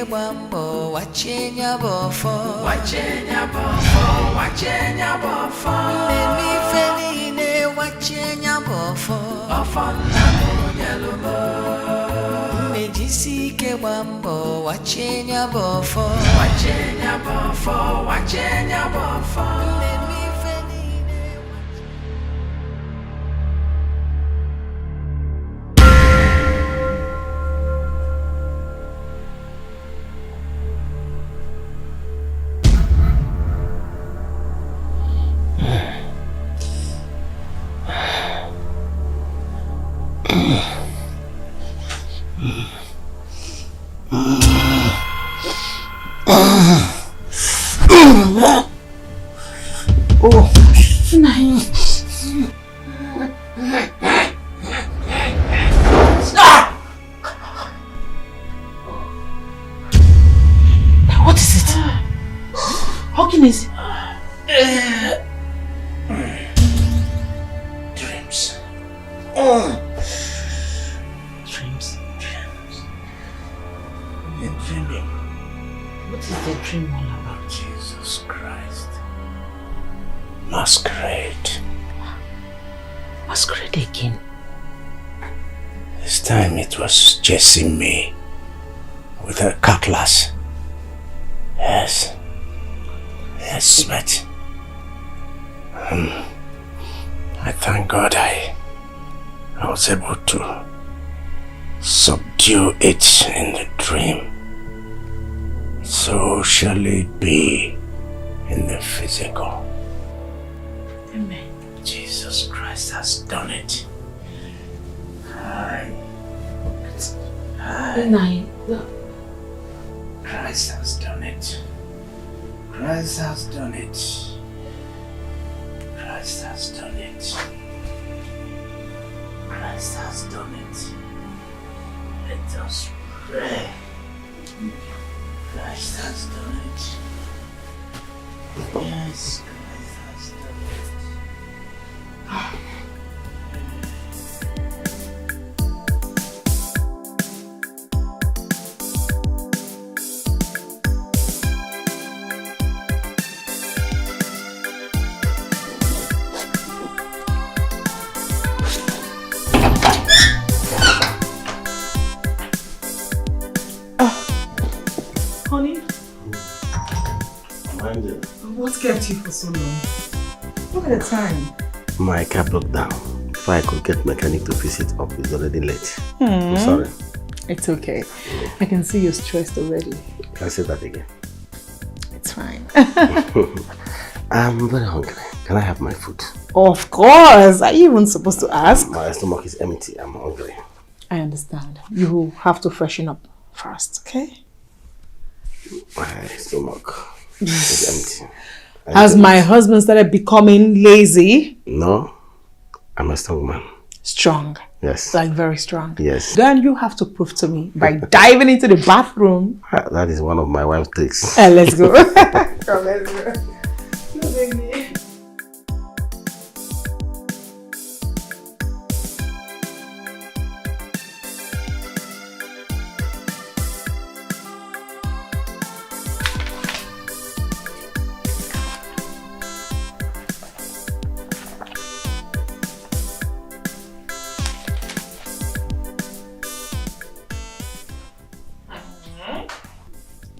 Bambo, wachenya bofo, Memi feline, wachenya bofo, Mejisi ke bambo, wachenya bofo, Memi feline. What is it? How can it? Dreams. Dreams. You're dreaming. What is the dream all about? Jesus Christ. Masquerade. Masquerade again? This time it was chasing me with a cutlass. Yes. Yes, but I thank God I was able to subdue it in the dream. So shall it be in the physical. Amen. Jesus Christ has done it. Christ has done it. Christ has done it. Christ has done it. Christ has done it. Let us pray. Christ has done it. Yes, Christ has done it. What kept you for so long? Look at the time. My car broke down. If I could get mechanic to fix it up, it's already late. I'm sorry. It's okay. I can see you're stressed already. Can I say that again? It's fine. I'm very hungry. Can I have my food? Of course. Are you even supposed to ask? My stomach is empty. I'm hungry. I understand. You have to freshen up first, okay? My stomach is empty. Has my husband started becoming lazy? No, I'm a strong man. Strong? Yes. Like very strong? Yes. Then you have to prove to me by diving into the bathroom. That is one of my wife's tricks. Let's go. Come, let's go. No, baby.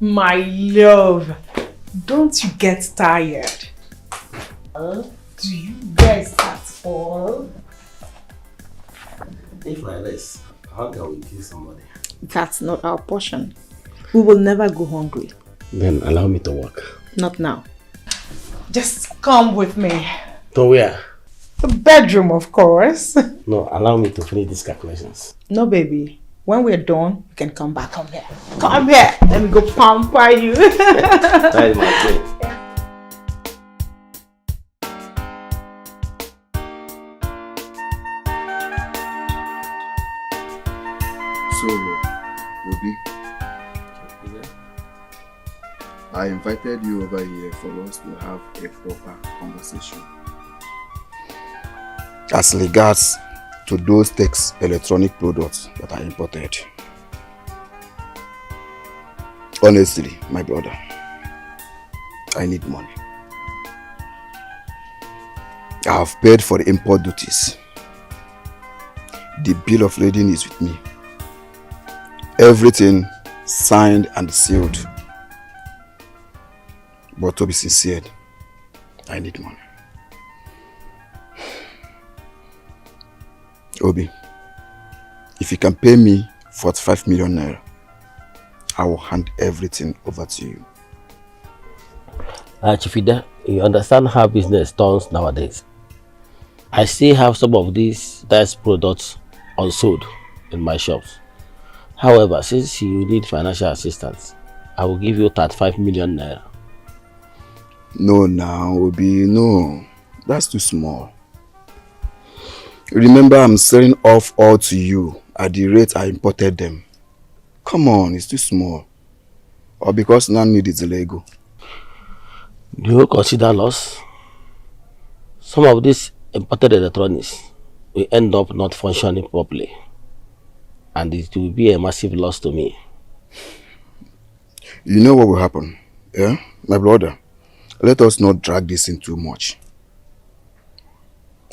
My love, don't you get tired? Do you rest at all? If I rest, hunger will kill somebody. That's not our portion. We will never go hungry. Then allow me to work. Not now. Just come with me. To where? The bedroom, of course. No, allow me to finish these calculations. No, baby. When we're done, you can come back. Come here. Come here. Let me go pamper you. That is my thing. So, Obi, I invited you over here for us to have a proper conversation. As regards to those electronic products that are imported. Honestly, my brother, I need money. I have paid for the import duties. The bill of lading is with me. Everything signed and sealed. But to be sincere, I need money. Obi, if you can pay me 45 million naira, I will hand everything over to you. Chifida, you understand how business turns nowadays. I still have some of these dice products unsold in my shops. However, since you need financial assistance, I will give you 35 million naira. No, now, Obi, no. That's too small. Remember, I'm selling off all to you at the rate I imported them. Come on, it's too small. Or because none need is illegal. Do you consider loss? Some of these imported electronics will end up not functioning properly. And it will be a massive loss to me. You know what will happen, yeah? My brother, let us not drag this in too much.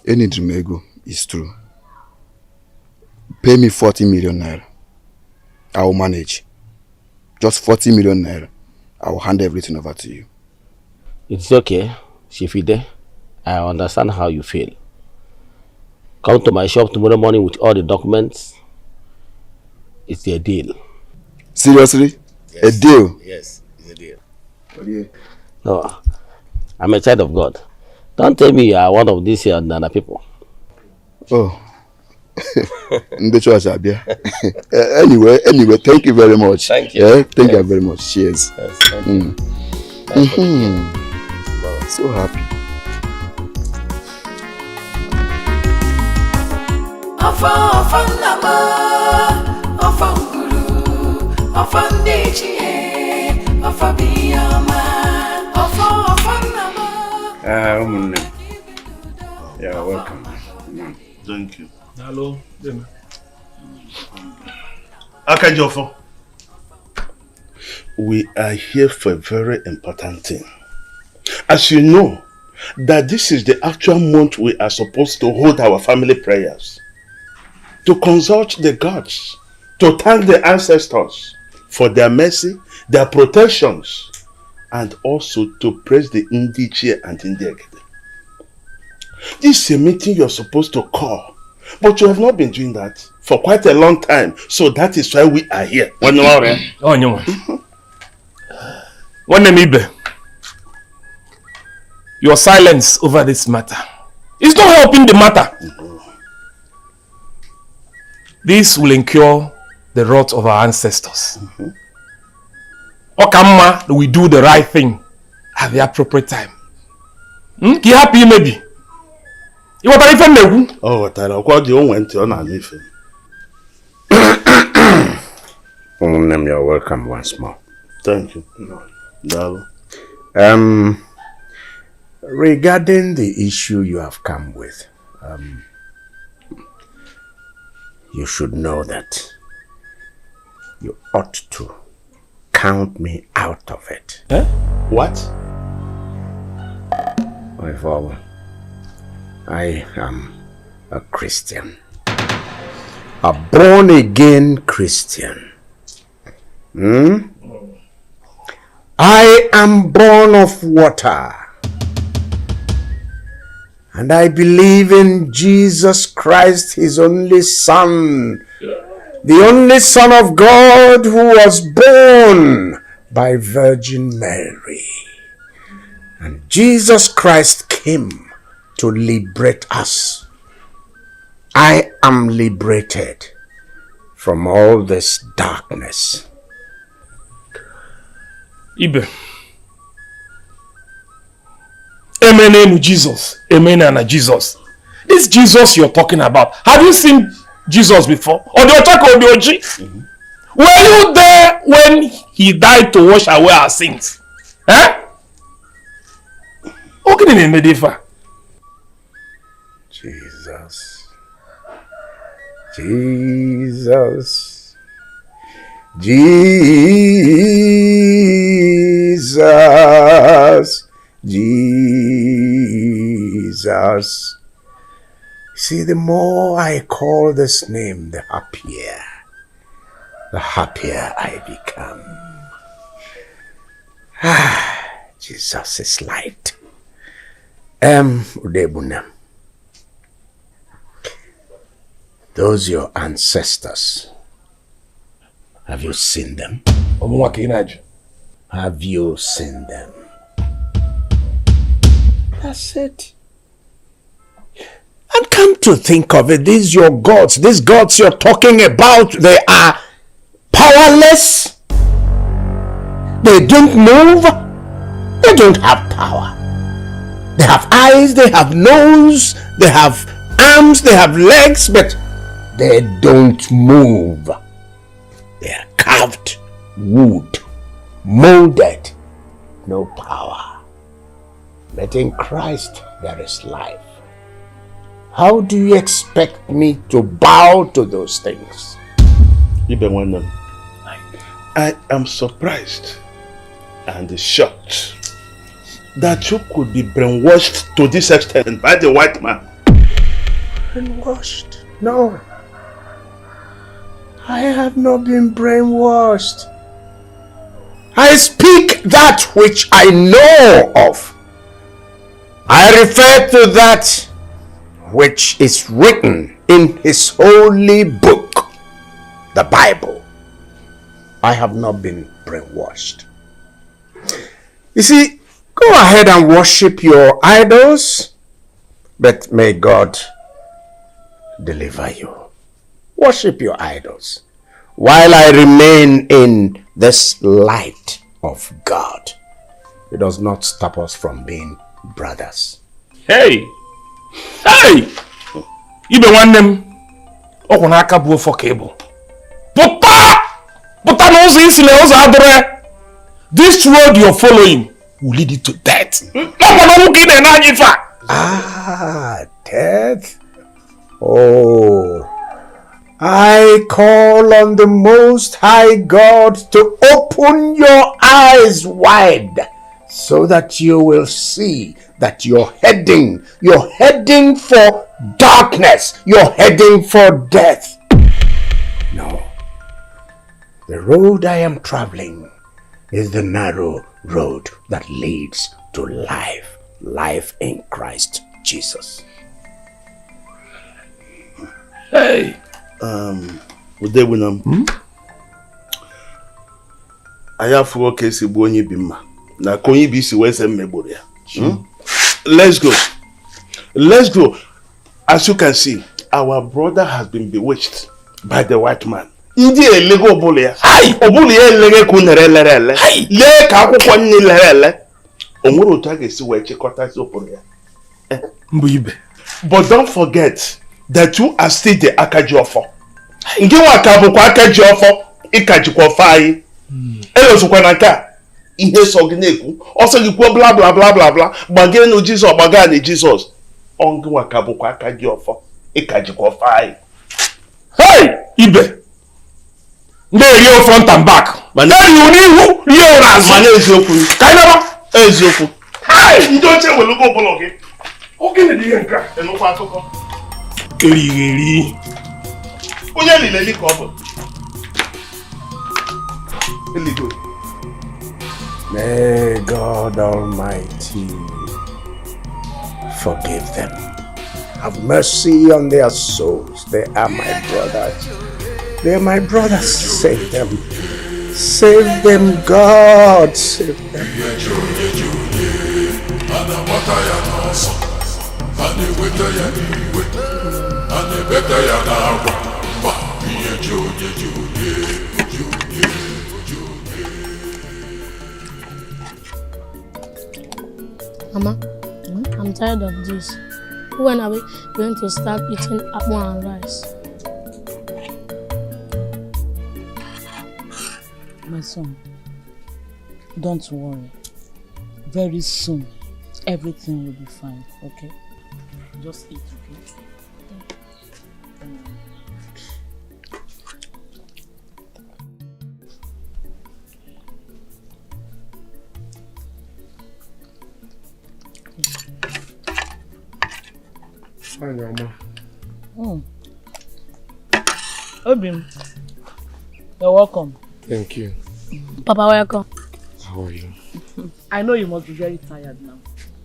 Any Drimego is true. Pay me 40 million naira. I will manage. Just 40 million naira. I will hand everything over to you. It's okay, Shifide. I understand how you feel. Come to my shop tomorrow morning with all the documents. It's a deal. Seriously? Yes. A deal? Yes, it's a deal. Oh, yeah. No, I'm a child of God. Don't tell me you are one of these Eze-Ana people. Oh. Anyway, thank you very much. Thank you. Yeah, thank you very much. Cheers. Yes, thank you. So happy. Yeah, welcome. Thank you. Hello. Akajofo, we are here for a very important thing. As you know, that this is the actual month we are supposed to hold our family prayers, to consult the gods, to thank the ancestors for their mercy, their protections, and also to praise the Indichie and Indiegede. This is a meeting you're supposed to call, but you have not been doing that for quite a long time, so that is why we are here. Your silence over this matter is not helping the matter. This will incur the wrath of our ancestors. Okamma, we do the right thing at the appropriate time. Ki happy maybe. You want to even Oh, what I what you went to on anything. You're welcome once more. Thank you. No. Regarding the issue you have come with, you should know that you ought to count me out of it. Eh? What? My father, I am a Christian. A born-again Christian. I am born of water. And I believe in Jesus Christ, his only Son, the only Son of God who was born by Virgin Mary. And Jesus Christ came to liberate us. I am liberated from all this darkness. Ibe. Amen in Jesus. Amen and Jesus. This Jesus you're talking about, have you seen Jesus before? Or the Otaka or the OG? Were you there when he died to wash away our sins? Eh? Okay, in Medifa. Jesus. Jesus. Jesus. Jesus. See, the more I call this name, the happier I become. Jesus is light. Udebuna. Those your ancestors, have you seen them? Have you seen them? That's it. And come to think of it, these your gods, these gods you're talking about, they are powerless. They don't move. They don't have power. They have eyes, they have nose, they have arms, they have legs, but they don't move. They are carved wood, molded, no power. But in Christ there is life. How do you expect me to bow to those things? I am surprised and shocked that you could be brainwashed to this extent by the white man. Brainwashed? No. I have not been brainwashed. I speak that which I know of. I refer to that which is written in his holy book, the Bible. I have not been brainwashed. You see, go ahead and worship your idols, but may God deliver you. Worship your idols while I remain in this light of God. It does not stop us from being brothers. Hey! Hey! Ibe nwannem okwu n'aka bụ ofọ cable. Pụta n'ụzọ isi na ụzọ adịrị. This road you're following will lead you to death. Death? Oh, I call on the Most High God to open your eyes wide so that you will see that you're heading for darkness, you're heading for death. No, the road I am traveling is the narrow road that leads to life in Christ Jesus. Hey! Udewunam. Aya fugo kesi bu onye bi mma. Na konyi bi si wese mmeburu ya. Let's go. As you can see, our brother has been bewitched by the white man. Ndi elego obulu ya. Obulu ya elege kunere lerele. Le ka akwụkwọ nni lerele. Onwere otu a ga-esi wee chịkọta si obulu ya. Mbuibe. But don't forget that you are still the Akajiofo. Ngi waka bụkwa Akajiofo ịkajikwa ọfọ anyị. Elosokwa na nka ihe so gị na-ekwu ọsọ gị kwuo bla bla bla bla bla gbagere na Jizọs gbaga na Jizọs. Ongi waka bụkwa Akajiofo ịkajikwa ọfọ anyị. Hey! Ibe! Ndị eri front and back. Mana eri n'ihu rie n'azụ. Mana eziokwu. Ka anyị naba. Eziokwu. Hey! Ndị oche welugo ọbụla gị. Oge na ihe nka. Enukwa akụkọ. Eri. Onye lileli ka ọ bụ. Eligo. May God Almighty forgive them. Have mercy on their souls. They are my brothers. They are my brothers. Save them. Save them, God. Save them. Mama, I'm tired of this. When are we going to start eating apple and rice? My son, don't worry. Very soon, everything will be fine, okay? Just eat, okay? Fine, Mama. Obim, you're welcome. Thank you. Papa, welcome. How are you? I know you must be very tired now.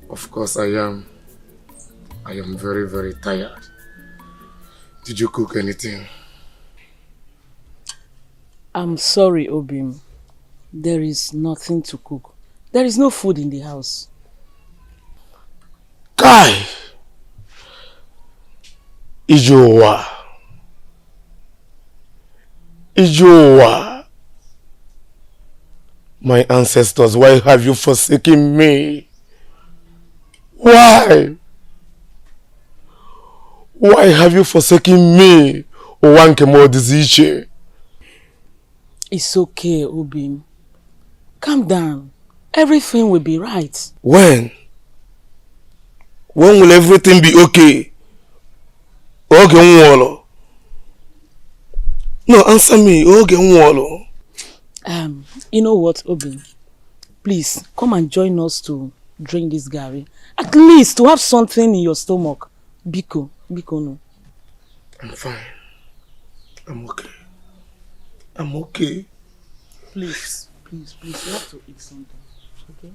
Of course I am. I am very, very tired. Did you cook anything? I'm sorry, Obim. There is nothing to cook. There is no food in the house. Kai! Ijowa. Ijowa. My ancestors, why have you forsaken me? Why? Why have you forsaken me? Owankemo Diziche? It's okay, Obim. Calm down. Everything will be right. When? When will everything be okay? Oge nwolo. No, answer me. Oge nwolo. You know what, Obin? Please, come and join us to drink this Gary. At least to have something in your stomach. Biko no. I'm fine. I'm okay. I'm okay. Please, you have to eat something, okay?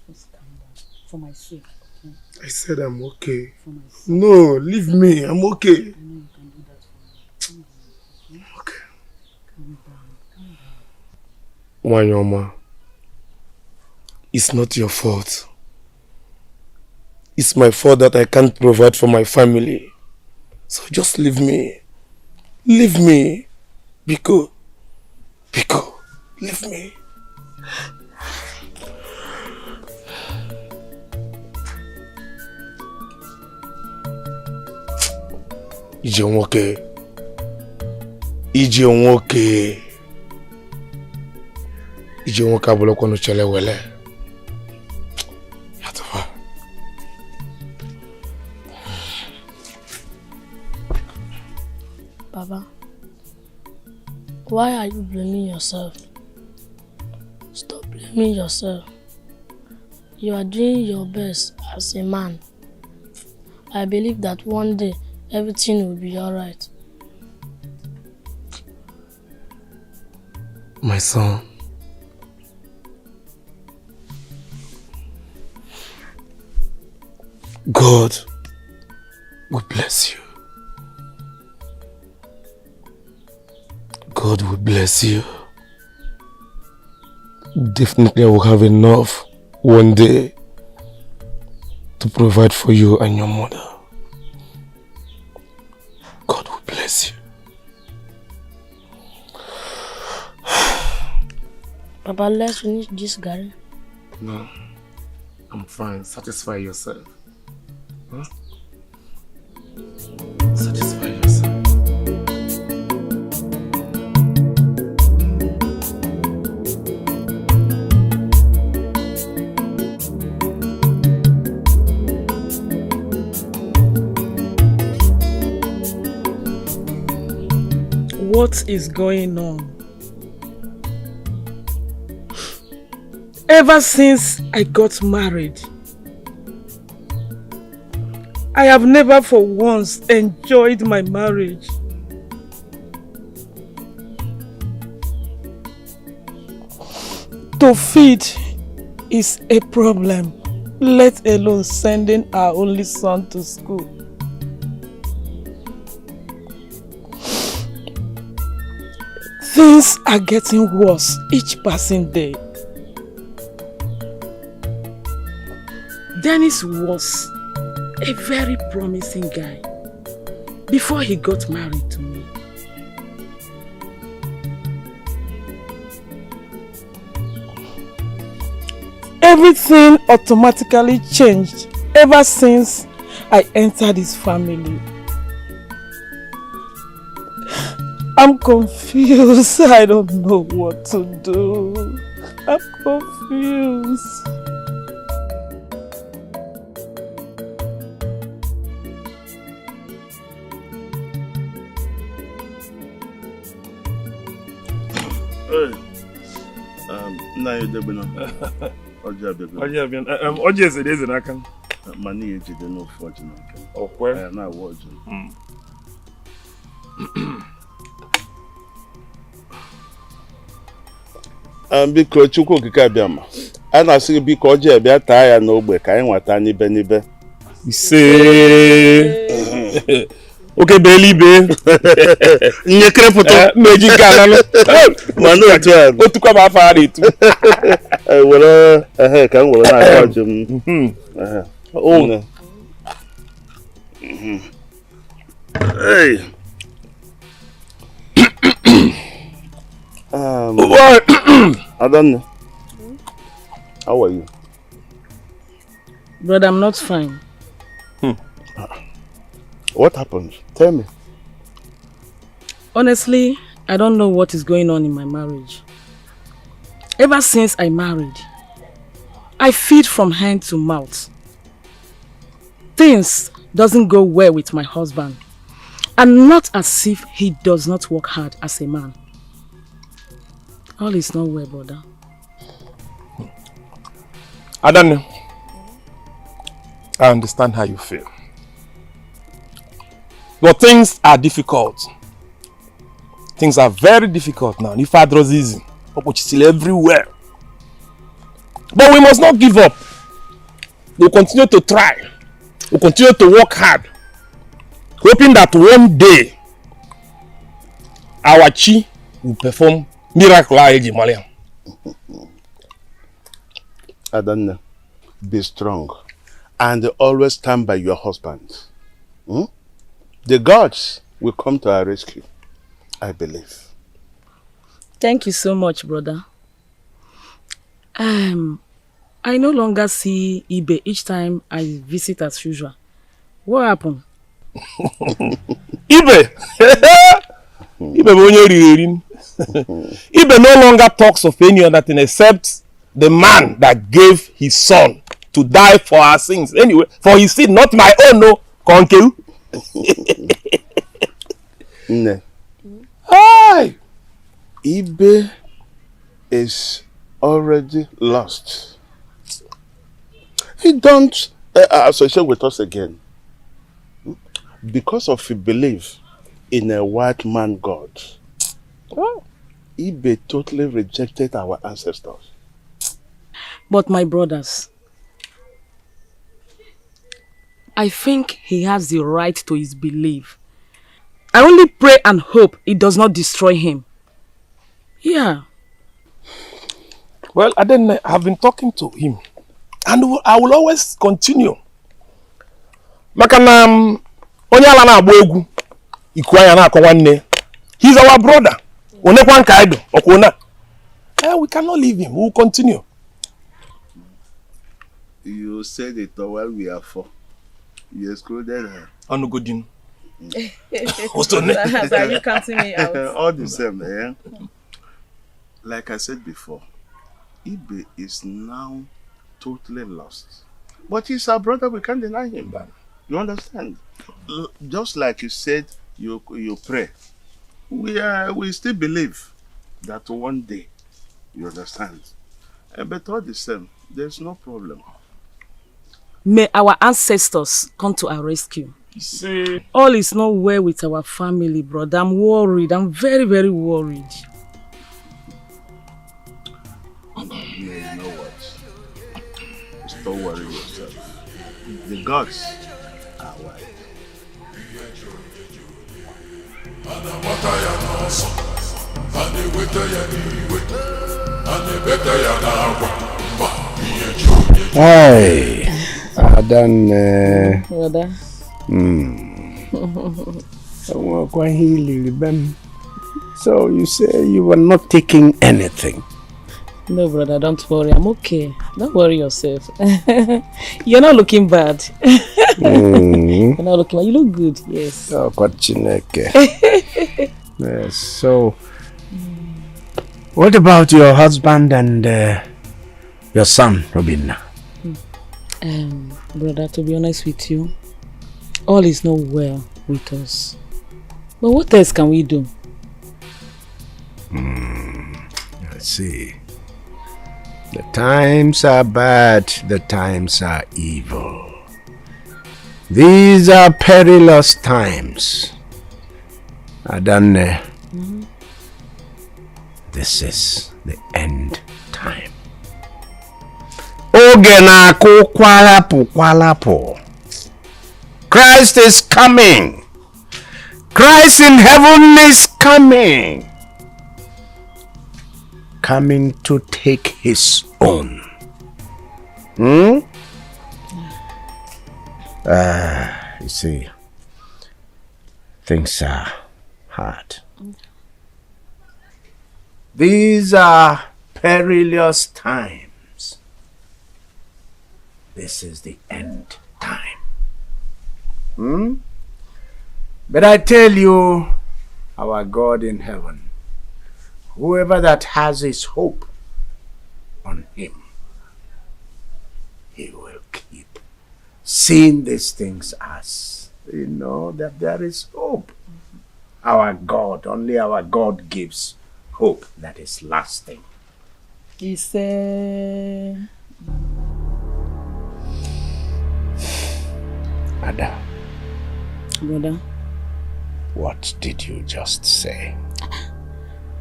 Just calm down. For my sake, okay? I said I'm okay. For my sake. No, leave me. I'm okay. I know you can do that for me. Calm down, okay? Okay. Calm down. Wanyoma, it's not your fault. It's my fault that I can't provide for my family. So just leave me. Leave me. Biko, leave me. Ije nwoke. Ije nwoke abụlọkwa n'uchele wele. Yatafa. Baba, why are you blaming yourself? Stop blaming yourself. You are doing your best as a man. I believe that one day everything will be alright. My son. God will bless you. God will bless you. Definitely I will have enough one day to provide for you and your mother. God will bless you. Papa, let's finish this garden. No, I'm fine. Satisfy yourself. Huh? Satisfy yourself. What is going on? Ever since I got married, I have never for once enjoyed my marriage. To feed is a problem, let alone sending our only son to school. Things are getting worse each passing day. Dennis was a very promising guy before he got married to me. Everything automatically changed ever since I entered this family. I'm confused. I don't know what to do. I'm confused. Oji Eze-Ana. Money is no fortune. Oh, where? I am not watching. Biko Chukwu okike abịama. A na-asị biko Oji bịa taa ya n'ogbe ka anyị nwata n'ibe n'ibe. Ise. Okay, Belibe. Nyekere foto. Meji Ghana. Manu otu a. Otu kwa ma fa ari tu. Were ka m were na Oji m. Oh. Hey. I don't know. How are you? Brother, I'm not fine. What happened? Tell me. Honestly, I don't know what is going on in my marriage. Ever since I married, I feed from hand to mouth. Things doesn't go well with my husband. And not as if he does not work hard as a man. All is not well, brother. I don't know. I understand how you feel. But things are difficult. Things are very difficult now. If I draw easy, it's still everywhere. But we must not give up. We'll continue to try. We'll continue to work hard. Hoping that one day our chi will perform miracle. I don't know. Be strong and always stand by your husband. The gods will come to our rescue, I believe. Thank you so much, brother. I no longer see Ibe each time I visit as usual. What happened? Ibe! Ibe no longer talks of any other thing except the man that gave his son to die for our sins. Anyway, for his sin, not my own, no. Konke. No. Hi! Ibe is already lost. He don't associate with us again. Because of his belief in a white man God. Oh. Ibe totally rejected our ancestors. But my brothers, I think he has the right to his belief. I only pray and hope it does not destroy him. Yeah. Well, I have been talking to him. And I will always continue. Makana onye ala na agba egwu iku anya na akọ nwanne. He's our brother. Onekwan kaido okona. We cannot leave him. We will continue. You said it while we are four. You excluded her. Anugodin. So are you counting me out? All the same, eh? Like I said before, Ibe is now totally lost. But he's our brother, we can't deny him. You understand? Just like you said, you pray. We still believe that one day, you understand? But all the same, there's no problem. May our ancestors come to our rescue. See. All is not well with our family, brother. I'm worried. I'm very, very worried. You know what? Just don't worry yourself. The gods are white. Hey, I done. Brother. So you say you were not taking anything. No, brother, don't worry. I'm okay. Don't worry yourself. You're not looking bad. You're not looking bad. You look good, yes. Oh, God, Chineke. Yes, so, what about your husband and your son, Robina? Brother, to be honest with you, all is not well with us. But what else can we do? Let's see. The times are bad, the times are evil. These are perilous times. Adane, this is the end time. Oge na-akụ kwalapu. Christ is coming. Christ in heaven is coming. Coming to take his own. You see, things are hard. These are perilous times. This is the end time. But I tell you, our God in heaven, whoever that has his hope on him, he will keep seeing these things as, that there is hope. Our God, only our God gives hope that is lasting. He said... Ada. Brother. What did you just say?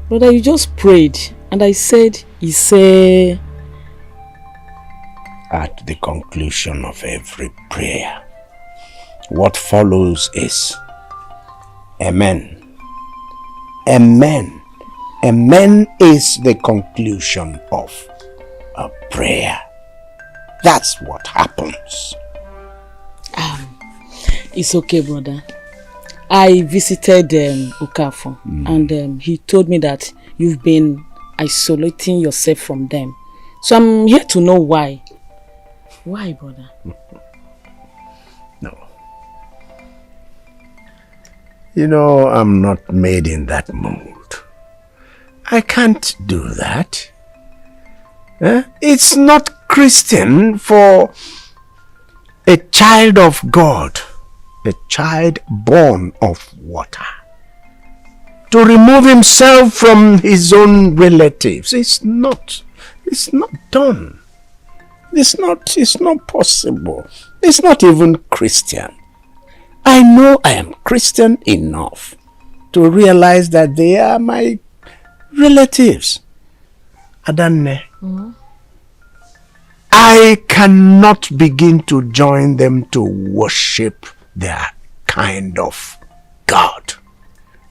Brother, you just prayed and I said, he said... At the conclusion of every prayer, what follows is Amen. Amen. Amen is the conclusion of a prayer. That's what happens. It's okay, brother. I visited Okafo and he told me that you've been isolating yourself from them. So I'm here to know why. Why, brother? No. I'm not made in that mold. I can't do that. It's not Christian for a child of God, a child born of water, to remove himself from his own relatives. It's not done. It's not possible. It's not even Christian. I know I am Christian enough to realize that they are my relatives. Adanne, I cannot begin to join them to worship their kind of God.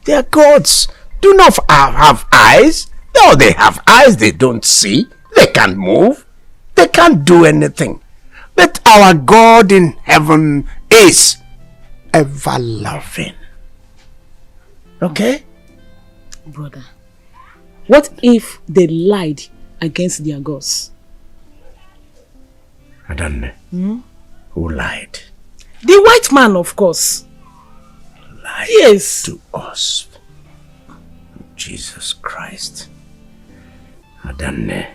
Their gods do not have eyes. No, they have eyes, they don't see. They can't move. They can't do anything. But our God in heaven is ever loving. Okay? Brother, what if they lied against their gods? Adanne, who lied? The white man, of course. Lied yes. to us. Jesus Christ. Adanne,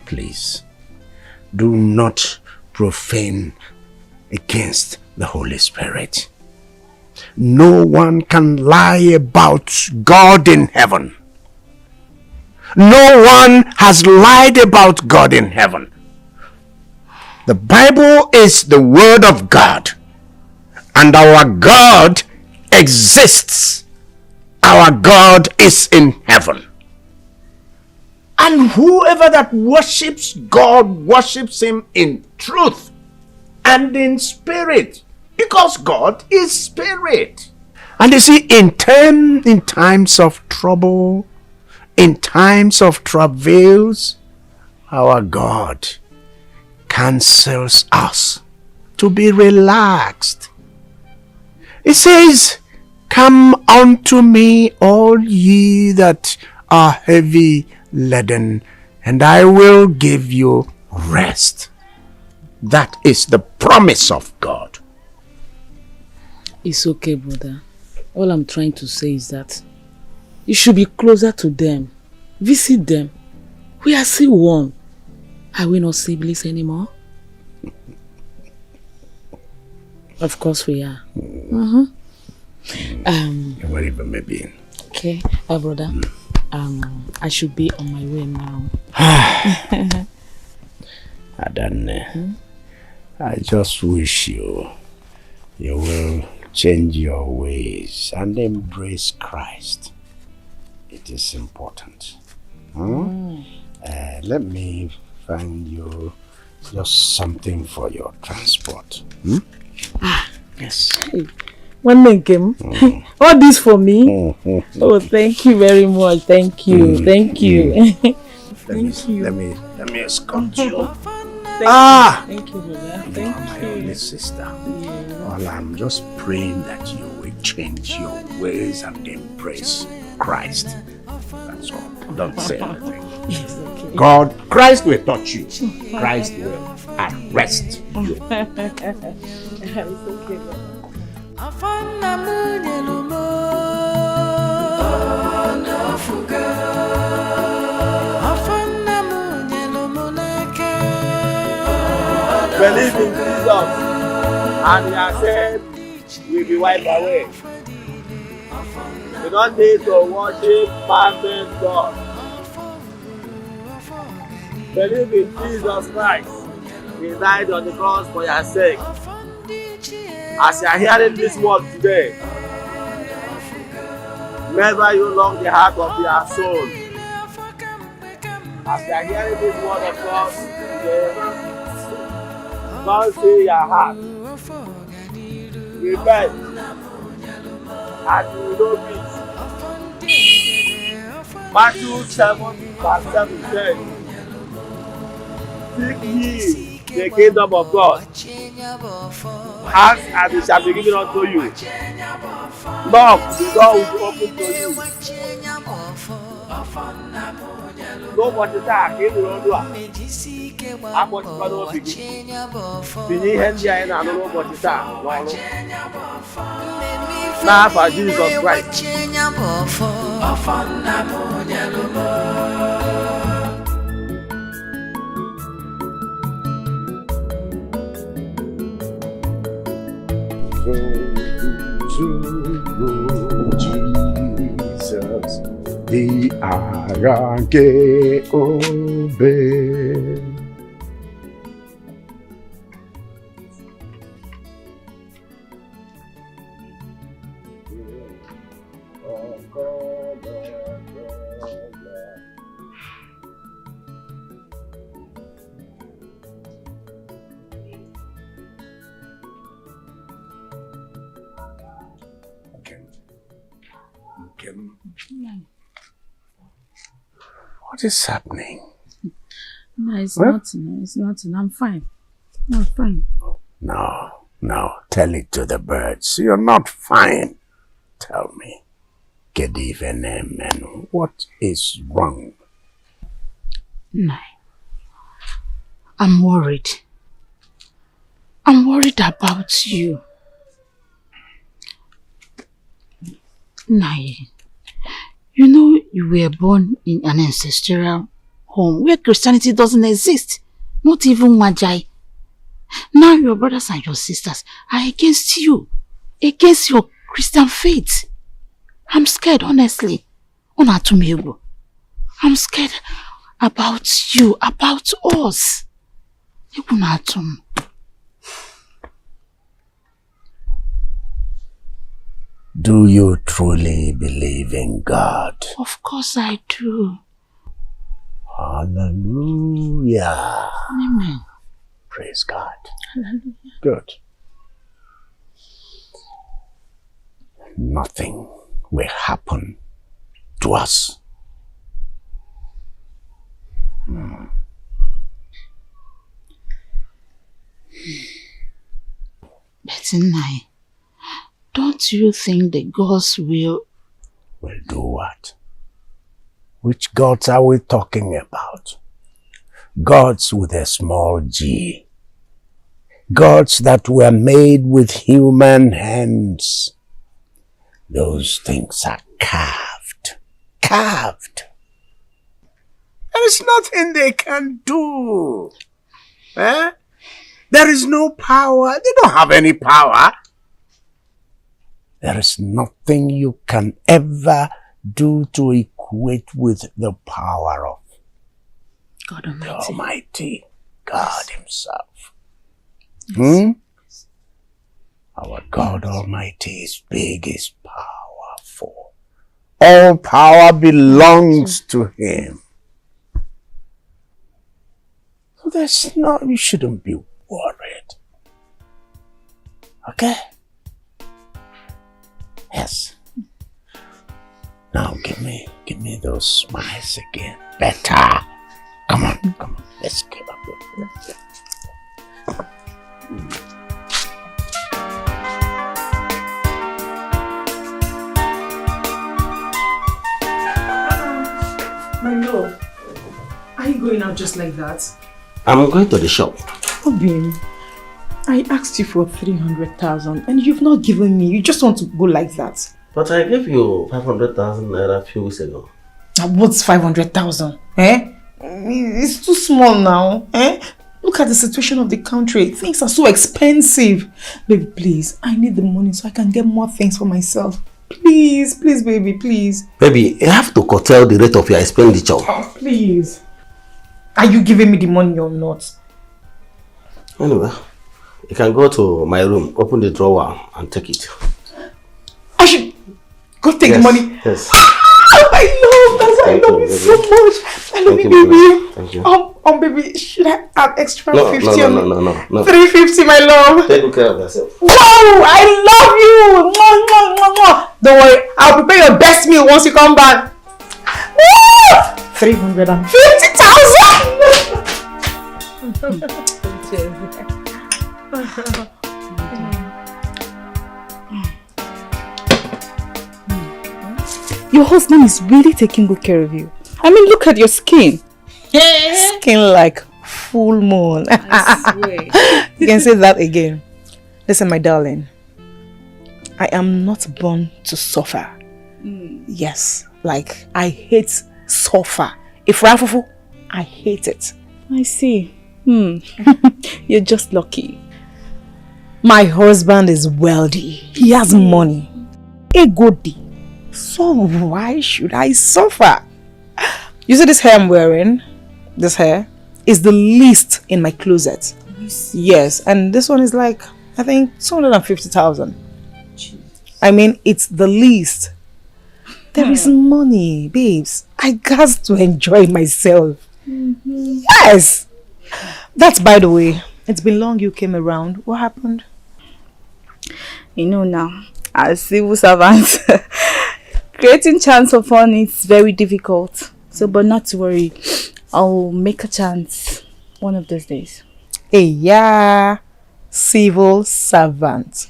please, do not profane against the Holy Spirit. No one can lie about God in heaven. No one has lied about God in heaven. The Bible is the word of God, and our God exists. Our God is in heaven. And whoever that worships God worships him in truth and in spirit, because God is spirit. And you see, in times of trouble, in times of travails, our God counsels us to be relaxed. It says, "Come unto me, all ye that are heavy laden, and I will give you rest. That is the promise of God. It's okay, brother. All I'm trying to say is that you should be closer to them. Visit them. We are still one. Are we not siblings anymore? Of course we are. Whatever may be. Okay, brother. I should be on my way now. Adanne, I just wish you will change your ways and embrace Christ. It is important. Let me find you just something for your transport. Yes. One man came. All this for me? Oh, thank you very much. Thank you. Thank you. Let me escort you. Thank you, brother. Thank My you. only sister. Well, I'm just praying that you will change your ways and embrace Christ. That's all. Don't say anything. Yes, okay. Christ will touch you. Christ will arrest you. It's okay, brother. Believe in Jesus, and He has said will be wiped away. You don't need to worship man-made God. Believe in Jesus Christ. He died on the cross for your sake. As you are hearing this word today, never you long the heart of your soul. As you are hearing this word of God today, don't see your heart. Repent, and you will know peace. Matthew 7:7 says, seek ye the kingdom of God. Ask and it shall be given unto you. Knock, the door will be opened to you. No more to talk, you don't do it. I'm going to go to Bini Henry and I don't know what to talk. Now for Jesus Christ. Jesus, the arrogant obey. What is happening? No, it's nothing. It's nothing. I'm fine. I'm fine. No. Tell it to the birds. You're not fine. Tell me. Good evening, man. What is wrong? No. I'm worried. I'm worried about you. Nai, you know you were born in an ancestral home where Christianity doesn't exist. Not even Magi. Now your brothers and your sisters are against you. Against your Christian faith. I'm scared, honestly. I'm scared about you, about us. Do you truly believe in God? Of course I do. Hallelujah. Amen. Praise God. Hallelujah. Good. Nothing will happen to us. But Nai, don't you think the gods will do what? Which gods are we talking about? gods with a small g. Gods that were made with human hands. Those things are carved. Carved. There is nothing they can do. Eh? There is no power. They don't have any power. There is nothing you can ever do to equate with the power of God Almighty. the Almighty God Himself. Our God Almighty is big, is powerful. All power belongs to Him. So there's no, you shouldn't be worried. Okay? Yes. Now give me those smiles again. Better. Come on. Let's get up. My love, are you going out just like that? I'm going to the shop. Obin, I asked you for 300,000 and you've not given me. You just want to go like that. But I gave you 500,000 naira a few weeks ago. What's 500,000? Eh? It's too small now. Eh? Look at the situation of the country. Things are so expensive. Baby, please. I need the money so I can get more things for myself. Please, baby, please. Baby, you have to curtail the rate of your expenditure. Oh, please. Are you giving me the money or not? Anyway, you can go to my room, open the drawer and take it. I should go take the money? Yes. Oh, I love that. I love you so much. I love you, baby. Thank you. Baby, should I add extra 50 on No. 350, my love. Take good care of yourself. Wow, I love you. Mwah, mwah, mwah, mwah. Don't worry, I'll prepare your best meal once you come back. Woo! 350,000. Your husband is really taking good care of you. I mean, look at your skin. Skin like full moon. I swear. You can say that again. Listen, my darling. I am not born to suffer. Yes, like I hate suffer. If rafufu, I hate it. I see. You're just lucky. My husband is wealthy. He has money. A goodie. So why should I suffer? You see this hair I'm wearing? This hair is the least in my closet. Yes, and this one is like, I think 250,000. I mean, it's the least. There is money, babes. I got to enjoy myself. Yes! That's by the way. It's been long you came around. What happened? You know now, as civil servants, creating chance for fun is very difficult. So, but not to worry. I'll make a chance one of those days. Hey, yeah. Civil servant.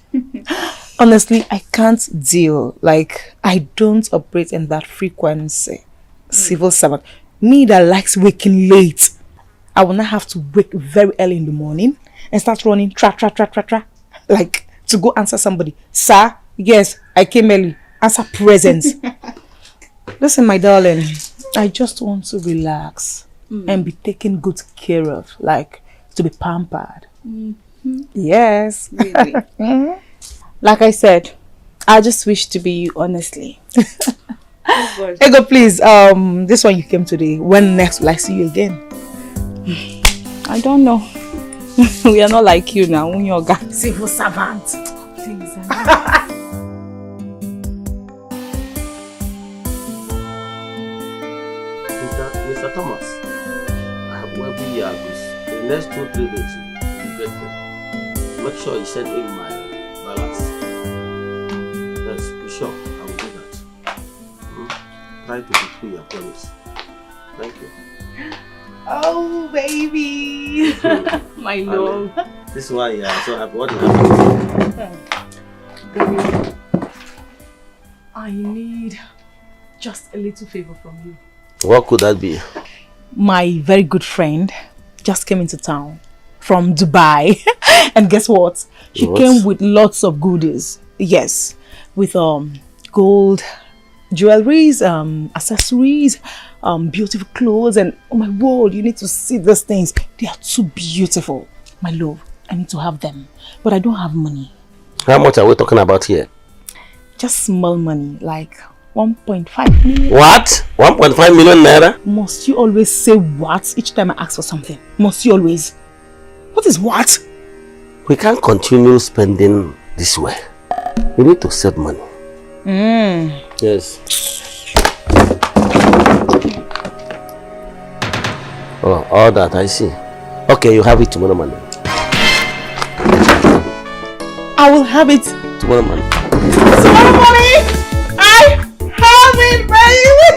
Honestly, I can't deal. Like, I don't operate in that frequency. Civil servant. Me that likes waking late. I will not have to wake very early in the morning and start running tra. Like, to go answer somebody. Sir, yes, I came early. Answer present. Listen, my darling. I just want to relax and be taken good care of. Like, to be pampered. Yes. Really? Like I said, I just wish to be you, honestly. Ego, please, this one you came today. When next will I see you again? I don't know. We are not like you now. You're a civil servant. Please. Mr. Thomas, I will be here in the next 2-3 days. You get them. Make sure you send in my balance. Yes, be sure I will do that. Try to fulfill your promise. Thank you. Oh, baby. My love. This is why you are so happy. What is happening? Baby, I need just a little favor from you. What could that be? My very good friend, just came into town from Dubai. And guess what? She came with lots of goodies. Yes. With gold jewelries, accessories, beautiful clothes, and oh my word, you need to see these things. They are too beautiful. My love, I need to have them. But I don't have money. How much are we talking about here? Just small money, like 1.5 million. What? 1.5 million naira? Must you always say what each time I ask for something? Must you always? What is what? We can't continue spending this way. We need to save money. Yes. Oh, all that I see. Okay, you have it tomorrow morning. I will have it tomorrow morning. Tomorrow morning? I have it, baby!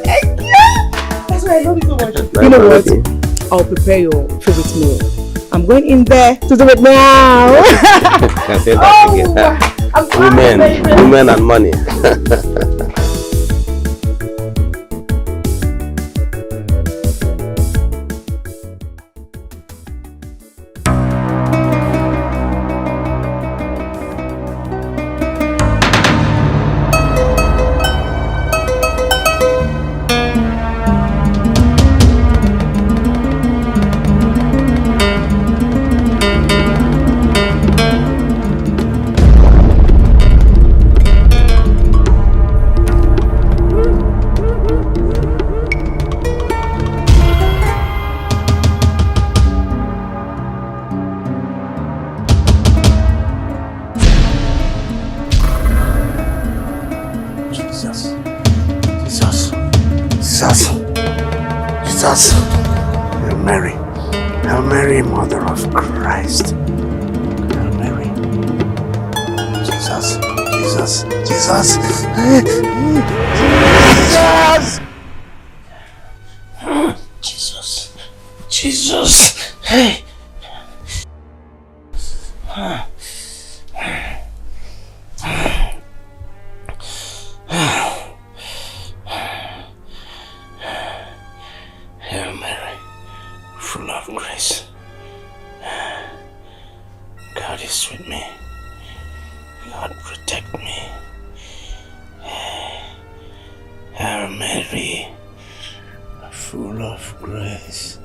Thank you! That's why I love you so much. You know what? I'll prepare your favorite meal. I'm going in there to do it now. Can say that again. Women and money. Hail Mary, Mother of Christ. Hail Mary. Jesus. Jesus. Hey. Hail Mary, full of grace. God is with me. God protect me. Hail Mary, full of grace.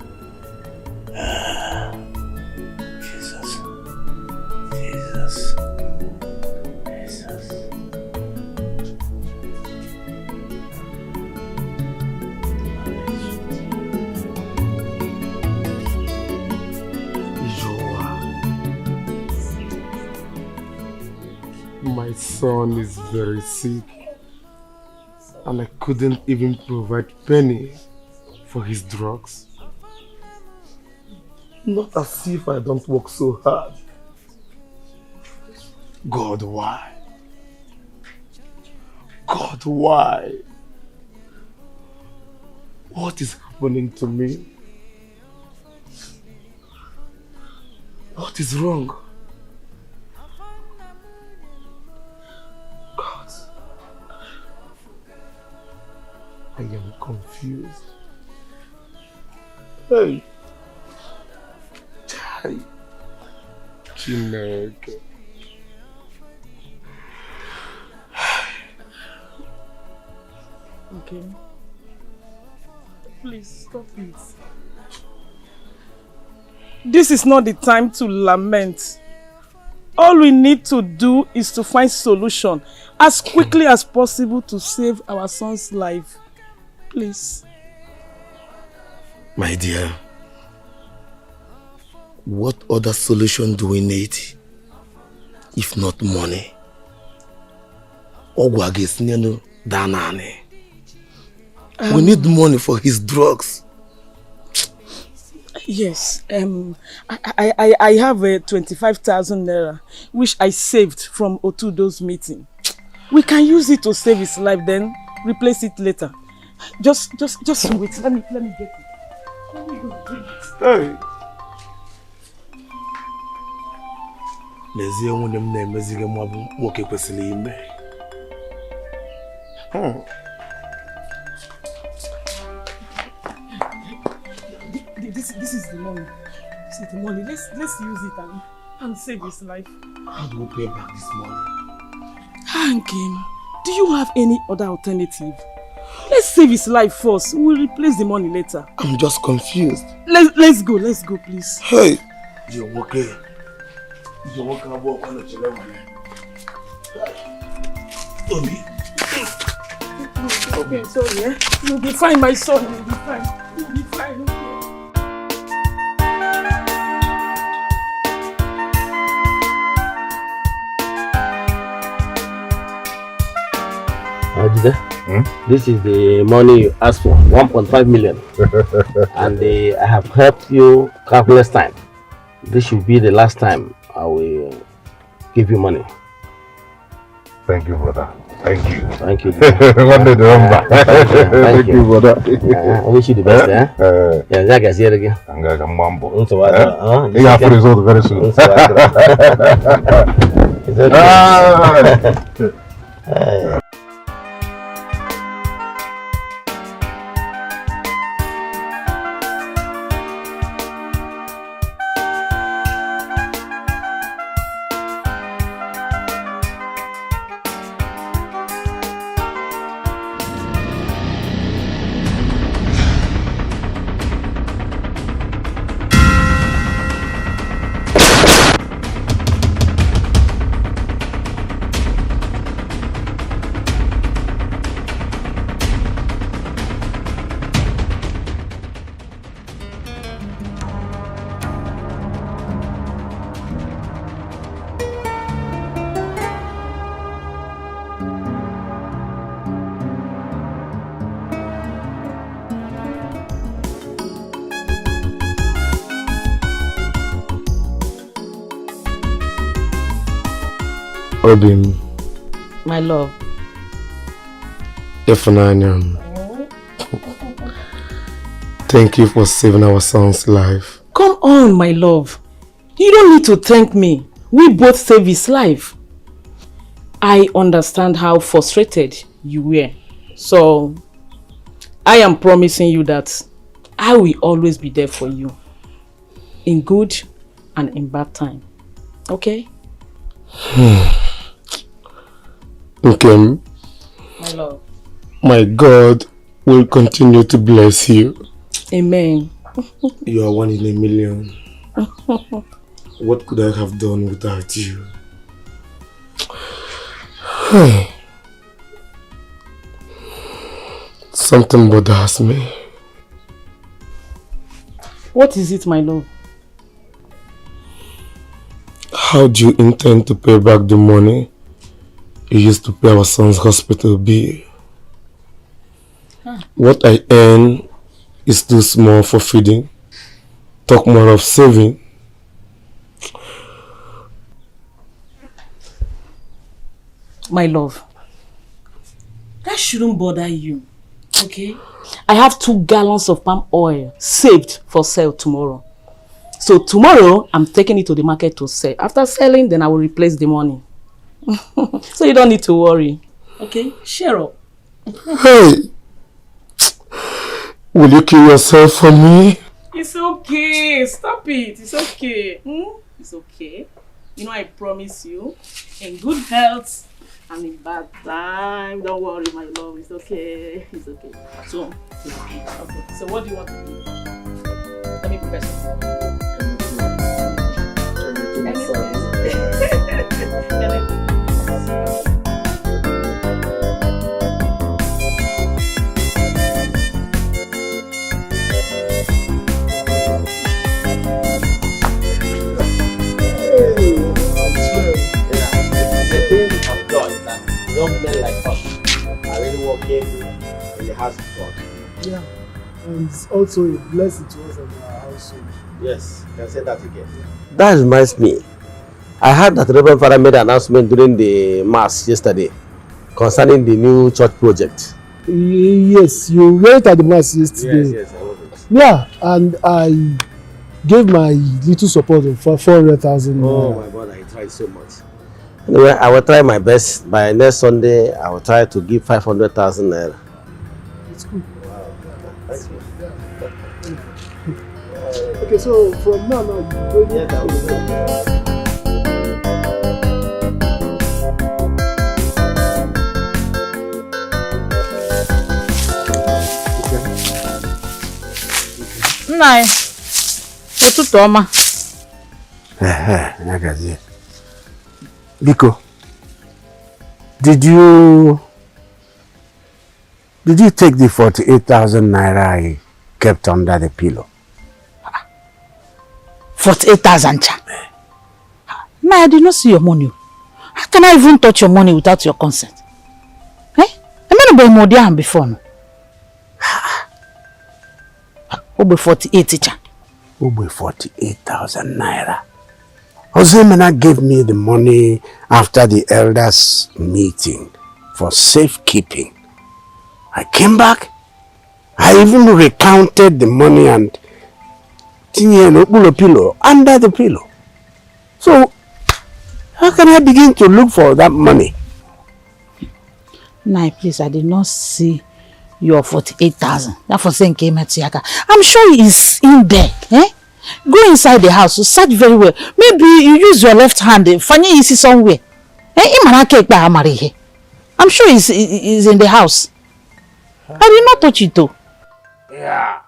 Jesus. My son is very sick and I couldn't even provide penny for his drugs. Not as if I don't work so hard. God, why? God, why? What is happening to me? What is wrong? God, I am confused. Hey, Chineke. Okay. Please stop it. This is not the time to lament. All we need to do is to find solution as quickly as possible to save our son's life. Please. My dear, what other solution do we need if not money? We need money for his drugs. Yes, I have a 25,000 naira which I saved from Otudo's meeting. We can use it to save his life, then replace it later. Just wait. Let me get it. Let me go bring it. Hey. Lezie nwunye m na-emezighị mma bụ nwoke kwesịrị ime. This is the money. This is the money. Let's use it and save his life. How do we pay back this money? Hang him. Do you have any other alternative? Let's save his life first. We'll replace the money later. I'm just confused. Let's go, please. Hey! You're okay. You're okay. I'm walking on the children. Tommy. Okay, sorry, eh? You'll be fine, my son. You'll be fine. You'll be fine, okay? This is the money you asked for, 1.5 million. And I have helped you countless time. This should be the last time I will give you money. Thank you, brother. Thank you. Thank you. One day the number. Thank you, brother. I wish you the best, Yeah, Jack is here again. I'm going to mambo. You have to result very soon. Obim. My love. Eze-Ana. Thank you for saving our son's life. Come on, my love. You don't need to thank me. We both saved his life. I understand how frustrated you were. So, I am promising you that I will always be there for you. In good and in bad time. Okay? Okay. My love. My God will continue to bless you. Amen. You are one in a million. What could I have done without you? Something bothers me. What is it, my love? How do you intend to pay back the money you used to pay our son's hospital bill? What I earn is too small for feeding. Talk more of saving. My love, that shouldn't bother you, okay? I have 2 gallons of palm oil saved for sale tomorrow. So tomorrow, I'm taking it to the market to sell. After selling, then I will replace the money. So you don't need to worry. Okay? Share up. Hey! Will you kill yourself for me? It's okay. Stop it. It's okay. It's okay. You know, I promise you, in good health and in bad time. Don't worry, my love. It's okay. It's okay. So, okay. So what do you want to do? Let me prepare some. Young men like us are really working in the house of God. Yeah, and it's also a blessing to us and our household. Yes, you can say that again. That reminds me. I heard that the Reverend Father made an announcement during the Mass yesterday concerning the new church project. Yes, you read at the Mass yesterday. Yes, I was it. Yeah, and I gave my little support of 400,000. Oh my God, I tried so much. Anyway, I will try my best. By next Sunday, I will try to give 500,000 naira. It's good. Wow. Thank you. Okay, so from now on, you don't need Nai, ụtụtụ ọma. Biko, did you take the 48,000 naira I kept under the pillow? 48,000 cha. Nai, I did not see your money. How can I even touch your money without your consent? Eh? I mean, about more than before. No? Obe 48 cha. Obe 48,000 naira. Eze-Ana gave me the money after the elders' meeting for safekeeping. I came back. I even recounted the money and pillow under the pillow. So, how can I begin to look for that money? Nai, please, I did not see your 48,000. That for saying came at Yaka. I'm sure he's in there. Eh? Go inside the house, search very well. Maybe you use your left hand. Fanny is somewhere. Eh? I'm sure he's in the house. I did not touch it though. Yeah.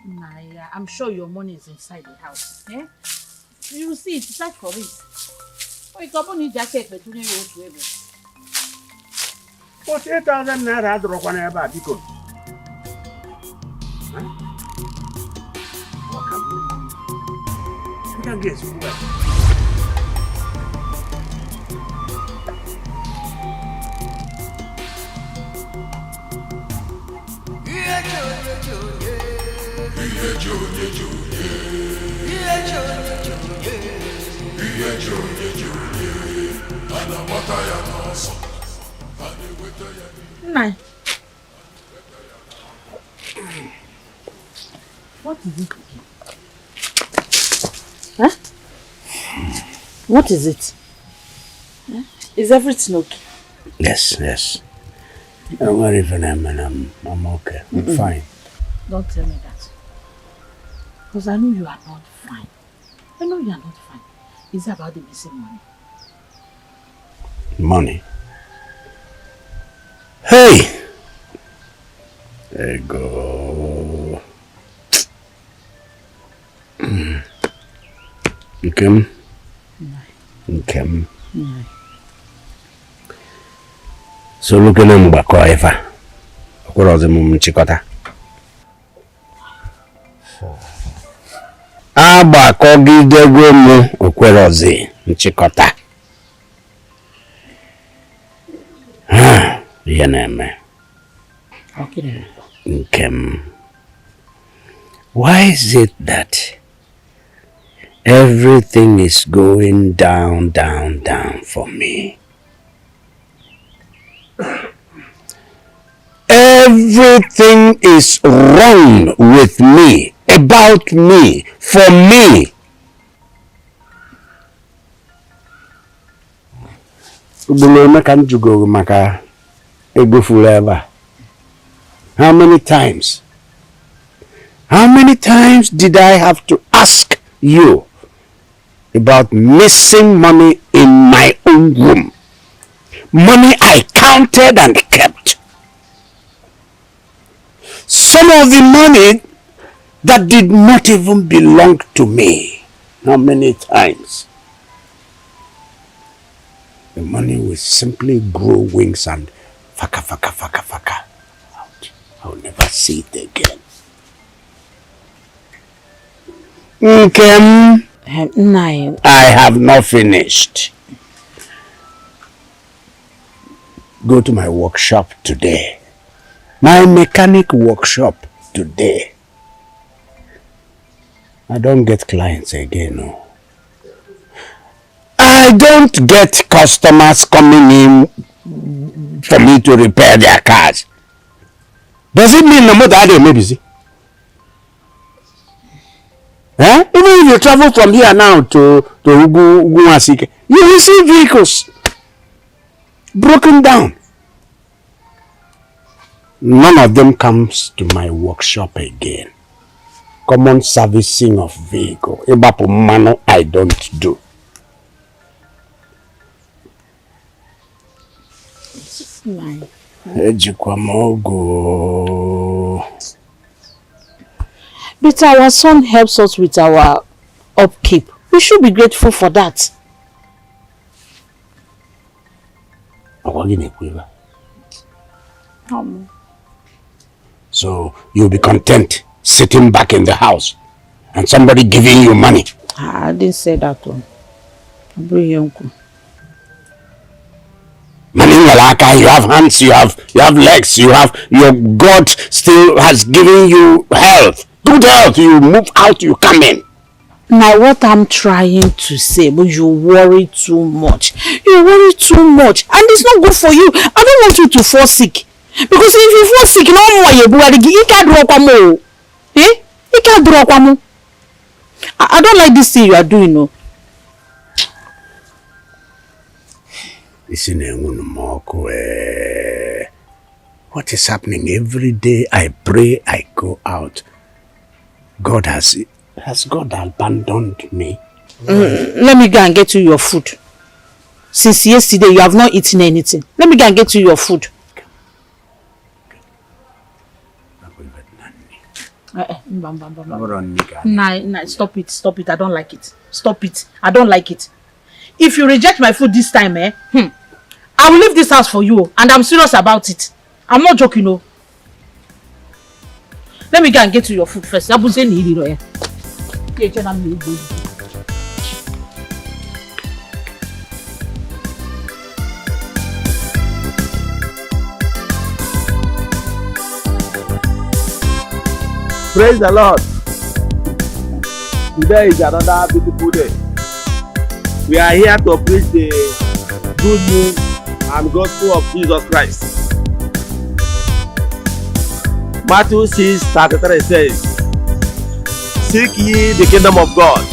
Naya, I'm sure your money is inside the house. Eh? You will see it. Search for it. Oh, you can only just check the 48,000 naira adọrọkwa n'ebe a biko. Nai. What is it? Huh? What is it? Huh? Is everything okay? Yes. Don't worry, I'm okay. I'm fine. Don't tell me that. Because I know you are not fine. I know you are not fine. It's about the missing money. Money? Hey! There you go. Nkem? Nkem? So look at them back over. What was the moment chikota? Aba kogide gomu okwerozi nchikota. Yeneme. Okay. Nkem. Why is it that everything is going down for me? Everything is wrong with me, about me, for me. How many times? How many times did I have to ask you about missing money in my own room? Money I counted and kept. Some of the money that did not even belong to me. How many times? The money will simply grow wings and faka. I'll never see it again. Nkem, I have not finished. Go to my workshop today. My mechanic workshop today. I don't get clients again, no. I don't get customers coming in for me to repair their cars. Does it mean no more that they may be busy? Huh? Even if you travel from here now to Uguasike, you will see vehicles broken down. none of them comes to my workshop again. Common servicing of vehicle. Ibapu mano I don't do. Ejikwamogo. But our son helps us with our upkeep. We should be grateful for that. So you'll be content sitting back in the house and somebody giving you money. I didn't say that one. You have hands, you have legs, your God still has given you health. Good health, you move out, you come in. Now what I'm trying to say, but you worry too much. You worry too much. And it's not good for you. I don't want you to fall sick. Because if you fall sick, no more you can't do more. Eh? You can't do more. I don't like this thing you are doing, no. What is happening? Every day I pray, I go out. Has God abandoned me? Let me go and get you your food. Since yesterday you have not eaten anything. Let me go and get you your food. Nah, stop it. I don't like it. Stop it. I don't like it. If you reject my food this time, I will leave this house for you, and I'm serious about it. I'm not joking, no. Let me go and get you your food first. Praise the Lord. Today is another beautiful day. We are here to preach the good news and gospel of Jesus Christ. Matthew 6:33 says, "Seek ye the kingdom of God,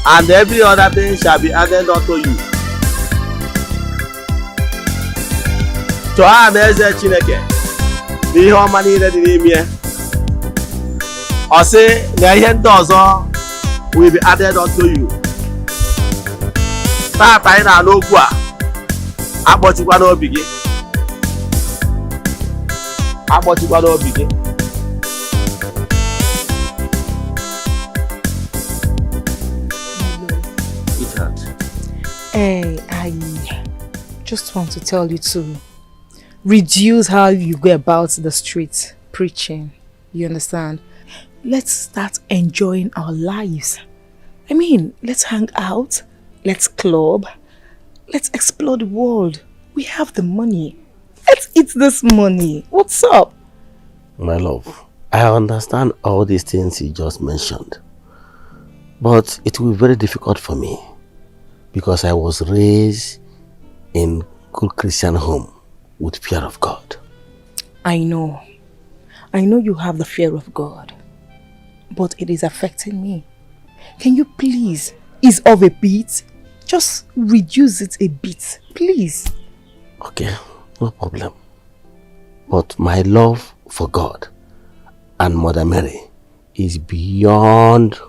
and every other thing shall be added unto you." Chọọ Eze Chineke n'ihe ọma niile dị n'ime. Ọ sị na ihe ndị ọzọ will be added unto you. Taata anyị na-anụ okwu a, akpọchikwa n'obi gị. Akpọchikwa n'obi gị. Hey, I just want to tell you to reduce how you go about the streets preaching. You understand? Let's start enjoying our lives. I mean, let's hang out, let's club, let's explore the world. We have the money. Let's eat this money. What's up? My love, I understand all these things you just mentioned, but it will be very difficult for me because I was raised in good Christian home with fear of God. I know you have the fear of God, but it is affecting me. Can you please ease off a bit? Just reduce it a bit, please. Okay, no problem. But my love for God and Mother Mary is beyond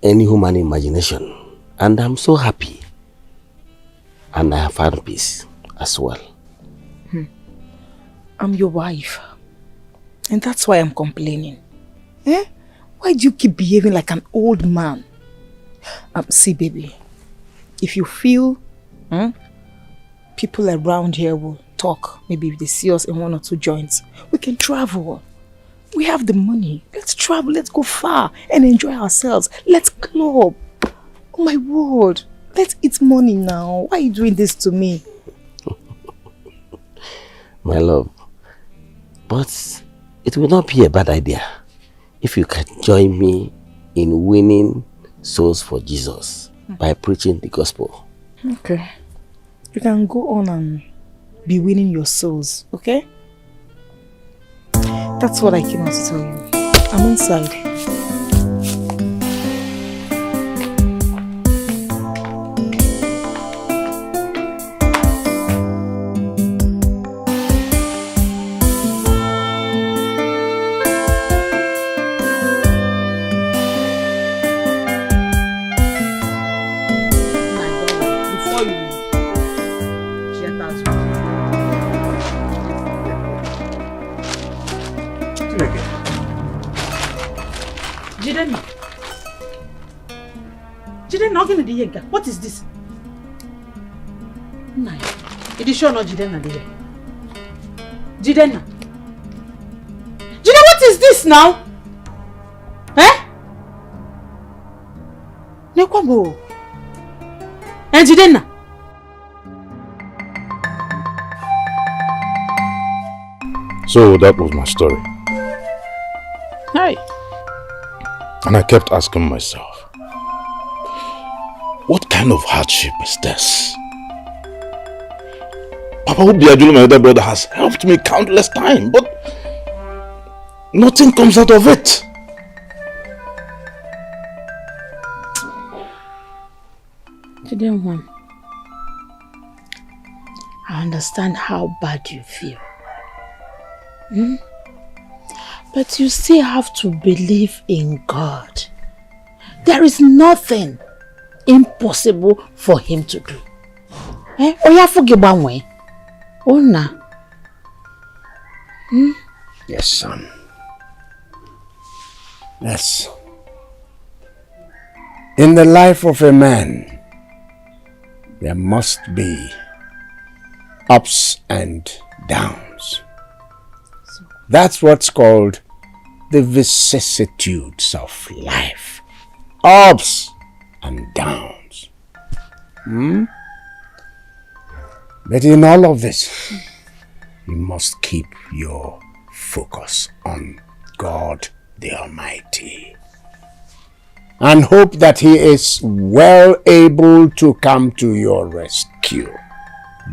any human imagination. And I'm so happy. And I have found peace as well. I'm your wife. And that's why I'm complaining. Eh? Why do you keep behaving like an old man? See, baby, if you feel people around here will talk, maybe if they see us in 1 or 2 joints, we can travel. We have the money. Let's travel, let's go far and enjoy ourselves. Let's club. Oh my word. Let's eat money now. Why are you doing this to me? My love, but it will not be a bad idea if you can join me in winning souls for Jesus by preaching the gospel. Okay. You can go on and be winning your souls, okay? That's what I came out to tell you. I'm inside. Jidenna, what is this? Nah, it is sure not Jidenna there. Jidenna. Jidenna, what is this now? Eh? Nekwamo. Eh, Jidenna. So that was my story. Hi. And I kept asking myself, what kind of hardship is this? Papa Obiajulu, my other brother, has helped me countless times, but nothing comes out of it. Jidenna, I understand how bad you feel. But you still have to believe in God. There is nothing impossible for him to do. Eh? Oya fugibanwe. Ona. Yes, son. Yes. In the life of a man, there must be ups and downs. That's what's called the vicissitudes of life. Ups and downs. But in all of this, you must keep your focus on God the Almighty and hope that He is well able to come to your rescue.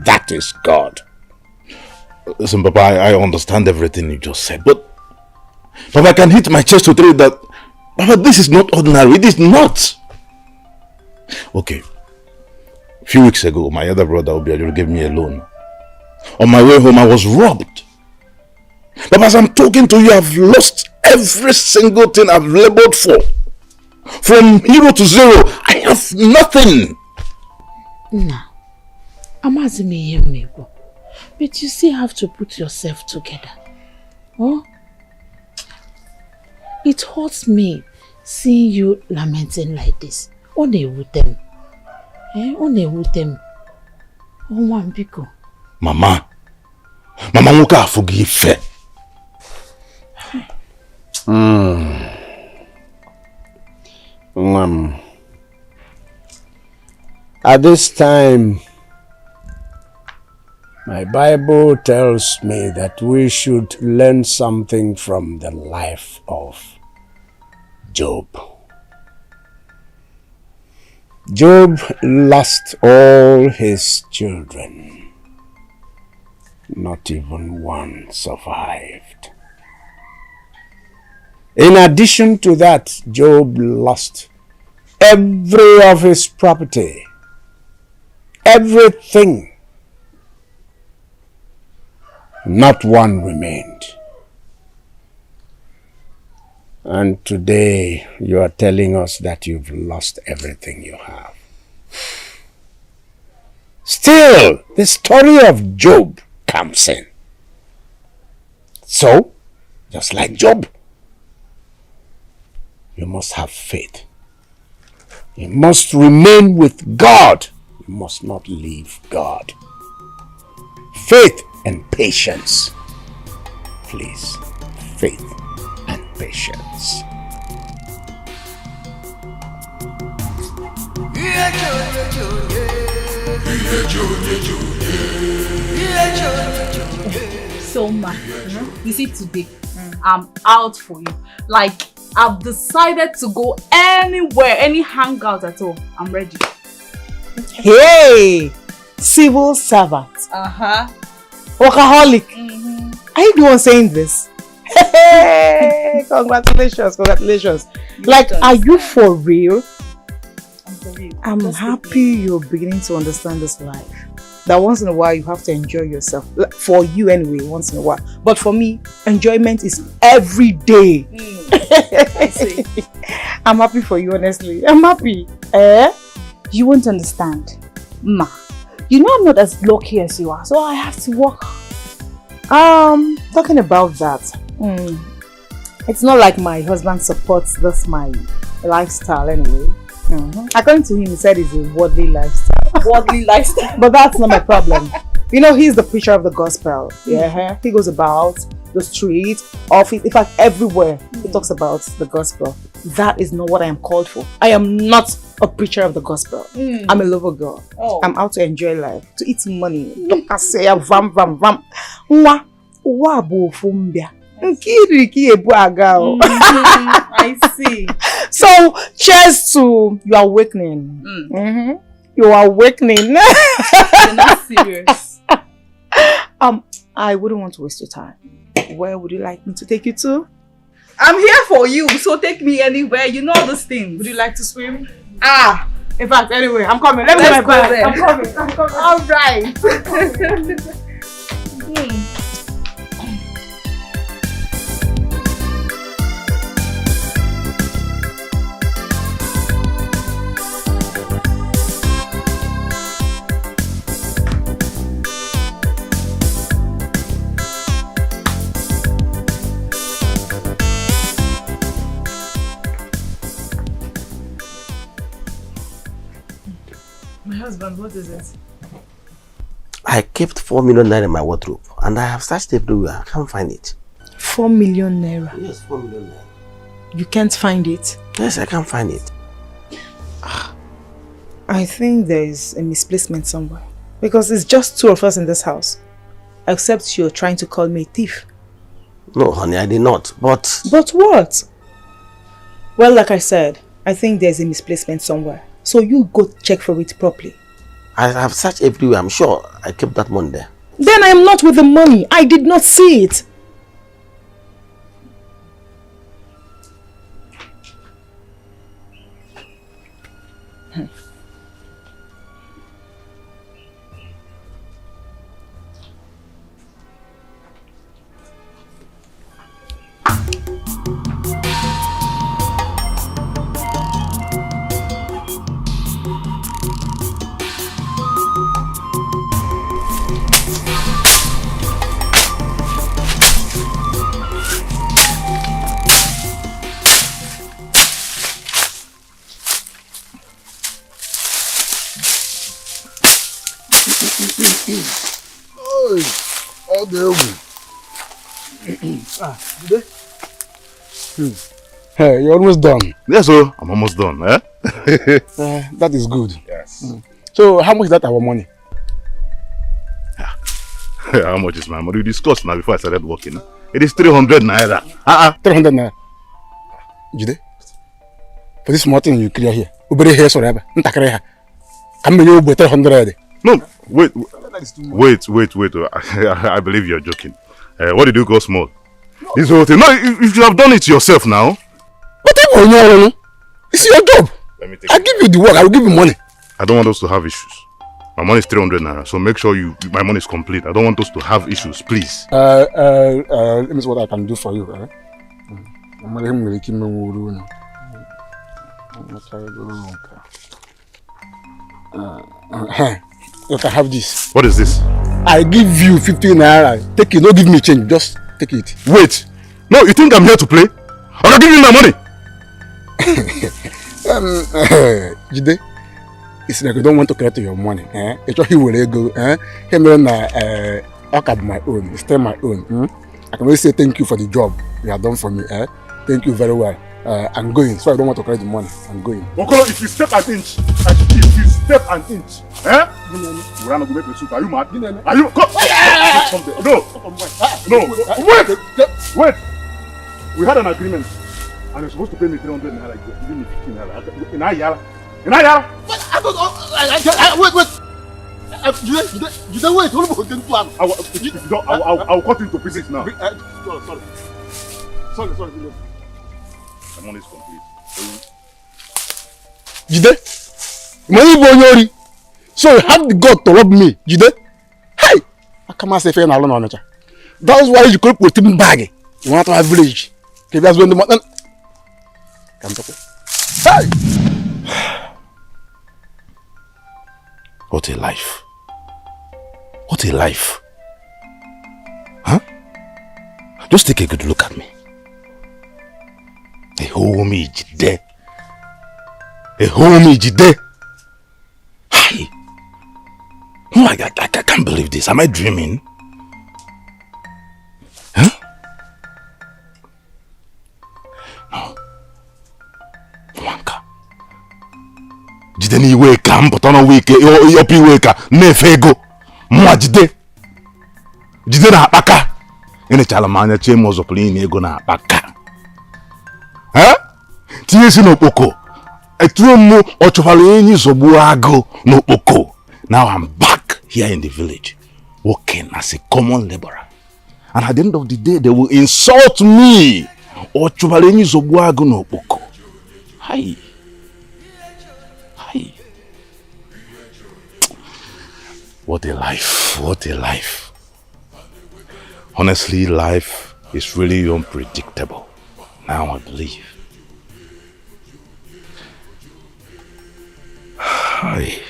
That is God. Listen, Papa, I understand everything you just said, but Papa, I can hit my chest to tell you that, Papa, this is not ordinary. It is not. Okay. A few weeks ago, my other brother Obiajulu gave me a loan. On my way home, I was robbed. But as I'm talking to you, I've lost every single thing I've labored for. From hero to zero, I have nothing. Nah, I'm asking me. But you still have to put yourself together. Oh? It hurts me seeing you lamenting like this. Only with them. Only with them. Oh, one biko. Mama muka forgive. At this time, my Bible tells me that we should learn something from the life of Job. Job lost all his children. Not even one survived. In addition to that, Job lost every of his property. Everything. Not one remained. And today you are telling us that you've lost everything you have. Still, the story of Job comes in. So, just like Job, you must have faith. You must remain with God. You must not leave God. Faith and patience. Please, faith and patience. So man, you see today, I'm out for you. Like, I've decided to go anywhere, any hangout at all. I'm ready. Hey, civil servant. Workaholic. Are you the one saying this? Hey, congratulations. Like, are you for real? I'm for real. I'm happy you're beginning to understand this life. That once in a while you have to enjoy yourself. Like, for you anyway, once in a while. But for me, enjoyment is every day. I see. I'm happy for you, honestly. I'm happy. You won't understand. Ma, you know I'm not as lucky as you are, so I have to work. Talking about that, it's not like my husband supports this my lifestyle anyway. According to him, he said it's a worldly lifestyle. Worldly lifestyle. But that's not my problem. You know, he's the preacher of the gospel. Yeah, he goes about the street, office, in fact, everywhere he talks about the gospel. That is not what I am called for. I am not a preacher of the gospel. I'm a lover girl. I'm out to enjoy life, to eat money. I see. So, cheers to your awakening. You are awakening. You're not serious. I wouldn't want to waste your time. Where would you like me to take you to? I'm here for you, so take me anywhere. You know those things. Would you like to swim? In fact, anyway, I'm coming. Let's go there. I'm coming. All right. My husband, what is it? I kept 4 million naira in my wardrobe and I have searched everywhere. I can't find it. 4 million naira? Yes, 4 million naira. You can't find it? Yes, I can't find it. I think there is a misplacement somewhere. Because it's just 2 of us in this house. Except you're trying to call me a thief. No, honey, I did not. But what? Well, like I said, I think there's a misplacement somewhere. So you go check for it properly. I have searched everywhere. I'm sure I kept that money there. Then I am not with the money. I did not see it. Hey, you're almost done. Yes, sir. I'm almost done. Eh? That is good. Yes. So, how much is that our money? How much is my money? We discussed now before I started working. It is 300 naira. 300 naira. Jide, for this small thing you clear here, ubere here forever. Come you 300. No, wait. I believe you're joking. What did you go small? No. This whole thing. No, if you have done it yourself now. But it's your job. I give you the work. I will give you money. I don't want us to have issues. My money is 300 naira, so make sure my money is complete. I don't want us to have issues, please. Let me see what I can do for you. You can have this. What is this? I give you 15 naira. Take it. Don't give me change. Just take it. Wait. No, you think I'm here to play? I'm not giving you my money. Jide, it's like you don't want to collect your money. It's what he will go. I can my own. It's still my own. I can only say thank you for the job you have done for me. Thank you very well. I'm going, so I don't want to collect the money. I'm going. Okolo, if you step an inch, we're not going to make the soup. Are you mad? Are you? No. Wait. We had an agreement, and you're supposed to pay me 300 naira. You're giving me 15 naira. In Ayala. Wait. You don't wait. I'll cut into pieces now. Sorry. The money is complete. Jide, money bonyori. So you have the God to rob me, Jide. Hey, I come and say fair alone on nature. That's why you could put him bag. You want to have village. Okay, that's when the money. Come to. Hey. What a life. What a life. Huh? Just take a good look at me. They hold me there. A homie Jide. Hi. Oh my God, I can't believe this. Am I dreaming? Huh? No. Wanka. Jide ni iwe ka mpụta na wike yopi iwe ka na-efe ego. Mwa Jide. Jide na akpaka. Ene chala manya che mo zopuli ni ego na akpaka. Huh? Tinye si n'okpoko. Etuo mu ochofala enyi zogbu ago n'okpoko. Now I'm back here in the village, working as a common laborer. And at the end of the day, they will insult me. Ochofala enyi zogbu ago n'okpoko. Hi. Hi. What a life. What a life. Honestly, life is really unpredictable. Now I believe. Hi.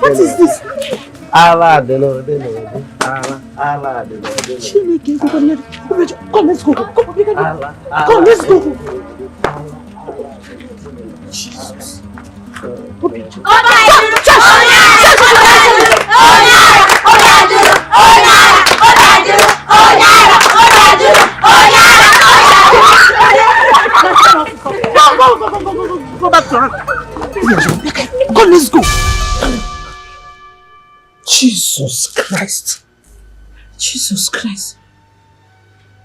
What is this? Allah, the Lord, Allah, the Lord. Come, let's go. Come, let's go. Jesus. Go back to her. Come, let's go. Jesus Christ. Jesus Christ.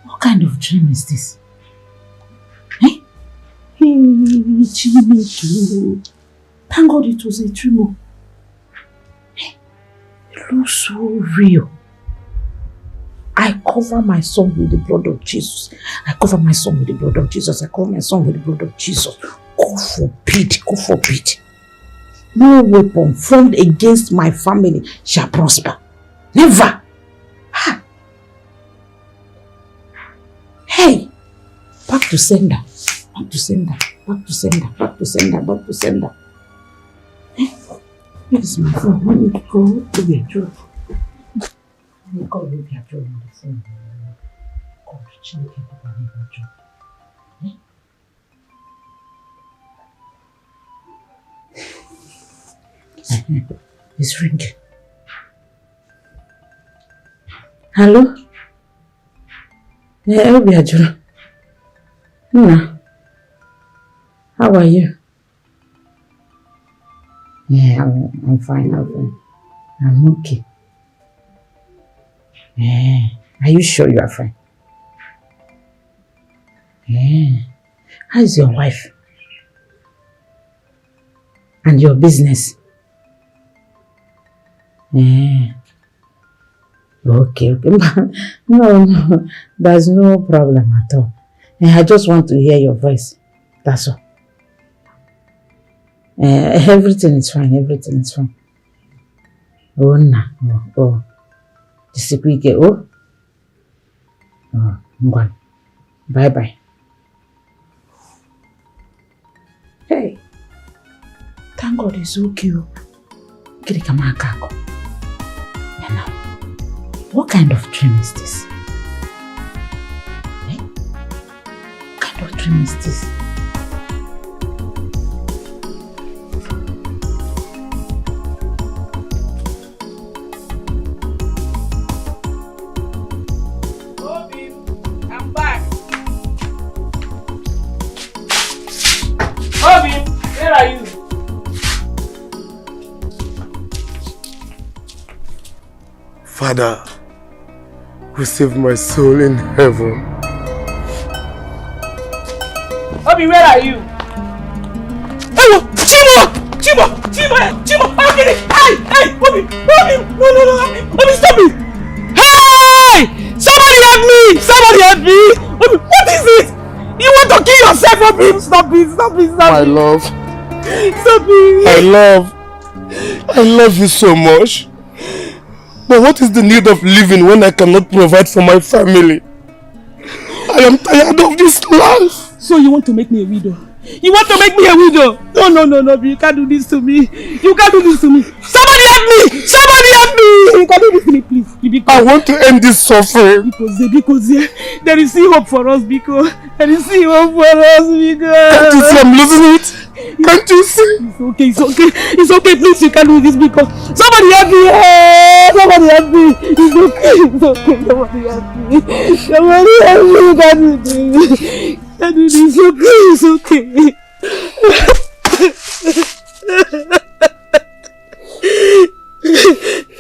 What kind of dream is this? Eh? Hey, Jimmy. Thank God it was a dream. Hey, it looks so real. I cover my son with the blood of Jesus. I cover my son with the blood of Jesus. I cover my son with the blood of Jesus. God forbid. God forbid. No weapon formed against my family shall prosper. Never. Ha. Hey, back to sender. Back to sender. Back to sender. Back to sender. Back to sender. Hey, where is my phone? Let me go to the job. Let me call the job on the phone. God, check it out on the job. It's ringing. Hello? Yeah, I'll be a John. Nna, how are you? Yeah, I'm fine. I'm okay. Yeah. Are you sure you are fine? Yeah. How is your wife? And your business? Yeah. Okay. No, there's no problem at all. I just want to hear your voice. That's all. Everything is fine. Everything is fine. Oh, nah. Oh. This is quick. Oh, I'm going. Bye. Hey. Thank God it's okay. And now, what kind of dream is this? Eh? What kind of dream is this? Obi, I'm back. Obi, where are you? Father, receive my soul in heaven. Obi, where are you? Hello, Chimo! How can it? Hey, Obi, no, Obi, stop me! Stop it! Stop it! Stop it! Stop My it! love. Stop it! I love you so much. But what is the need of living when I cannot provide for my family? I am tired of this life. So you want to make me a widow? You want to make me a widow? No, you can't do this to me. You can't do this to me. Somebody help me! Somebody help me! You can't do this to me, please. I want to end this suffering. Because there is still hope for us, because there is still hope for us, because. Can't you see I'm losing it? Can't you see? It's okay, please, you can't do this, because somebody help me! Somebody help me! It's okay, somebody help me! Somebody help me! You can't do this! Can't do this, it's okay.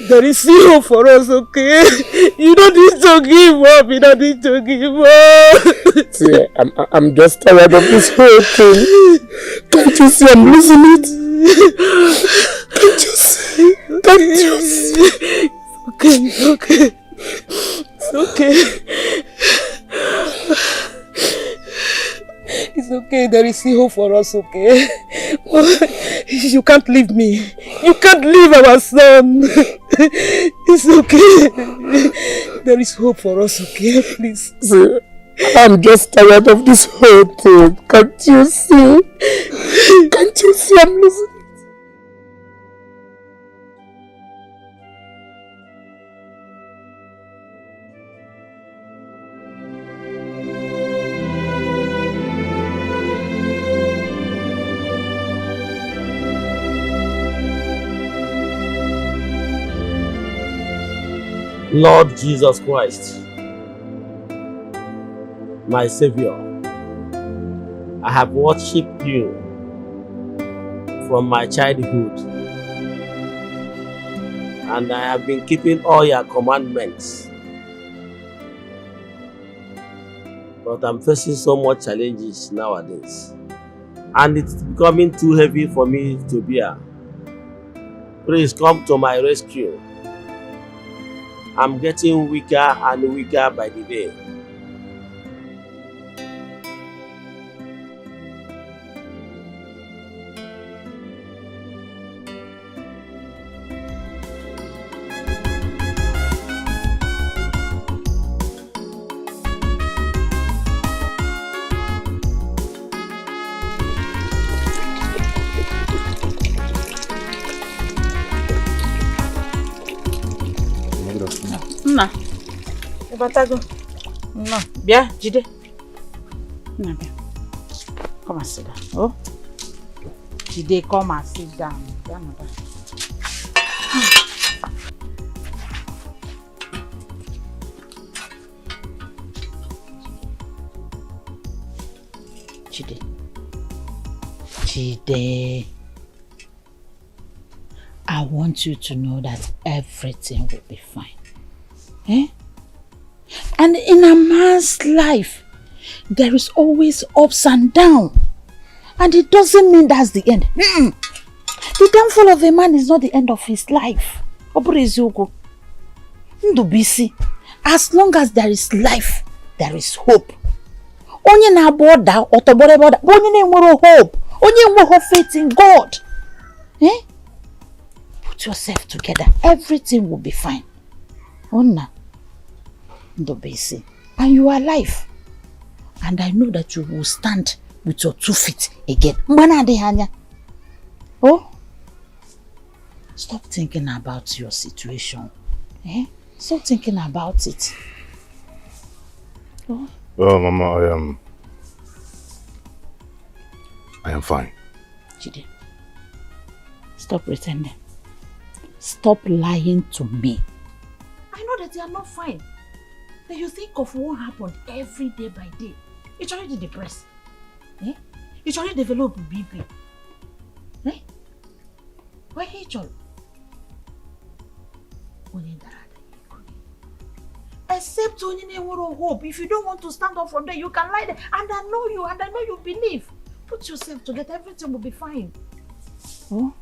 There is still hope for us, okay? You don't need to give up. You don't need to give up. See, I'm just tired of this whole thing. Can't you see I'm losing it? Can't you see? Can't you see? It's okay. It's okay. It's okay, there is still hope for us, okay? You can't leave me. You can't leave our son. It's okay. There is hope for us, okay? Please. See, I'm just tired of this whole thing. Can't you see? Can't you see I'm losing it? Lord Jesus Christ, my Savior, I have worshipped you from my childhood, and I have been keeping all your commandments. But I'm facing so much challenges nowadays, and it's becoming too heavy for me to bear. Please come to my rescue. I'm getting weaker and weaker by the day. Nna, Ibatago. No, Bia, Jide. Nna, Bia. Come and sit down. Oh, Jide, come and sit down. Bia, madam. Jide, I want you to know that everything will be fine. Eh? And in a man's life, there is always ups and downs. And it doesn't mean that's the end. The downfall of a man is not the end of his life. As long as there is life, there is hope. Onye na boda otobore boda, onye na enwero hope, onye enwero faith in God. Eh? Put yourself together. Everything will be fine. Onna. Ndobesi. And you are alive. And I know that you will stand with your 2 feet again. Mbana adehanya. Oh? Stop thinking about your situation. Eh? Stop thinking about it. Oh? Well, Mama, I am fine. Jide, stop pretending. Stop lying to me. I know that you are not fine. But you think of what happened every day by day. It's already depressed. Eh? It's already developed BP. Eh? Why hate you? Except when you need hope. If you don't want to stand up from there, you can lie there. And I know you, and I know you believe. Put yourself together, everything will be fine. Oh?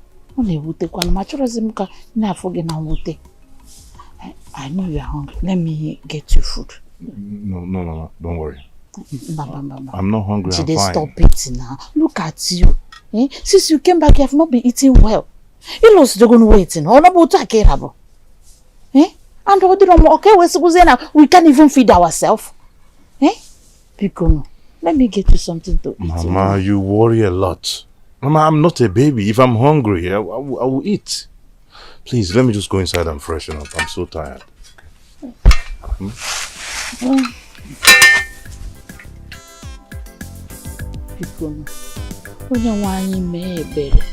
I know you are hungry. Let me get you food. No, don't worry. I'm not hungry, I'm Jide, fine. stop it now. Look at you. Eh? Since you came back, you have not been eating well. You lost the gun waiting. All about to care about. Eh? And okay, we can't even feed ourselves. Eh? Pikono, let me get you something to eat. Mama, you worry a lot. Mama, I'm not a baby. If I'm hungry, I will eat. Please, let me just go inside and freshen up. I'm so tired. Pikono, onye nwaanyị mee ebere.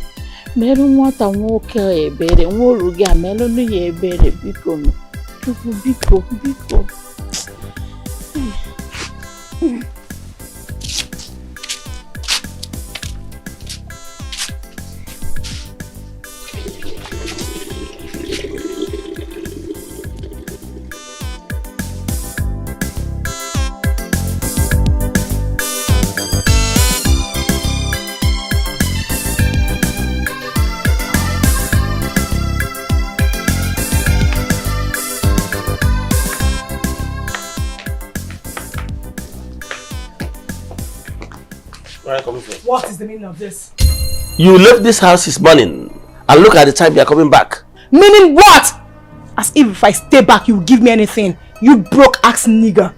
Merụ nwata nwoke ebere, nworu gị a melụnụ ya ebere, Pikono. Chukwu, biko, biko. What is the meaning of this? You left this house this morning and look at the time you are coming back. Meaning what? As if I stay back, you will give me anything. You broke axe nigger.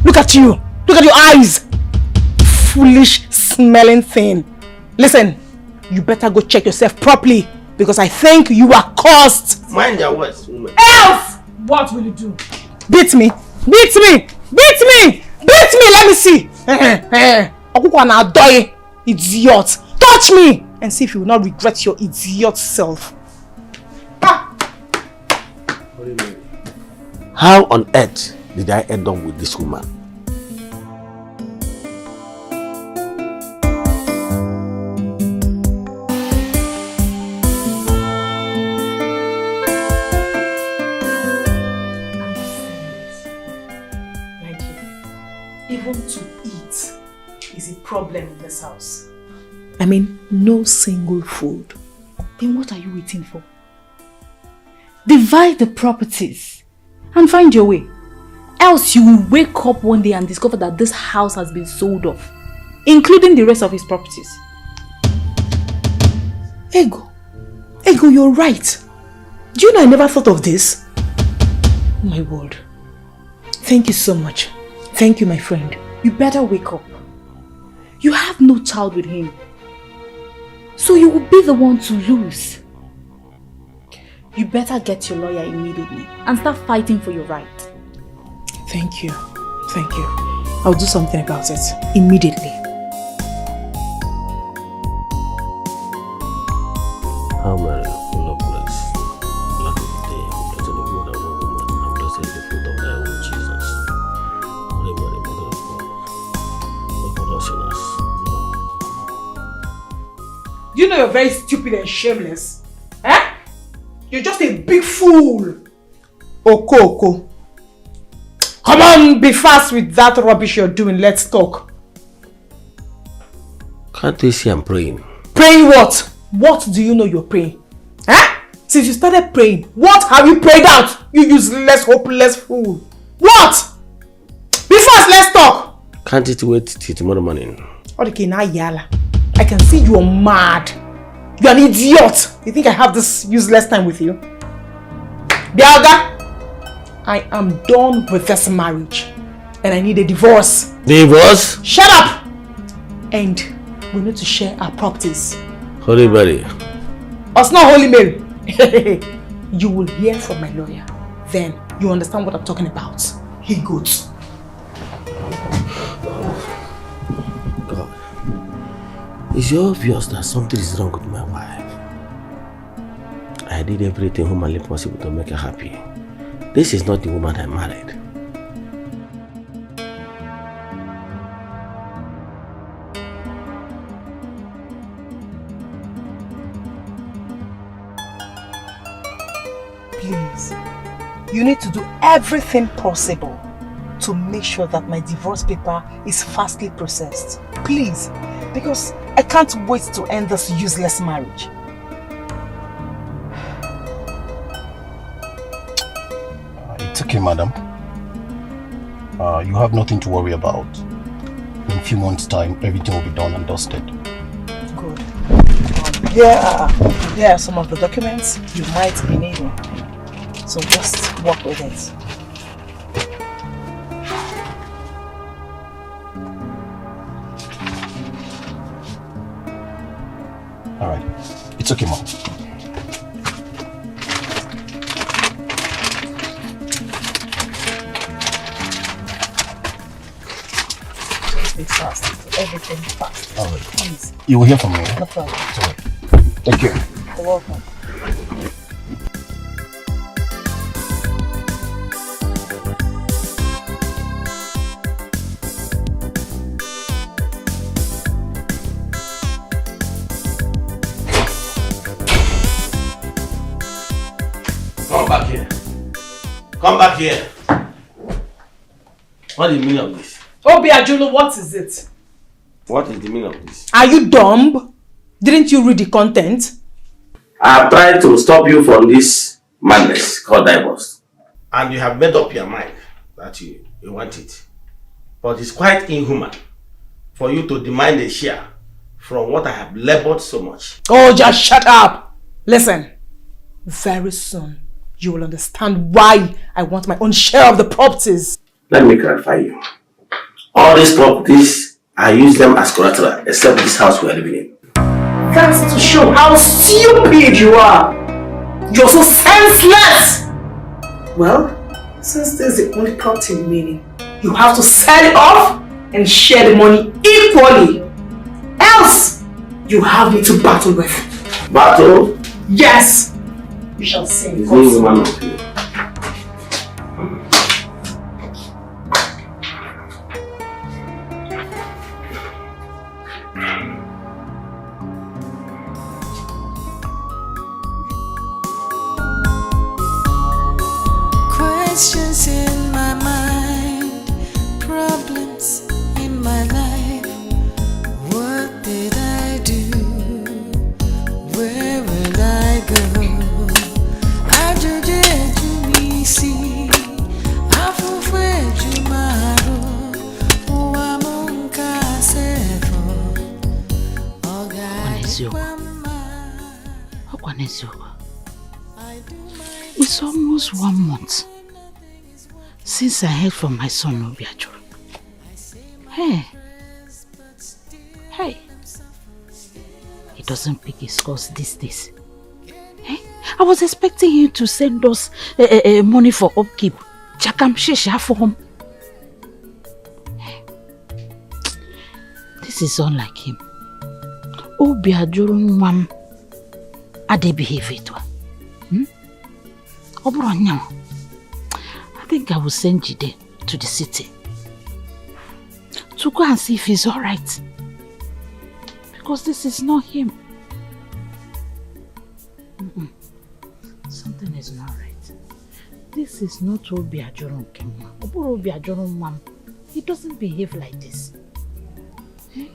Look at you. Look at your eyes. Foolish smelling thing. Listen, you better go check yourself properly because I think you are cursed. Mind your words, woman. Else! What will you do? Beat me. Beat me. Beat me. Beat me. Let me see. Idiot. Touch me and see if you will not regret your idiot self. How on earth did I end up with this woman? Even to eat is a problem in this house. I mean, no single food. Then what are you waiting for? Divide the properties and find your way. Else you will wake up one day and discover that this house has been sold off, including the rest of his properties. Ego, you're right. Do you know I never thought of this? Oh my word. Thank you so much. Thank you, my friend. You better wake up. You have no child with him. So you will be the one to lose. You better get your lawyer immediately and start fighting for your right. Thank you. Thank you. I'll do something about it immediately. How Mary, full of grace, blessed is the day, blessed the woman and woman, and blessed is the fruit of thy womb, Jesus. Holy Mary, Mother of God, pray for us sinners. Do you know you're very stupid and shameless? Eh? You're just a big fool. Oko. Come on, be fast with that rubbish you're doing. Let's talk. Can't you see I'm praying? Praying what? What do you know you're praying? Eh? Since you started praying, what have you prayed out? You useless, hopeless fool. What? Be fast, let's talk. Can't it wait till tomorrow morning? Okay, now Yala. I can see you're mad. You're an idiot. You think I have this useless time with you? Biaga, I am done with this marriage. And I need a divorce. Divorce? Shut up! And we need to share our properties. Holy Mary. Us not Holy Mary. You will hear from my lawyer. Then you understand what I'm talking about. He goes. God. It's obvious that something is wrong with my wife. I did everything humanly possible to make her happy. This is not the woman I married. Please, you need to do everything possible to make sure that my divorce paper is fastly processed. Please, because I can't wait to end this useless marriage. It's okay, madam. You have nothing to worry about. a few months' time, everything will be done and dusted. Good. Here are some of the documents you might be needing. So just work with it. Alright. It's okay, Mom. Fast. Everything fast. All right. Please. You will hear from me. No problem. Sorry. Thank you. You're welcome. Come back here. Come back here. What is the meaning of this? Obiajulu, what is it? What is the meaning of this? Are you dumb? Didn't you read the content? I have tried to stop you from this madness called divorce. And you have made up your mind that you want it. But it's quite inhuman for you to demand a share from what I have labored so much. Oh, just shut up! Listen, very soon you will understand why I want my own share of the properties. Let me clarify you. All these properties, I use them as collateral, except this house we are living in. That's to show how stupid you are. You're so senseless. Well, since this is the only property remaining, you have to sell it off and share the money equally. Else, you have me to battle with. Battle? Yes. We shall see. Is this one of you? Questions in my mind, problems in my life. What did I do? Where will I go? Ajude jumisi, afufwe jumaro, uamunka sefo. It's almost 1 month since I heard from my son Obiajuru. Hey. He doesn't pick his calls these days. Hey. I was expecting him to send us money for upkeep. Chakam Shesha for him. Hey. This is unlike him. Obiajuru Mwam Ade behave it. I think I will send Jide to the city to go and see if he's alright. Because this is not him. Something is not right. This is not Obiajuru Nkemwa. Obiajuru Mwam. He doesn't behave like this. Hey?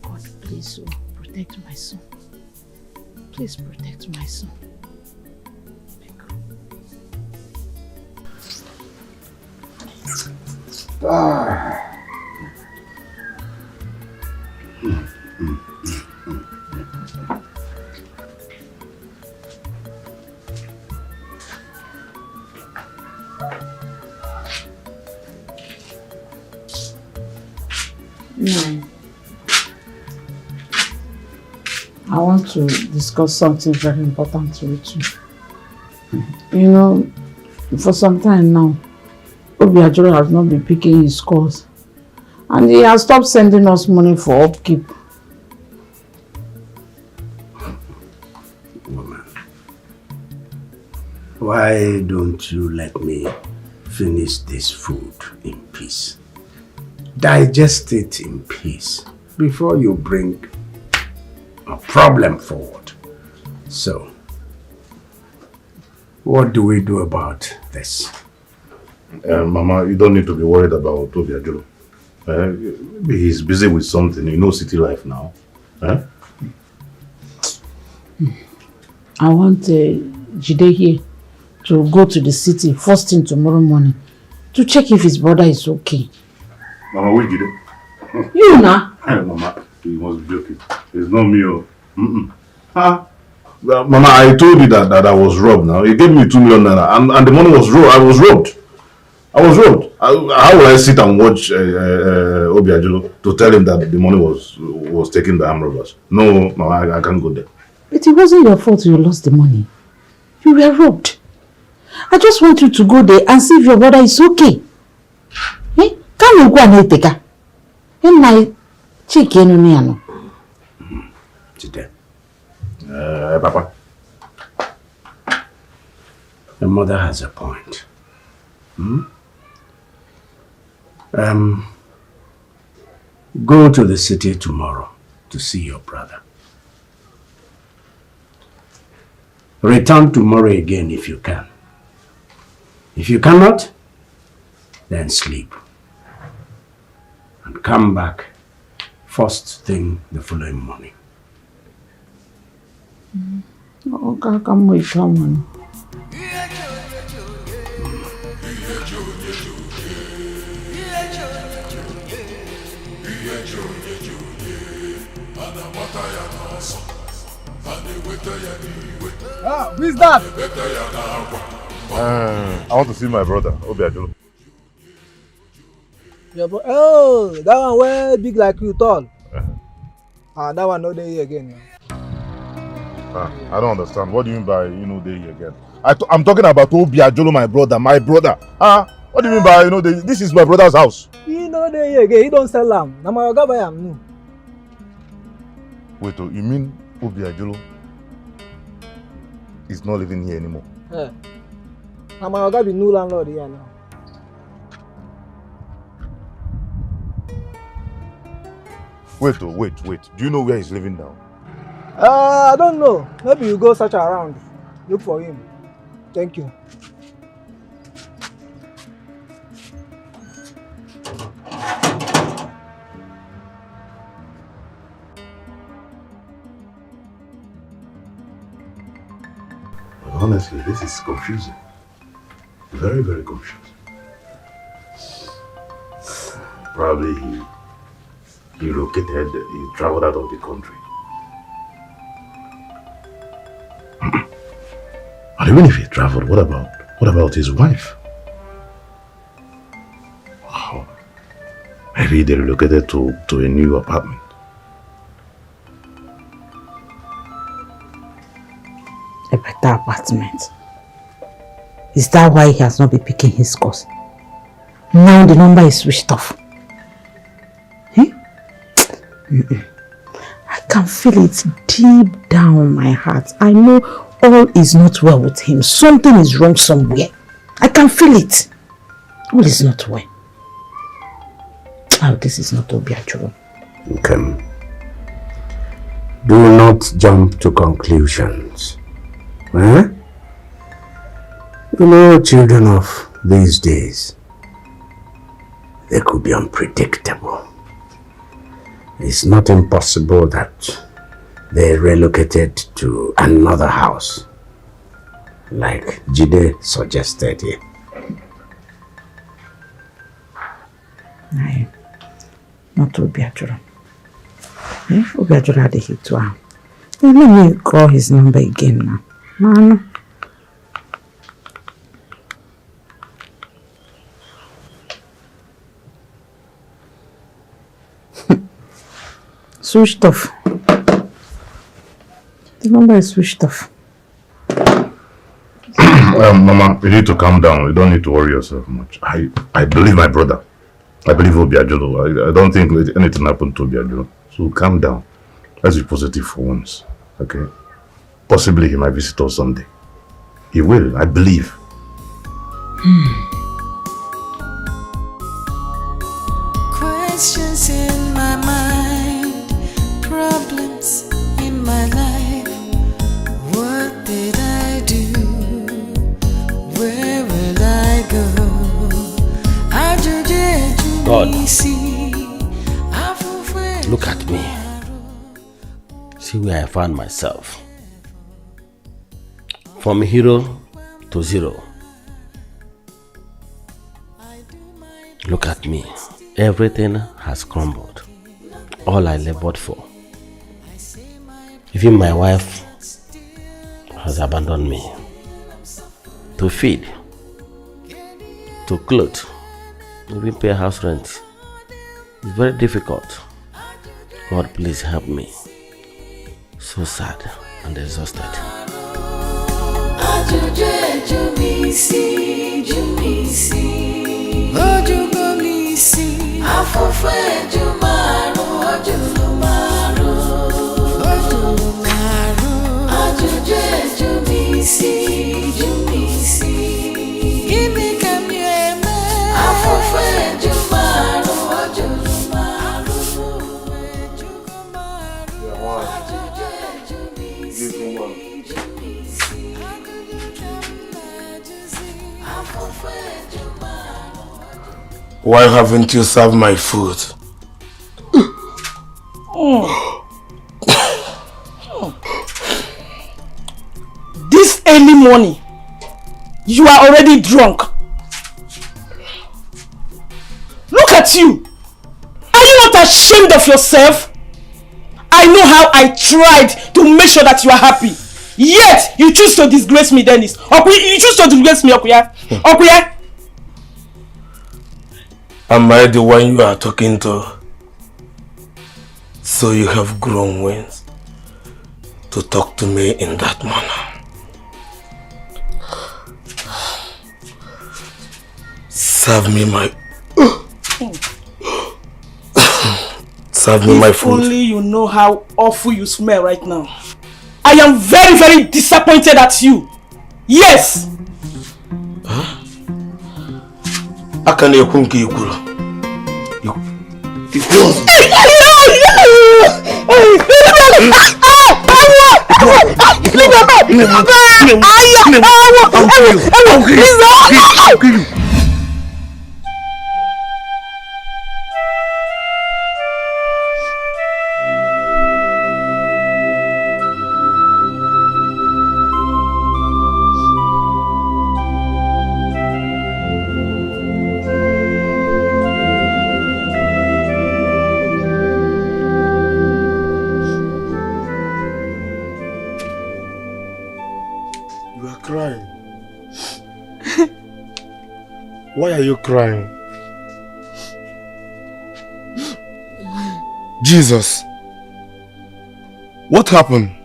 God, please protect my son. Please protect my son. I want to discuss something very important with you. You know, for some time now, Obiajuru has not been picking his calls. And he has stopped sending us money for upkeep. Woman, why don't you let me finish this food in peace? Digest it in peace before you bring a problem forward. So, what do we do about this? Mama, you don't need to be worried about Obiajuru. Maybe he's busy with something. You know city life now. I want Jide here to go to the city first thing tomorrow morning to check if his brother is okay. Mama, wait, Jide. You now? Mama, you must be joking. It's not me. Mama, I told you that I was robbed now. He gave me 2 million naira and the money was robbed. I was robbed. How will I sit and watch Obiajulu to tell him that the money was taken by armed robbers? No, Mama, I can't go there. But it wasn't your fault you lost the money. You were robbed. I just want you to go there and see if your brother is okay. Eh? Can you go and take her? And my chicken on me. Today. Papa. Your mother has a point. Go to the city tomorrow to see your brother. Return tomorrow again if you can. If you cannot, then sleep. And come back first thing the following morning. Okay, come with someone. Who is that? I want to see my brother, Obiajulu. Your bro. Oh, that one way big like you tall. That one no day again. I don't understand. What do you mean by they again? I'm talking about Obiajulu, my brother. What do you mean by this is my brother's house? He no day again. He don't sell lamb. Now my oga buy am new. Wait, you mean Obiajulu is not living here anymore? Yeah. Now my oga be new landlord here now. Wait. Do you know where he's living now? I don't know. Maybe you go search around. Look for him. Thank you. Honestly, this is confusing. Very, very confusing. Probably he relocated, he traveled out of the country. But even if he traveled, what about his wife? Oh, maybe they relocated to a new apartment. A better apartment. Is that why he has not been picking his calls? Now the number is switched off. Eh? I can feel it deep down my heart. I know all is not well with him. Something is wrong somewhere. I can feel it. All is not well. Oh, this is not Obiajulu. Okay. Do not jump to conclusions. Eh? Children of these days, they could be unpredictable. It's not impossible that they relocated to another house, like Jide suggested here. No, not Obiajulu. Obiajulu had a hit to her. Let me call his number again now. Man. Switched off. The number is switched off. Mama, you need to calm down. You don't need to worry yourself much. I believe my brother. I believe Obiajulu. I don't think anything happened to Obiajulu. So calm down. Let's be positive for once. Okay? Possibly he might visit us someday. He will, I believe. Questions in my mind, problems in my life. What did I do? Where will I go? God, look at me. See where I found myself. From hero to zero. Look at me. Everything has crumbled. All I labored for. Even my wife has abandoned me. To feed, to clothe, even pay house rent. It's very difficult. God, please help me. So sad and exhausted. Why haven't you served my food? This early morning, you are already drunk. Look at you. Are you not ashamed of yourself? I know how I tried to make sure that you are happy. Yet, you choose to disgrace me, Dennis. You choose to disgrace me, Okuya. Okuya. Am I the one you are talking to? So you have grown wings to talk to me in that manner. Serve me my... Serve me my food. If only you know how awful you smell right now. I am very, very disappointed at you. Yes! Akane yokunki yukuro. Why are you crying? Jesus, what happened?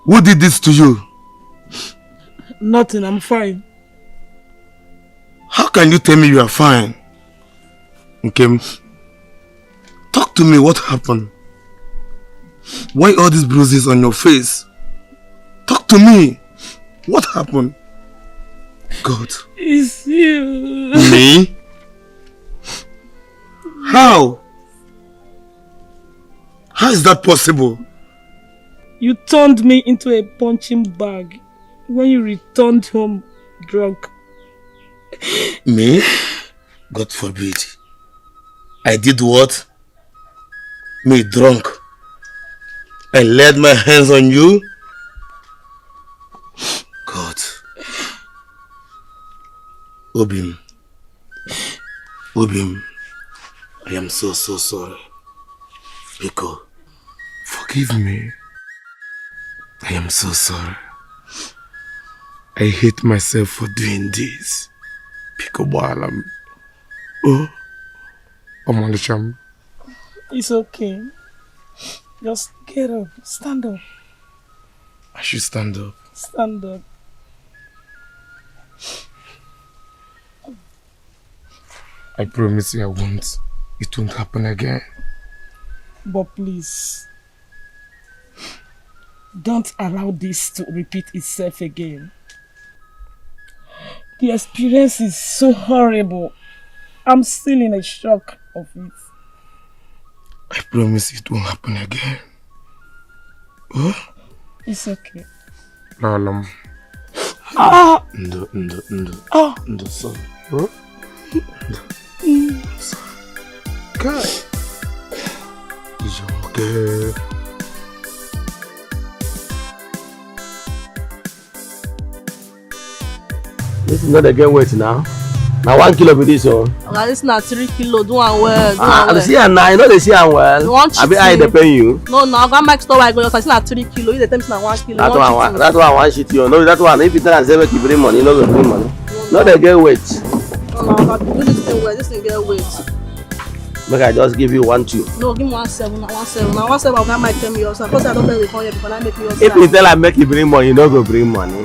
Who did this to you? Nothing, I'm fine. How can you tell me you are fine? Okay, talk to me, what happened? Why all these bruises on your face? Talk to me, what happened? God. It's you. Me? How? How is that possible? You turned me into a punching bag when you returned home drunk. Me? God forbid. I did what? Me drunk. I laid my hands on you? God. Obim, I am so sorry. Biko, forgive me. I am so sorry. I hate myself for doing this. Biko Balam. Oh, Omalisham. It's okay. Just get up. Stand up. I should stand up. Stand up. I promise you it won't happen again. But please, don't allow this to repeat itself again. The experience is so horrible. I'm still in a shock of it. I promise it won't happen again. Oh? It's okay. Lalam. Ah! Ndo, son. Huh? God. Is you okay? This is not a get weight now. Now 1 kilo with this one. Okay, this is not 3 kilo. Do one well. Do one well. See now, you know they see am well. You want cheat me? I depend you. No, I got my store. I go. It's not 3 kilo. You tell me it's not 1 kilo. That one I want shit you. No, that one. If you tell us say keep bring money, you no go bring money. No, they get weight. No, do this thing well. This thing get weight. Make I just give you 1 2. No, give me 1.7. 1.7. Now 1.7. I got my tell me yourself. Because I don't pay the phone before I make me yourself. If you tell I make you bring money, you no go bring money.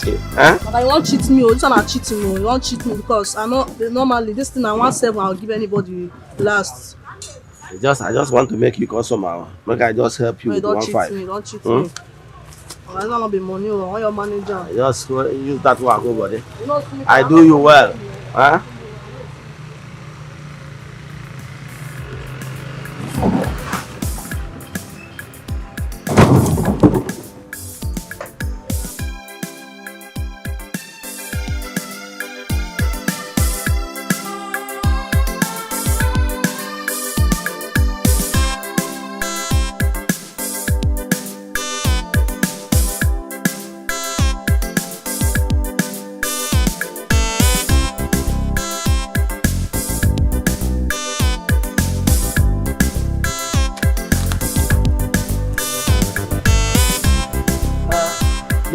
Huh? But you won't cheat me. This one not cheating me. You won't cheat me because I know normally this thing I 1.7 I'll give anybody last. I just want to make you customer. Make I just help you No, with don't 1.5. cheat me. Don't cheat me. That's not be money. Or your manager. I just use that one go body. You know, I do you well. Huh?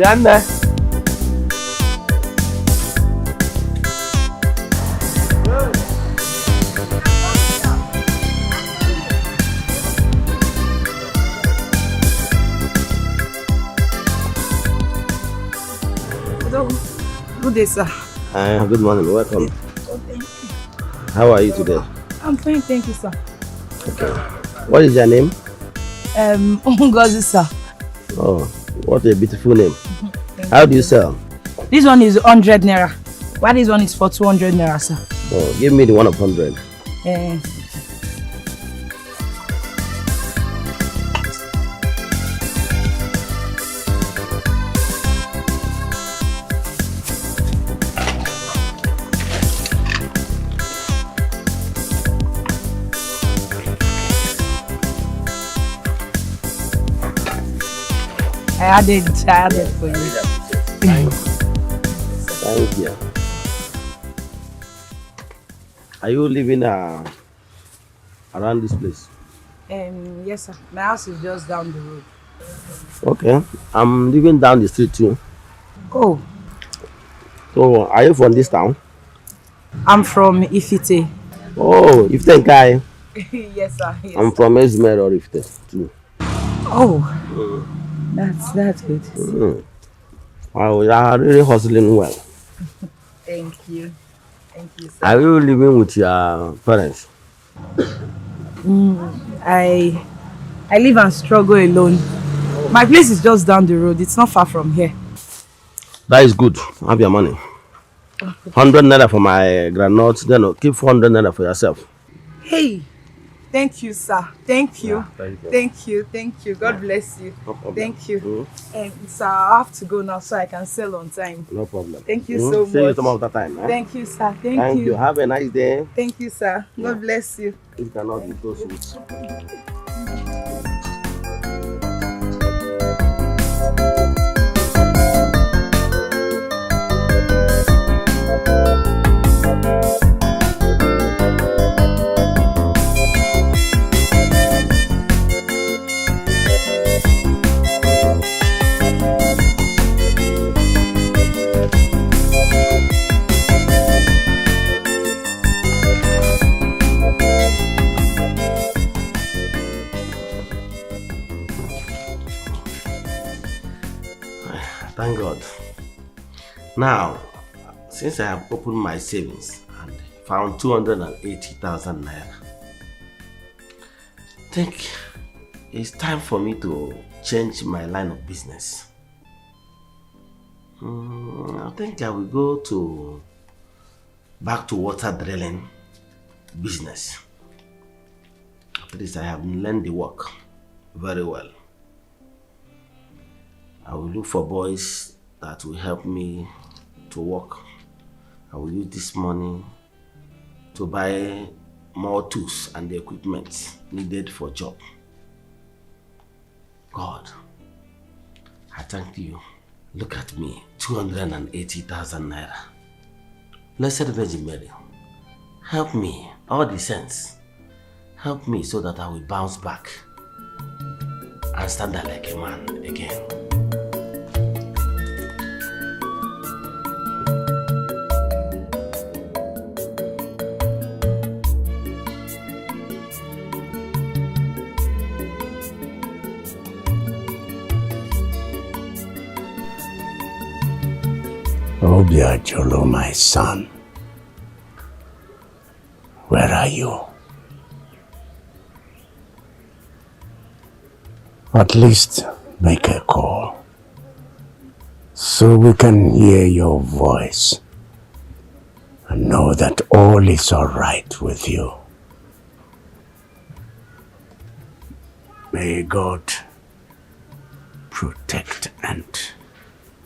Eze-Ana. Good day, sir. Good morning. Welcome. Oh, thank you. How are you today? I'm fine, thank you, sir. Okay. What is your name? Ngozi, sir. Oh, what a beautiful name. How do you sell? This one is 100 naira. Why this one is for 200 naira, sir? Oh, give me the one of 100. I added for you. Thank you. Are you living around this place? Yes, sir. My house is just down the road. Okay. I'm living down the street too. Oh. So, are you from this town? I'm from Ifite. Oh, Ifite guy. Yes, sir. Yes, I'm from Eze-Ana or Ifite too. Oh. That's good. Wow, you are really hustling well. Thank you. Thank you, sir. Are you living with your parents? I live and struggle alone. My place is just down the road. It's not far from here. That is good. Have your money. 100 naira for my grandnuts. Then keep 400 naira for yourself. Hey, thank you, sir. Thank you. Yeah, thank you. Thank you. Thank you. God bless you. No problem. Thank you. Sir, I have to go now so I can sell on time. No problem. Thank you so much. See you some of the time. Thank you, sir. Thank Thank you. you. Have a nice day. Thank you, sir. God bless you. It cannot be so sweet. Thank God. Now, since I have opened my savings and found 280,000 naira, I think it's time for me to change my line of business. I think I will go back to water drilling business. At least I have learned the work very well. I will look for boys that will help me to work. I will use this money to buy more tools and the equipment needed for job. God, I thank you. Look at me, 280,000 naira. Blessed Virgin Mary, help me, all the saints, help me so that I will bounce back and stand there like a man again. Obiajulu, my son. Where are you? At least make a call so we can hear your voice and know that all is all right with you. May God protect and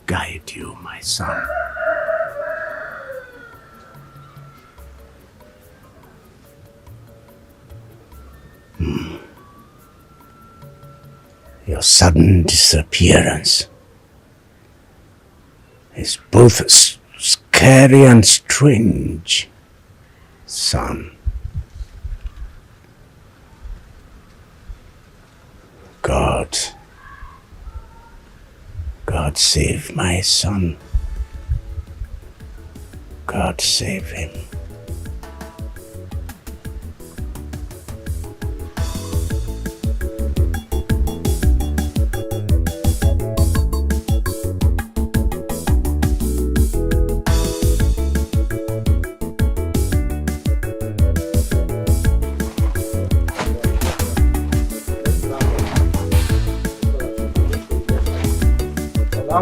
guide you, my son. Your sudden disappearance is both scary and strange, son. God save my son. God save him.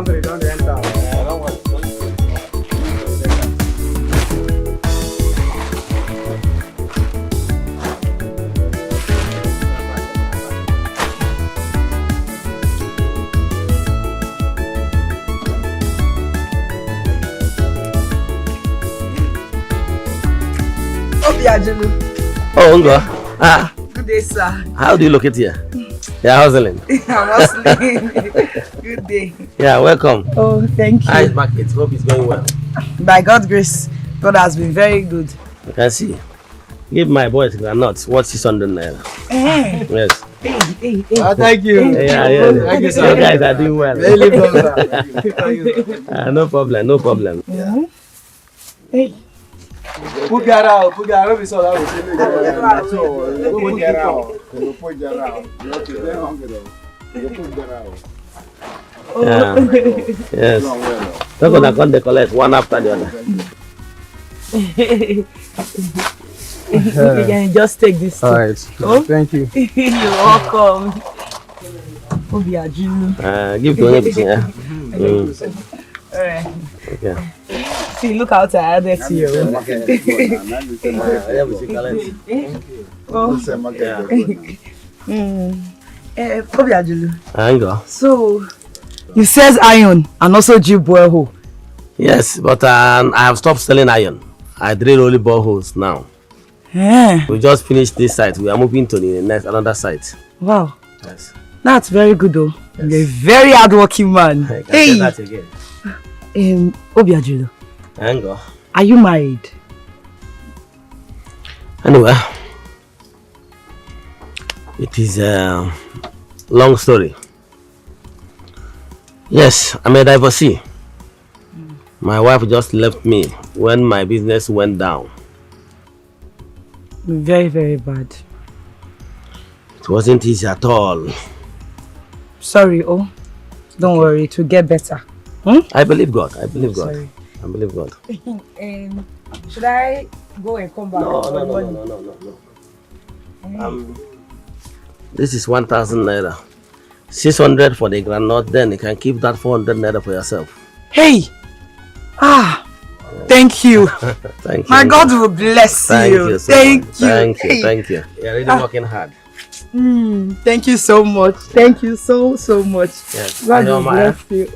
Don't enter. Don't worry. Oh, Unga. Ah. Good day, sir. How do you locate here? Yeah, hustling. I'm hustling. Good day. Yeah, welcome. Oh, thank you. How is market? Hope it's going well. By God's grace, God has been very good. I can see. Give my boys nuts. What's 600 naira? Hey. Yes. Hey. Thank you. Yeah. Thank you, sir. You guys are doing well. No problem. Yeah. Hey. Put that out. Be so that Yeah. Yes. They're gonna come to collect one after the other. You can just take this. All right. Oh? Thank you. You're welcome. Give to everything. Alright. Okay. See, look how tired I see you. So, you says iron and also deep borehole. Yes, but I have stopped selling iron. I drill only boreholes now. Yeah. We just finished this site. We are moving to the next another site. Wow. Yes. That's very good though. Yes. You're a very hardworking man. I can say that again. Obiajulu. Ango. Are you married? Anyway, it is a long story. Yes, I'm a divorcee. My wife just left me when my business went down. Very, very bad. It wasn't easy at all. Sorry, don't worry, it will get better. I believe God. Sorry. I believe God. Should I go and come back? No. This is 1,000 naira. 600 for the granite, then you can keep that 400 naira for yourself. Hey! Thank you. Thank you. My God will bless you. Thank you. You're really working hard. Thank you so much. Thank you so much. Yes. God will bless you.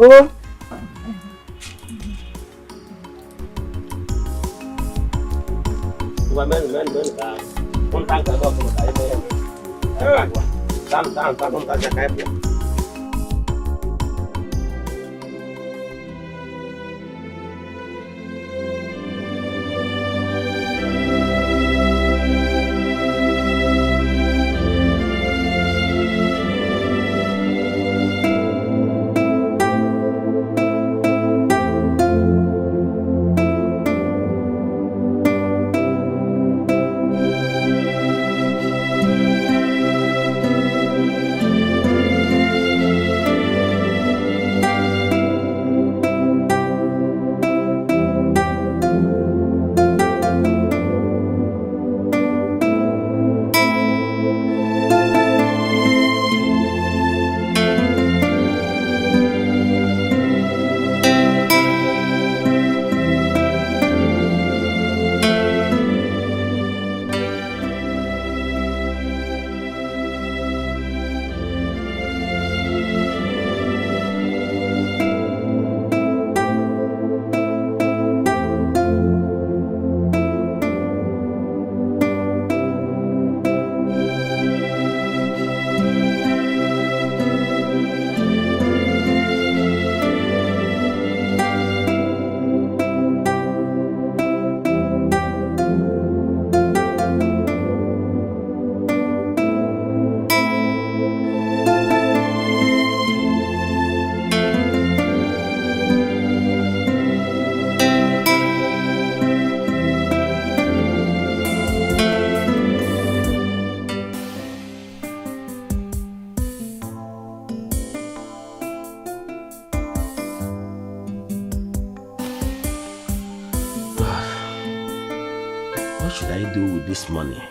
What should I do with this money?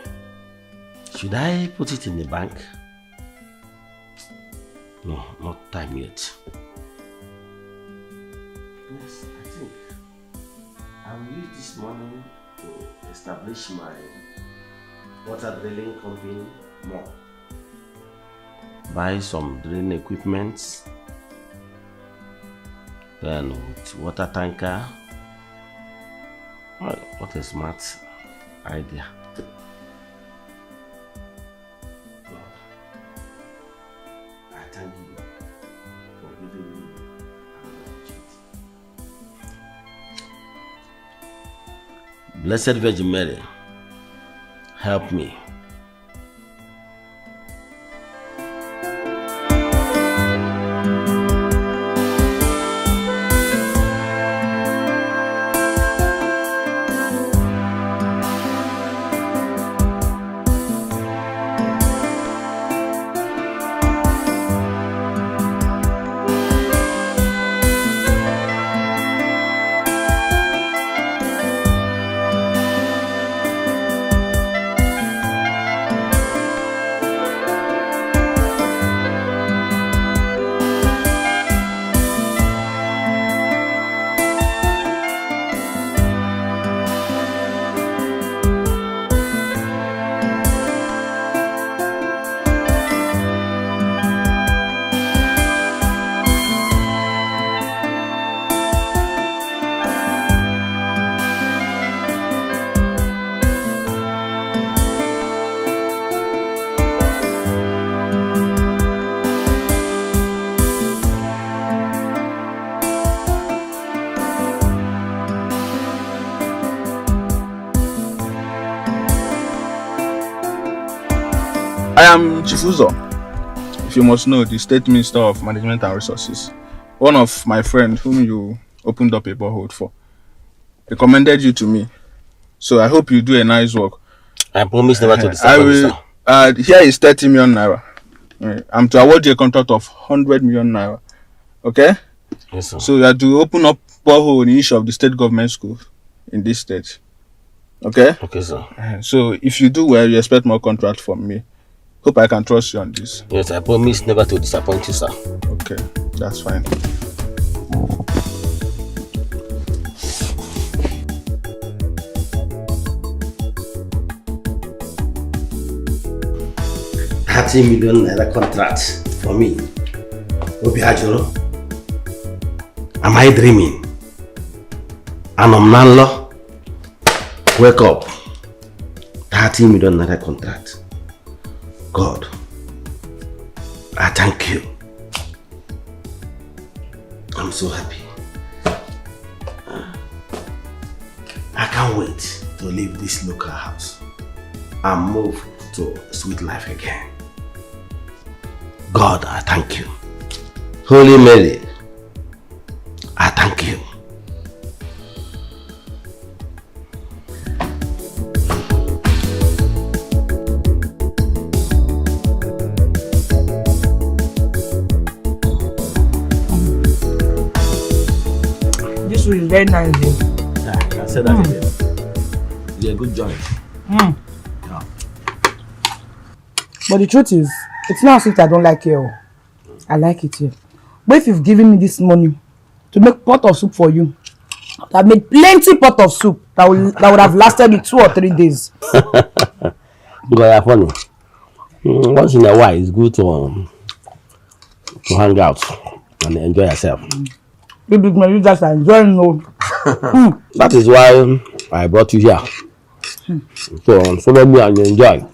Should I put it in the bank? No, not time yet. Yes, I think I will use this money to establish my water drilling company more. Buy some drilling equipment, then with water tanker. Well, what a smart idea. God, I thank you for giving me an opportunity. Blessed Virgin Mary, help me. I am Chief Uzo, if you must know, the State Minister of Management and Resources. One of my friends whom you opened up a borehole for recommended you to me. So I hope you do a nice work. I promise never to disappoint you, sir. Here is 30 million naira. I'm to award you a contract of 100 million naira. Okay? Yes, sir. So you have to open up borehole in each of the state government schools in this state. Okay? Okay, sir. So if you do well, you expect more contract from me. Hope I can trust you on this. Yes, I promise never to disappoint you, sir. Okay, that's fine. $30 million contract for me. Obi Hajoro. Am I dreaming? Anomnanlo. Wake up. $30 million contract. God, I thank you. I'm so happy. I can't wait to leave this local house and move to sweet life again. God, I thank you. Holy Mary, I thank you. This is very nice. Yeah, I said that again. It's a good joint. Yeah. But the truth is, it's not as if I don't like it. I like it here. But if you've given me this money to make pot of soup for you, I've made plenty pot of soup that would have lasted me 2 or 3 days. But you're funny. Once in a while, it's good to hang out and enjoy yourself. You guys are enjoying it. That is why I brought you here. So follow me and enjoy.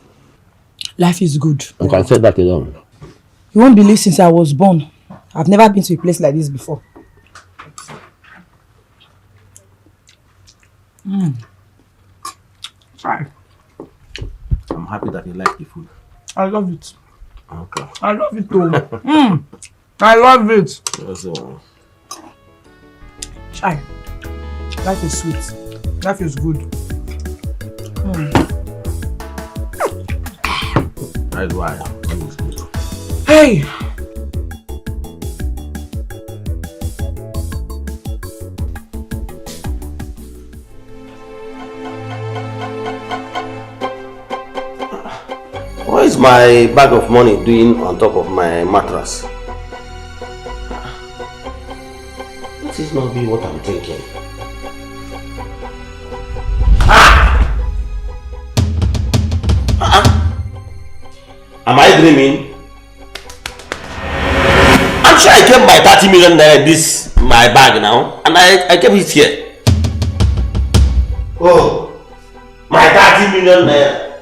Life is good. You can say that alone. You won't believe, since I was born, I've never been to a place like this before. Fine. I'm happy that you like the food. I love it. Okay. I love it too. I love it. Chai. Life is sweet. Life is good. That's why. Hey! is my bag of money doing on top of my mattress? This is not be what I'm thinking. Am I dreaming? I'm sure I kept my 30 million naira in this my bag now, and I kept it here. Oh, my 30 million naira.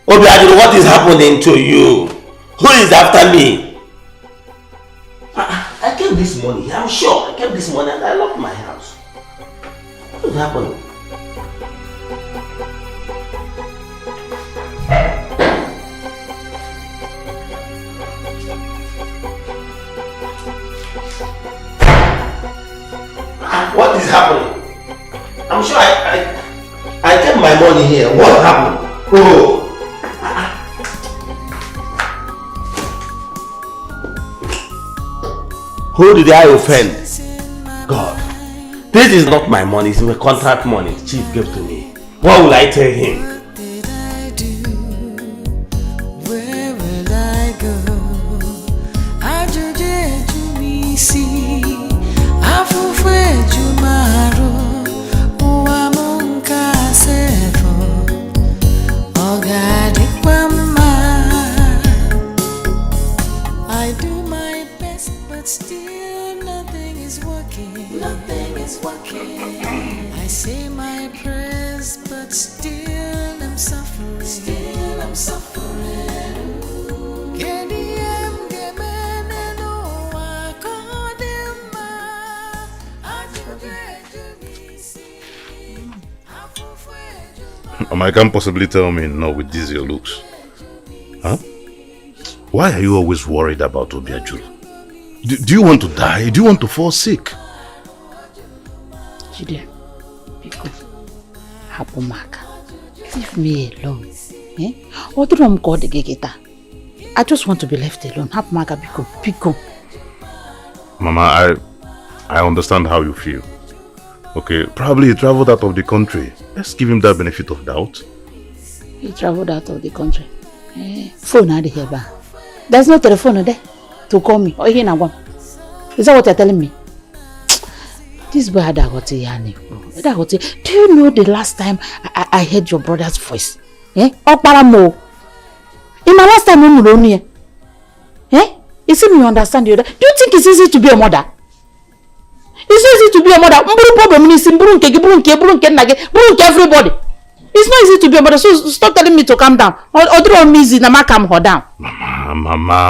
Obiaguru, what is happening to you? Who is after me? I kept this money. I'm sure I kept this money, and I locked my house. What is happening? What is happening? I'm sure I kept my money here. What happened? Oh. Who did I offend? God. This is not my money. It's my contract money the chief gave to me. What will I tell him? I say my prayers, but still I'm suffering. Still I'm suffering. I can't possibly tell me no with these your looks. Huh? Why are you always worried about Obiajulu? Do you want to die? Do you want to fall sick? Jide, because Hapumaka, leave me alone. I just want to be left alone. Hapumaka, Pico. Mama, I understand how you feel. Okay, probably he traveled out of the country. Let's give him that benefit of doubt. He traveled out of the country. Phone had here. There's no telephone there to call me. Or here now. Is that what you're telling me? This boy had a hotel. Do you know the last time I heard your brother's voice? Okparamo. In my last time when you were here. You see me understand you. Do you think it's easy to be a mother? It's not easy to be a mother. Everybody. It's not easy to be a mother. So stop telling me to calm down. Or throw me easy, Nama calm her down. Mama,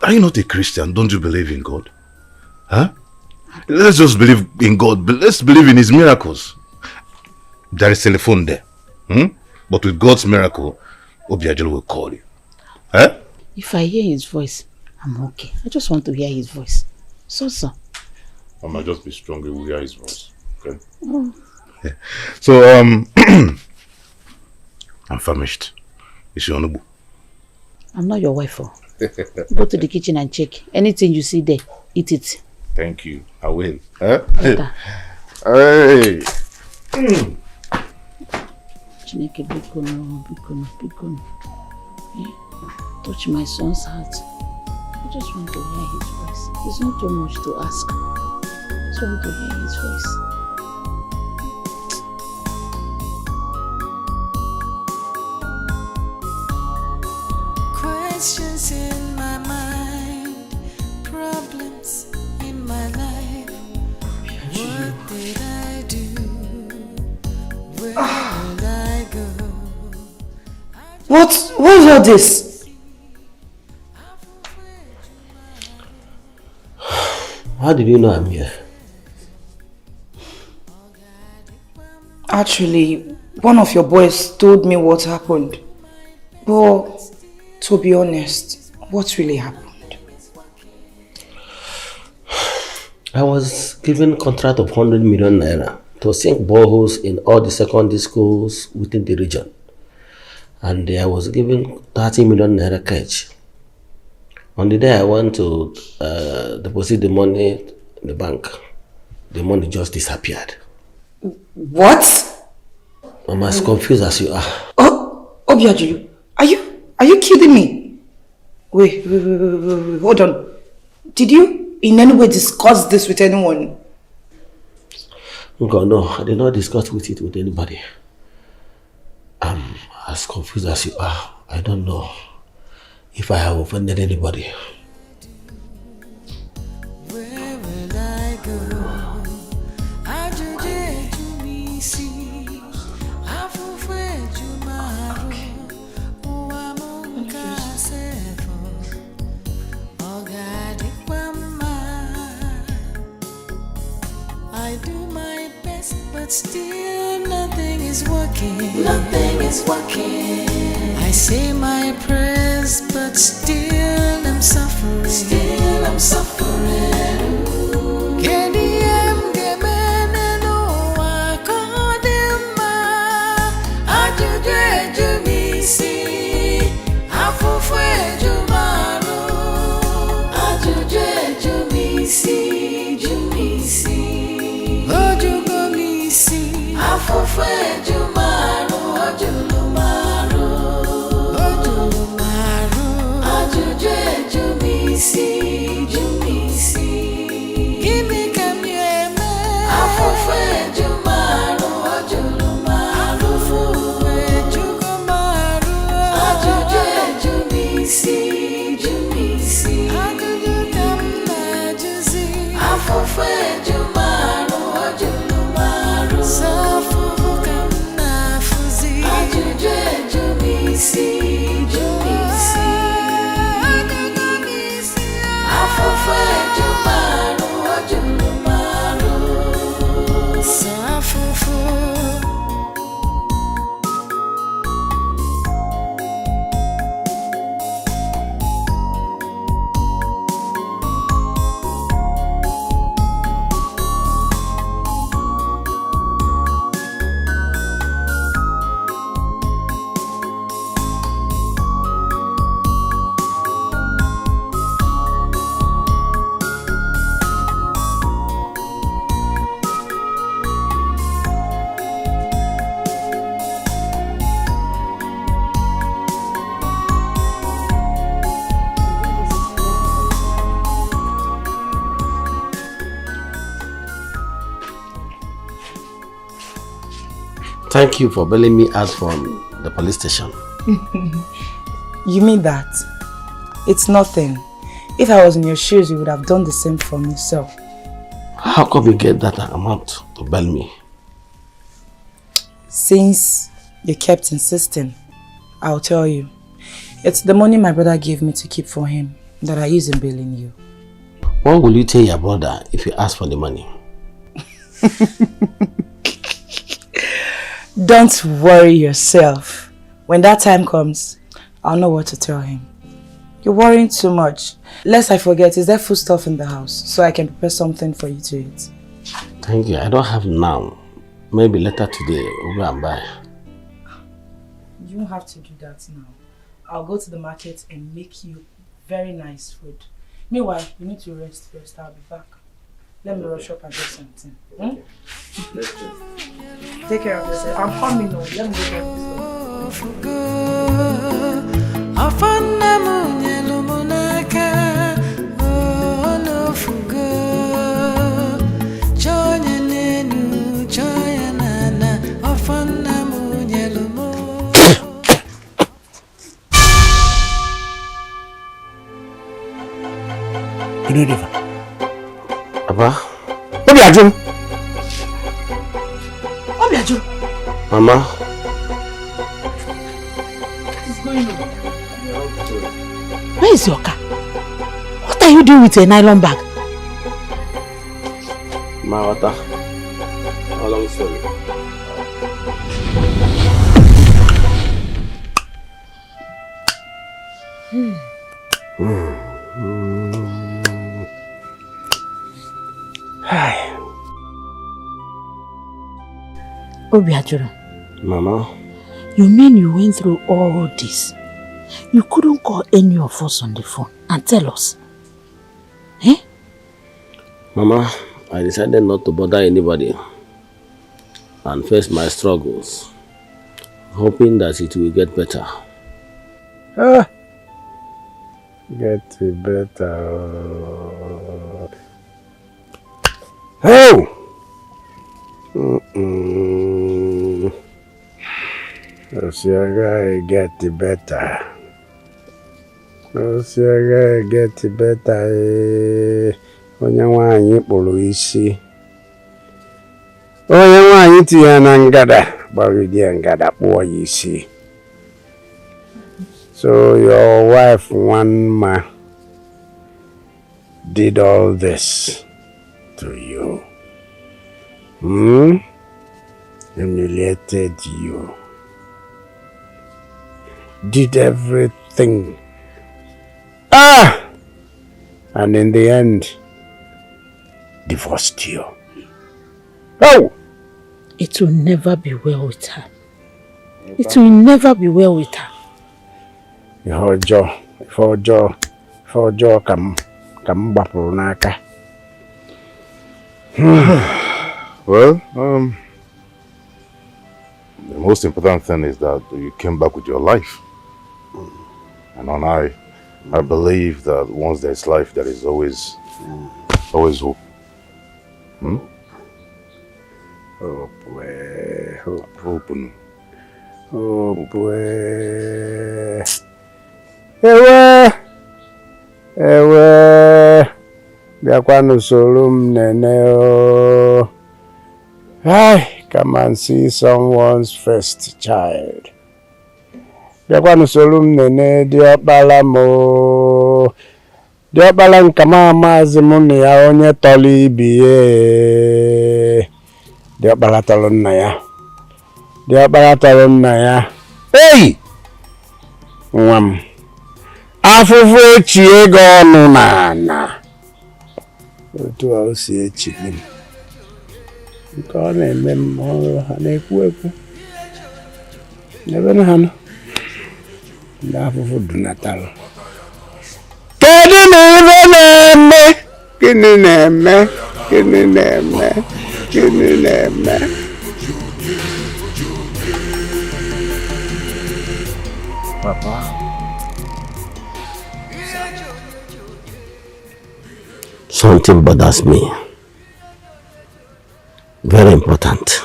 are you not a Christian? Don't you believe in God? Huh? Let's just believe in God. Let's believe in His miracles. There is a telephone there. But with God's miracle, Obiajulu will call you. Huh? If I hear his voice, I'm okay. I just want to hear his voice. So. Mama, just be strong. We will hear his voice. Okay? Oh. Yeah. So, I'm famished. Is your nubu? I'm not your wife. Go to the kitchen and check. Anything you see there, eat it. Thank you. I will. Huh? Hey. Chineke, bikono. Touch my son's heart. I just want to hear his voice. It's not too much to ask. I just want to hear his voice. Questions in my mind, problems in my life. What did I do? Where did I go? What's all this? How did you know I'm here? Actually, one of your boys told me what happened. But to be honest, what really happened? I was given contract of 100 million naira to sink boreholes in all the secondary schools within the region. And I was given 30 million naira cash. On the day I went to deposit the money in the bank, the money just disappeared. What? I'm as confused as you are. Obiajulu, are you kidding me? Wait, hold on. Did you in any way discuss this with anyone? God, no, I did not discuss it with anybody. I'm as confused as you are. I don't know if I have offended anybody. Where will I go? I do my best, but still nothing is working. Nothing is working. I say my prayers, but still I'm suffering. Still I'm suffering. Thank you for bailing me out from the police station. You mean that? It's nothing. If I was in your shoes, you would have done the same for me, so. How come you get that amount to bail me? Since you kept insisting, I'll tell you. It's the money my brother gave me to keep for him that I use in bailing you. What will you tell your brother if you ask for the money? Don't worry yourself. When that time comes, I'll know what to tell him. You're worrying too much. Lest I forget, is there food stuff in the house so I can prepare something for you to eat? Thank you. I don't have now. Maybe later today we'll go and buy. You don't have to do that now. I'll go to the market and make you very nice food. Meanwhile, you need to rest first. I'll be back. Let me rush up and get something. Hmm? Take care of yourself. I'm coming now. Let me get Papa? Obiajulu! Obiajulu! Mama? What is going on? Where is your car? What are you doing with a nylon bag? Ma, water. How long story? Obiajulu. Mama? You mean you went through all this? You couldn't call any of us on the phone and tell us? Eh? Mama, I decided not to bother anybody and face my struggles. hoping that it will get better. Get better. Oh! Osiaga get better. Osiaga get better. Onye nwaanyị kpụrụ isi. Onye nwaanyị tinye na ngada gbagide ngada kpụọ ya isi. So your wife Nwanma did all this to you. Humiliated you. Did everything. And in the end, divorced you. Oh! It will never be well with her. It will never be well with her. Ife ọjọọ ka m gbapụrụ n'aka. Well, the most important thing is that you came back with your life. And I believe that once there's life, there is always hope. Hope. Ewe. Biakwa soro m nene o. Come and see someone's first child. Biakwa soro m nene diọkpala mo. Diọkpala nkama maazị mụ na ya onye tọrọ ibi ye. Diọkpala tọrọ nna ya. Diọkpala tọrọ nna ya. Hey! Nwa m. Afụfụ echi ego ọnụ n'ana. Otu a o si echi gị. Nke ọ na-eme m ọrụ ha na-ekwu ekwu. Ebe na ha nọ. Ndị afụfụ dunatalụ. Kedu na ibe na-eme? Gịnị na-eme? Gịnị na-eme? Gịnị na-eme? Papa. Something bothers me. Very important.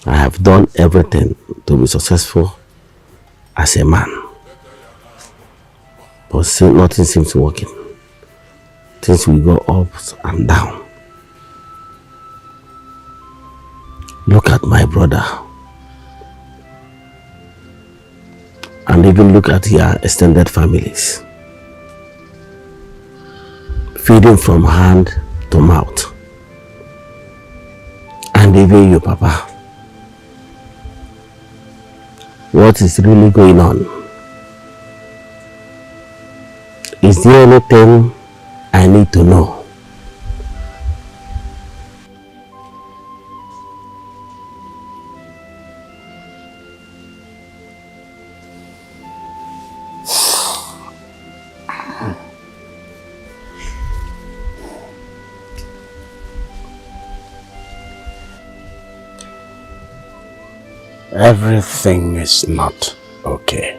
I have done everything to be successful as a man. But still nothing seems working. Things will go up and down. Look at my brother. And even look at your extended families. Feeding from hand to mouth. And even you, Papa. What is really going on? Is there anything I need to know? Everything is not okay.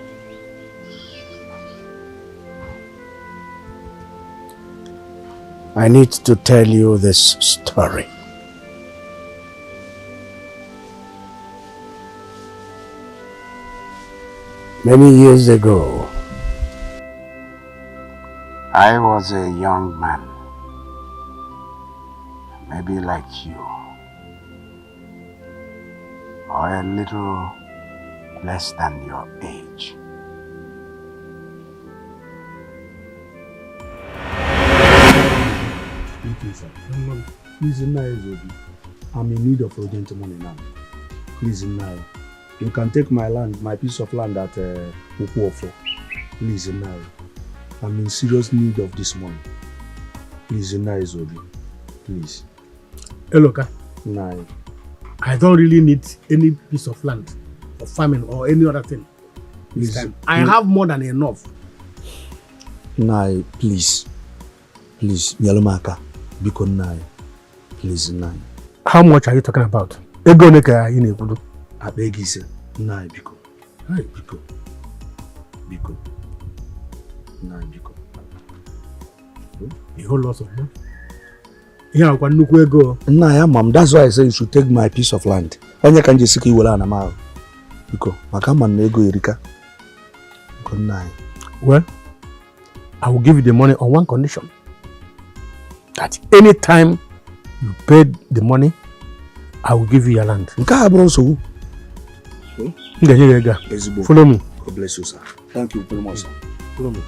I need to tell you this story. Many years ago, I was a young man, maybe like you, or a little less than your age. Please, I'm in need of urgent money now. Please, now. You can take my land, my piece of land at Ukuofo. Please, now. I'm in serious need of this money. Please, now, Zobi. Please. Eloka. Now. I don't really need any piece of land or farming or any other thing. Please, I have more than enough. Now, please. Please, Yalomaka. Because now. Please, now. How much are you talking about? Ego neka ine kudu. I beg you, sir. Nah, Biko. Hey, Biko. Biko. Nah, Biko. A whole lot of money. Yeah, I nnukwu ego. Nah, mom. That's why I say you should take my piece of land. Onye ka nje siki wala na ma. Biko, maka man na ego erika. Biko nah. Well, I will give you the money on one condition. That any time you pay the money, I will give you your land. Nke a bụrụ nsogbu. Follow me. God bless you, sir. Thank you very much, sir. Follow me.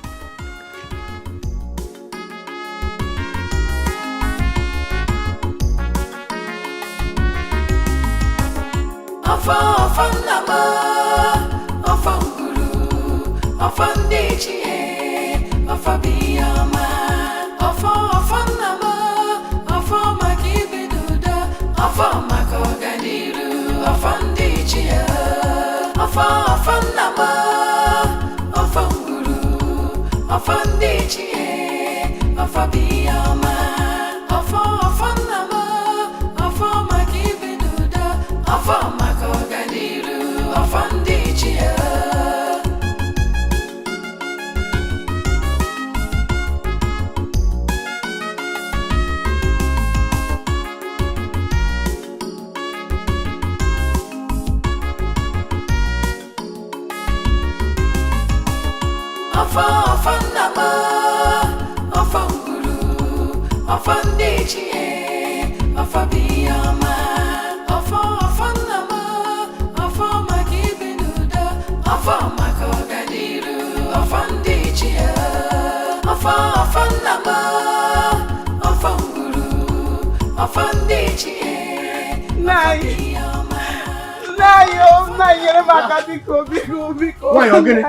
Why are you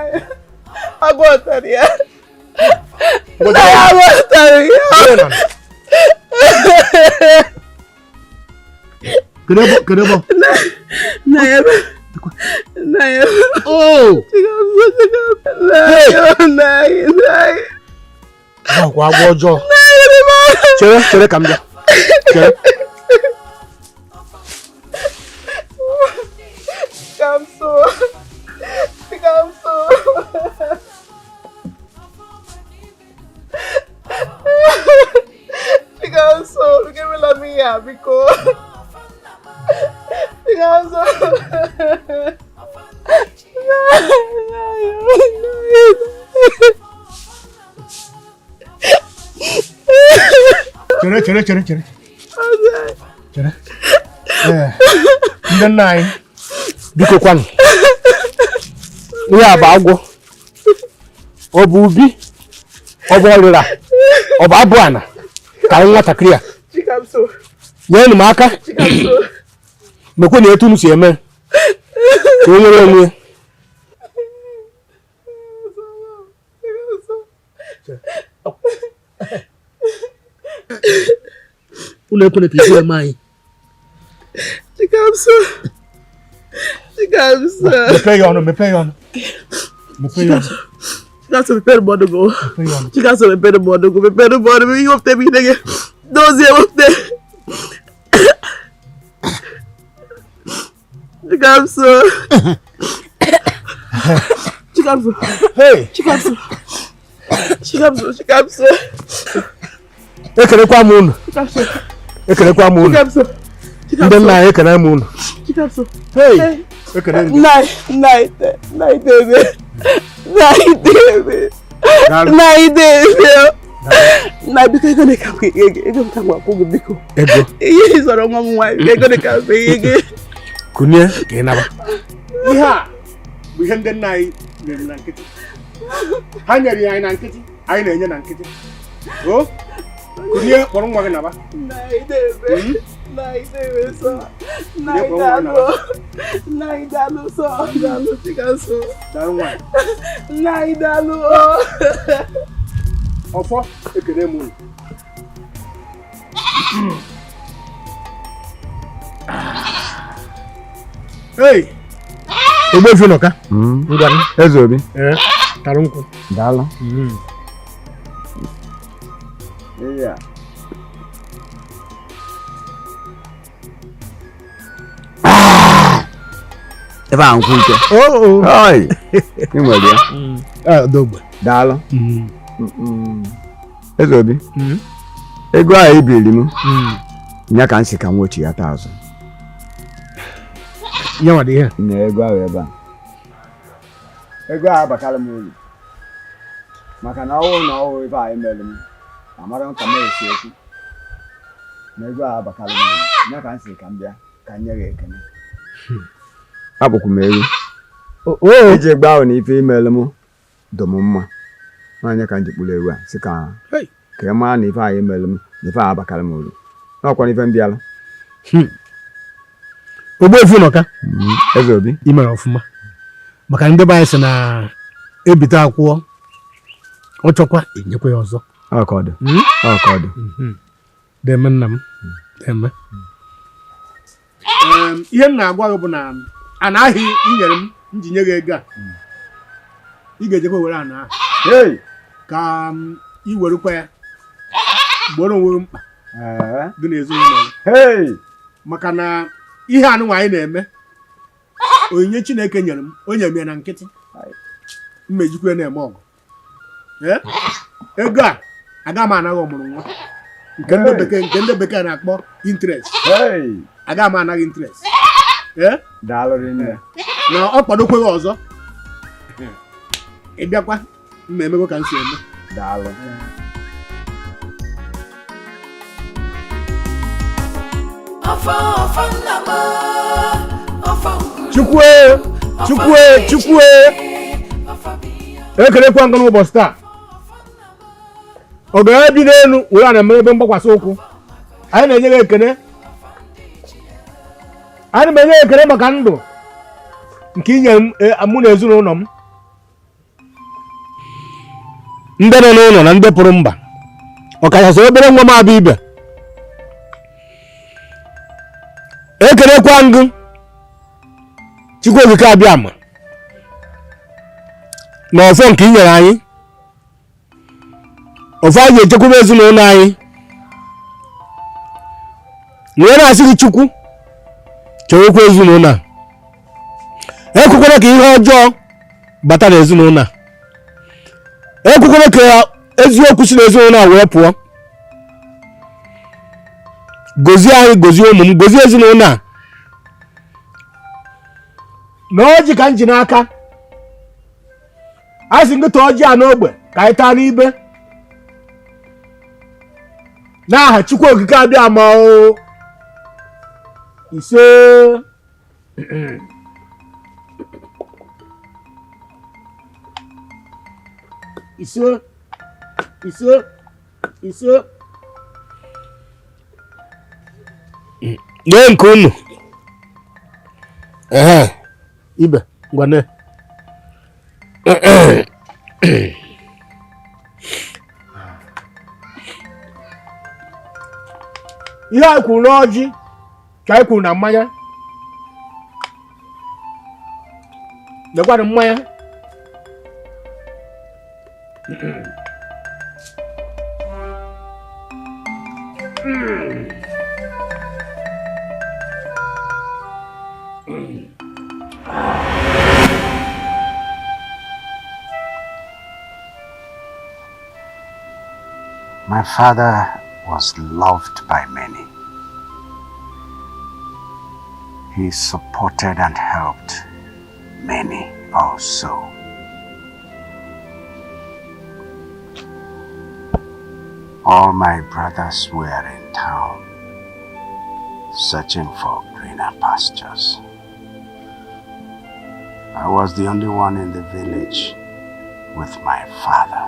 I got that, yeah. Oh! Chere, come here. Chere. Chere. Ndị nna anyị biko kwanụ ihe a bụ agwọ ọ bụ ubi ọ bụ ọrịra ọ bụ abụ ana ka nwatakịrị a nyere m aka mekwe na etu m si eme ka o nwere onwe unu ekwene ka isi eme anyị Chikamso. Mepee ya ọnụ. Chikamso, prepare the bottle go. Chikamso, prepare the bottle go. Prepare the bottle. You have to be there. Those here up there. Chikamso. Hey. Chikamso. Ekelekwa m unu. Ndị nna anyị ekele m unu. Hey. Ekele m. Na biko ego ne ka ego ka ngwa ko biko. Ego. Ihe zoro nwa m nwa ego ne ka ego. Kunye ka ị naba. Ihe a bụ ihe ndị nna anyị nyere na nkịtị. Ha nyere anyị na nkịtị, anyị na-enye na nkịtị. O? Kunye kpọrọ nwa gị naba. Ọfọ ekele m unu. Hey! Egbe fi nọka. Ngwa Eze Obi. Tara nkwụ. Daalụ. Yeah. Ebe a nkwute. Oh. Oi. Inwere ya. Dogbe. Daalụ. Ezobi. Ego a ibili m. Nya ka nsi ka nwochi ya taazụ. Nyawa dị ihe. Na ego ahụ ebe a. Ego a abakala m olu. Maka na ọwụ ife a emelu m. Amara nka m esi ekwu. Na ego a abakala m olu. Nya ka nsi ka m bịa ka nye gị ekene. Abụkwu m elu. Iji gba ahụ na ife imelu m dụ m mma. N'anya ka m ji kpụrụ ewu a sị ka ị maa na ife a emelu m na ife a abakala m olu. N'ọkwa n'ife m bịala. Ogbo efu nọ ka? Ezobi. I mere ọfụma. Maka ndị be anyị sị na ebite akwụkwọ ọ chọkwa enyekwa ya ọzọ. Ọkọdụ. Deme nna m. Deme. Ihe m na-agwa gị bụ na anaghị inyere m nji nye gị ego a. Ị ga-ejekwa were ana ahụ. Ka ị werekwa ya gboro onwe mkpa dị n'ezinụlọ. Maka na ihe anụnwa anyị na-eme onyinye Chineke nyere m o nyere m ya na nkịtị mmejikwa na-eme ọgụ. Ego a aga m anaghị ọmụrụ nwa nke ndị bekee na-akpọ interest. Aga m anaghị interest. Na ọ kwadokwe gị ọzọ ị bịakwa mma emego ka m si eme. Daalụ. Chukwu ekelekwa ngụ n'ụbọchị taa. Ọ ga-ebi n'elu were ana mere ebe mgbakwasị ụkwụ. Anyị na-enye gị ekele. Anyị na-enye gị ekele maka ndụ nke inye mụ na ezinụlọ m. Ndị nọ n'ụlọ na ndị pụrụ mba. Ọkachasị obere nwa m abịa ibe. Ekelekwa ngụ Chukwu okike abịa ama na ọfọ nke i nyere anyị. Ọfọ anyị ga-echekwaba ezinụlọ anyị. Wee na-asị gị Chukwu chewekwa ezinụlọ a. Ekwukwala ka ihe ọjọọ bata n'ezinụlọ a. Ekwukwala ka eziokwu si n'ezinụlọ a wee pụọ. Gozie anyị, gozie ụmụ m, gozie ezinụlọ a. Na ọjị ka m ji n'aka. A sị ngịta ọjị a n'ogbe ka anyị taa n'ibe. N'aha Chukwu okike abịa ama o. Ise. Nye nke unu. Ibe ngwane. Ihe a kwuru n'ọjị ka anyị kwuru na mmanya. Lekwanụ mmanya. My father was loved by many. He supported and helped many also. All my brothers were in town, searching for greener pastures. I was the only one in the village with my father.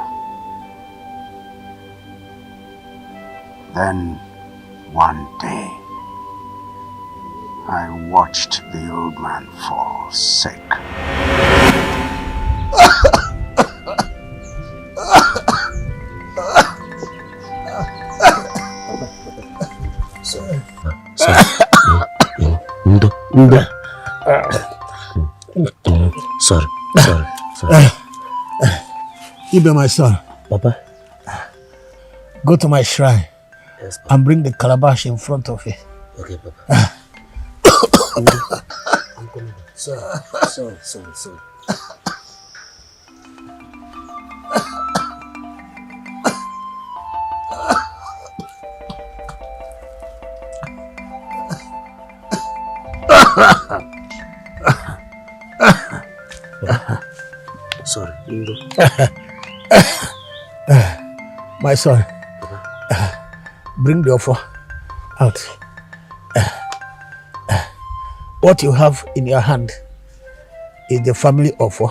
Then, one day, I watched the old man fall sick. Sorry. Ibe, my son. Papa. Go to my shrine. Yes, Papa. And bring the calabash in front of it. Okay, Papa. I'm coming. Sorry. Sorry, Indo. My son, bring the offer out. What you have in your hand is the family offer.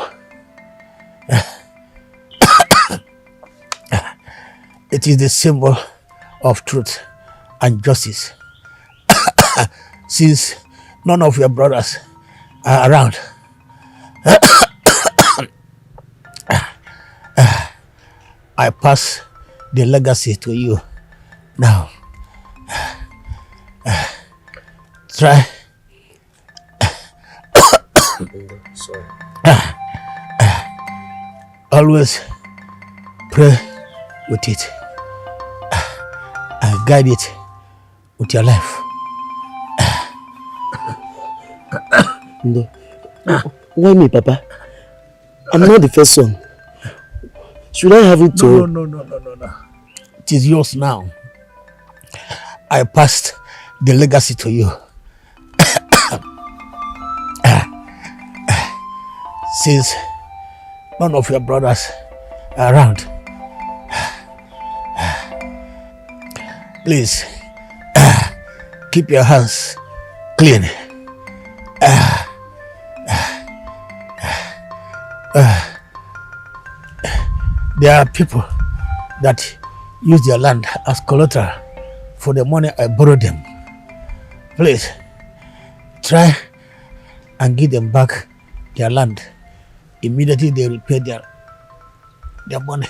It is the symbol of truth and justice. Since none of your brothers are around, I pass the legacy to you. Now, try. Sorry. Always pray with it and guide it with your life. No. Why me, Papa? I'm not the first son. Should I have it to... No. It is yours now. I passed the legacy to you. Since none of your brothers are around, please keep your hands clean. There are people that use their land as collateral for the money I borrowed them. Please try and give them back their land immediately they repay their money.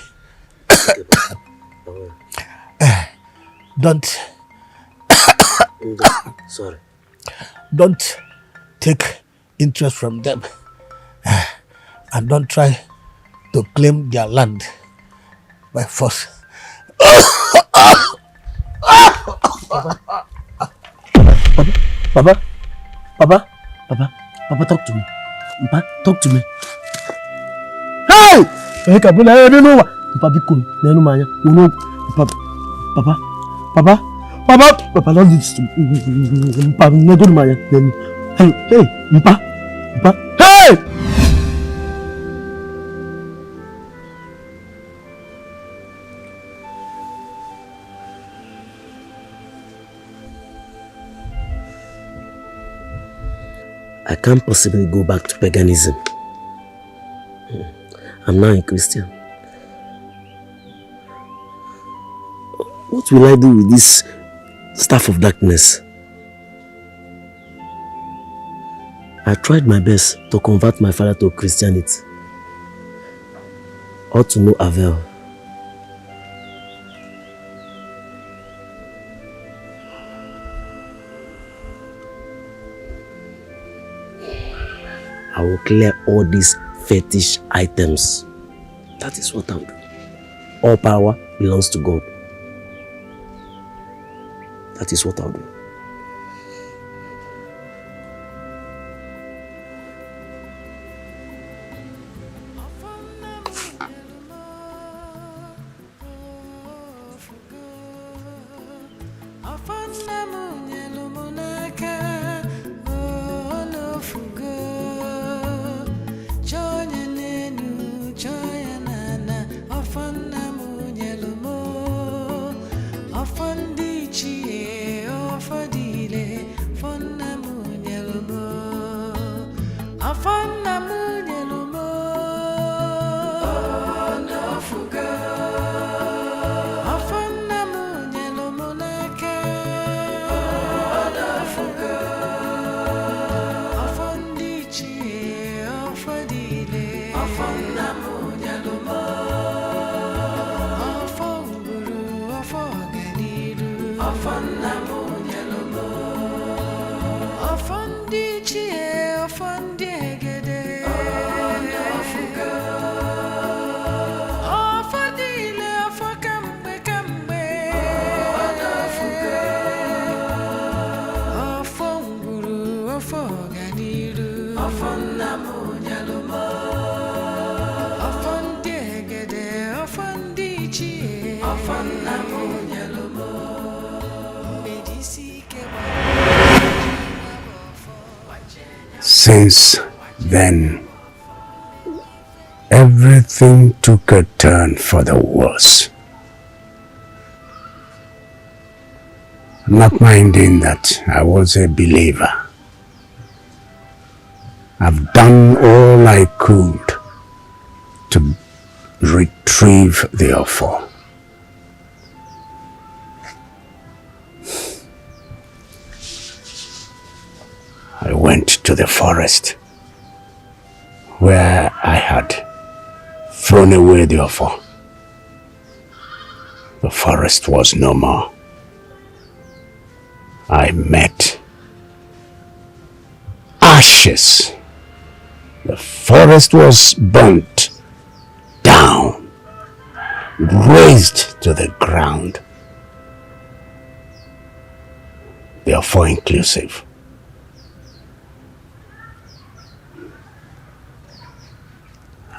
Don't sorry. Don't take interest from them, and don't try to claim their land by force. Papa, talk to me. Papa, talk to me. Hey! Kabula, I don't know. Papa, be cool. Nenu maya. Uno, Papa, don't listen to me. Papa, nenu maya. Hey, Papa, hey! I can't possibly go back to paganism. I'm now a Christian. What will I do with this staff of darkness? I tried my best to convert my father to Christianity. All to no avail. I will clear all these fetish items. That is what I will do. All power belongs to God. That is what I'll do. Ofondi chie, ofondi egede. Since then, everything took a turn for the worse. Not minding that I was a believer, I've done all I could to retrieve the offer. I went to the forest where I had thrown away the offer. The forest was no more. I met ashes. The forest was burnt down, razed to the ground. Therefore inclusive.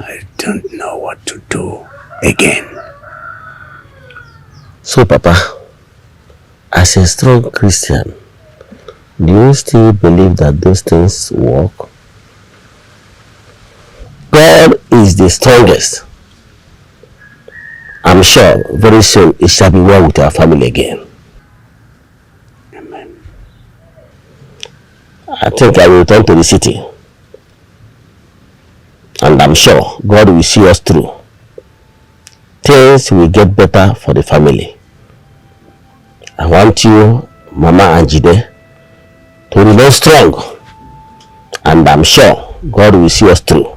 I don't know what to do again. So, Papa, as a strong Christian, do you still believe that those things work? God is the strongest. I'm sure very soon it shall be well with our family again. Amen. I think I will return to the city. And I'm sure God will see us through. Things will get better for the family. I want you, Mama and Jide, to remain strong. And I'm sure God will see us through.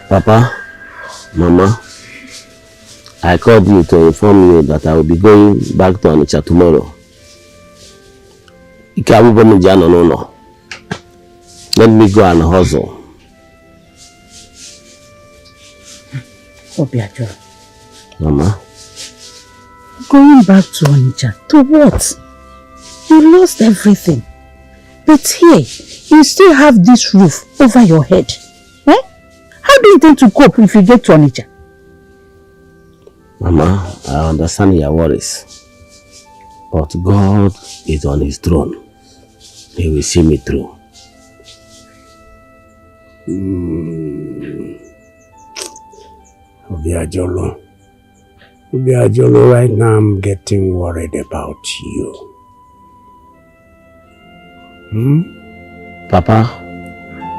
Papa, Mama, I called you to inform you that I will be going back to Onitsha tomorrow. Let me go and hustle. Obiajo. Mama. Going back to Onitsha, to what? You lost everything. But here, you still have this roof over your head. Eh? How do you intend to cope if you get to Onitsha? Mama, I understand your worries. But God is on his throne. He will see me through. Obiajolo, right now I'm getting worried about you. Papa,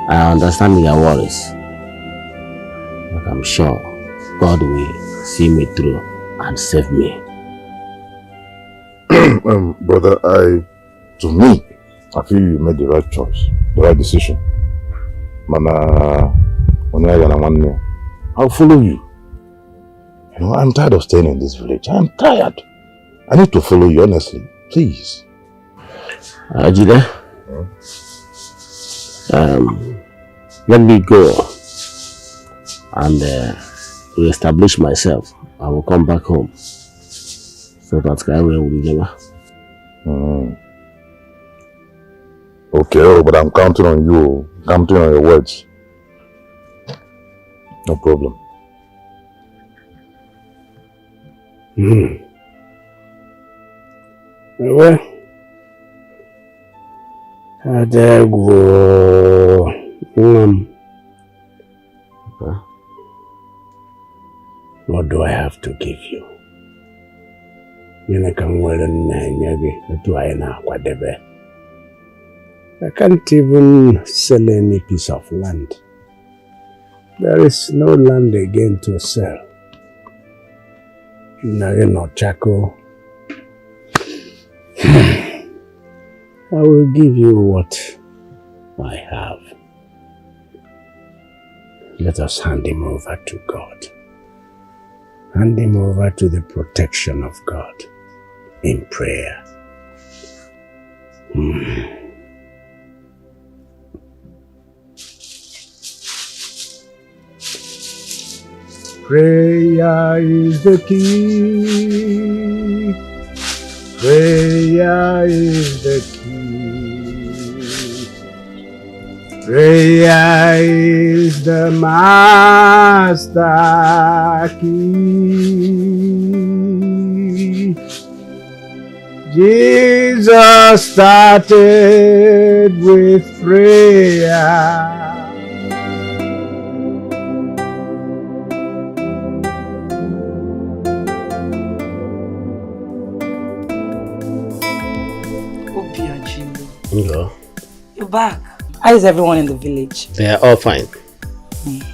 I understand your worries. But I'm sure God will see me through and save me. Brother, to me, I feel you made the right choice, the right decision. Mana, I'll follow you. You know, I'm tired of staying in this village. I'm tired. I need to follow you, honestly. Please. Ajide, let me go and reestablish myself. I will come back home. So that I will never. Okay, but I'm counting on you. Counting on your words. No problem. Well, there go. What do I have to give you? I can't even sell any piece of land. There is no land again to sell. No charcoal. I will give you what I have. Let us hand him over to God. Hand him over to the protection of God in prayer. Prayer is the key. Prayer is the key. Prayer is the master key. Jesus started with prayer. No. You're back. How is everyone in the village? They are all fine. It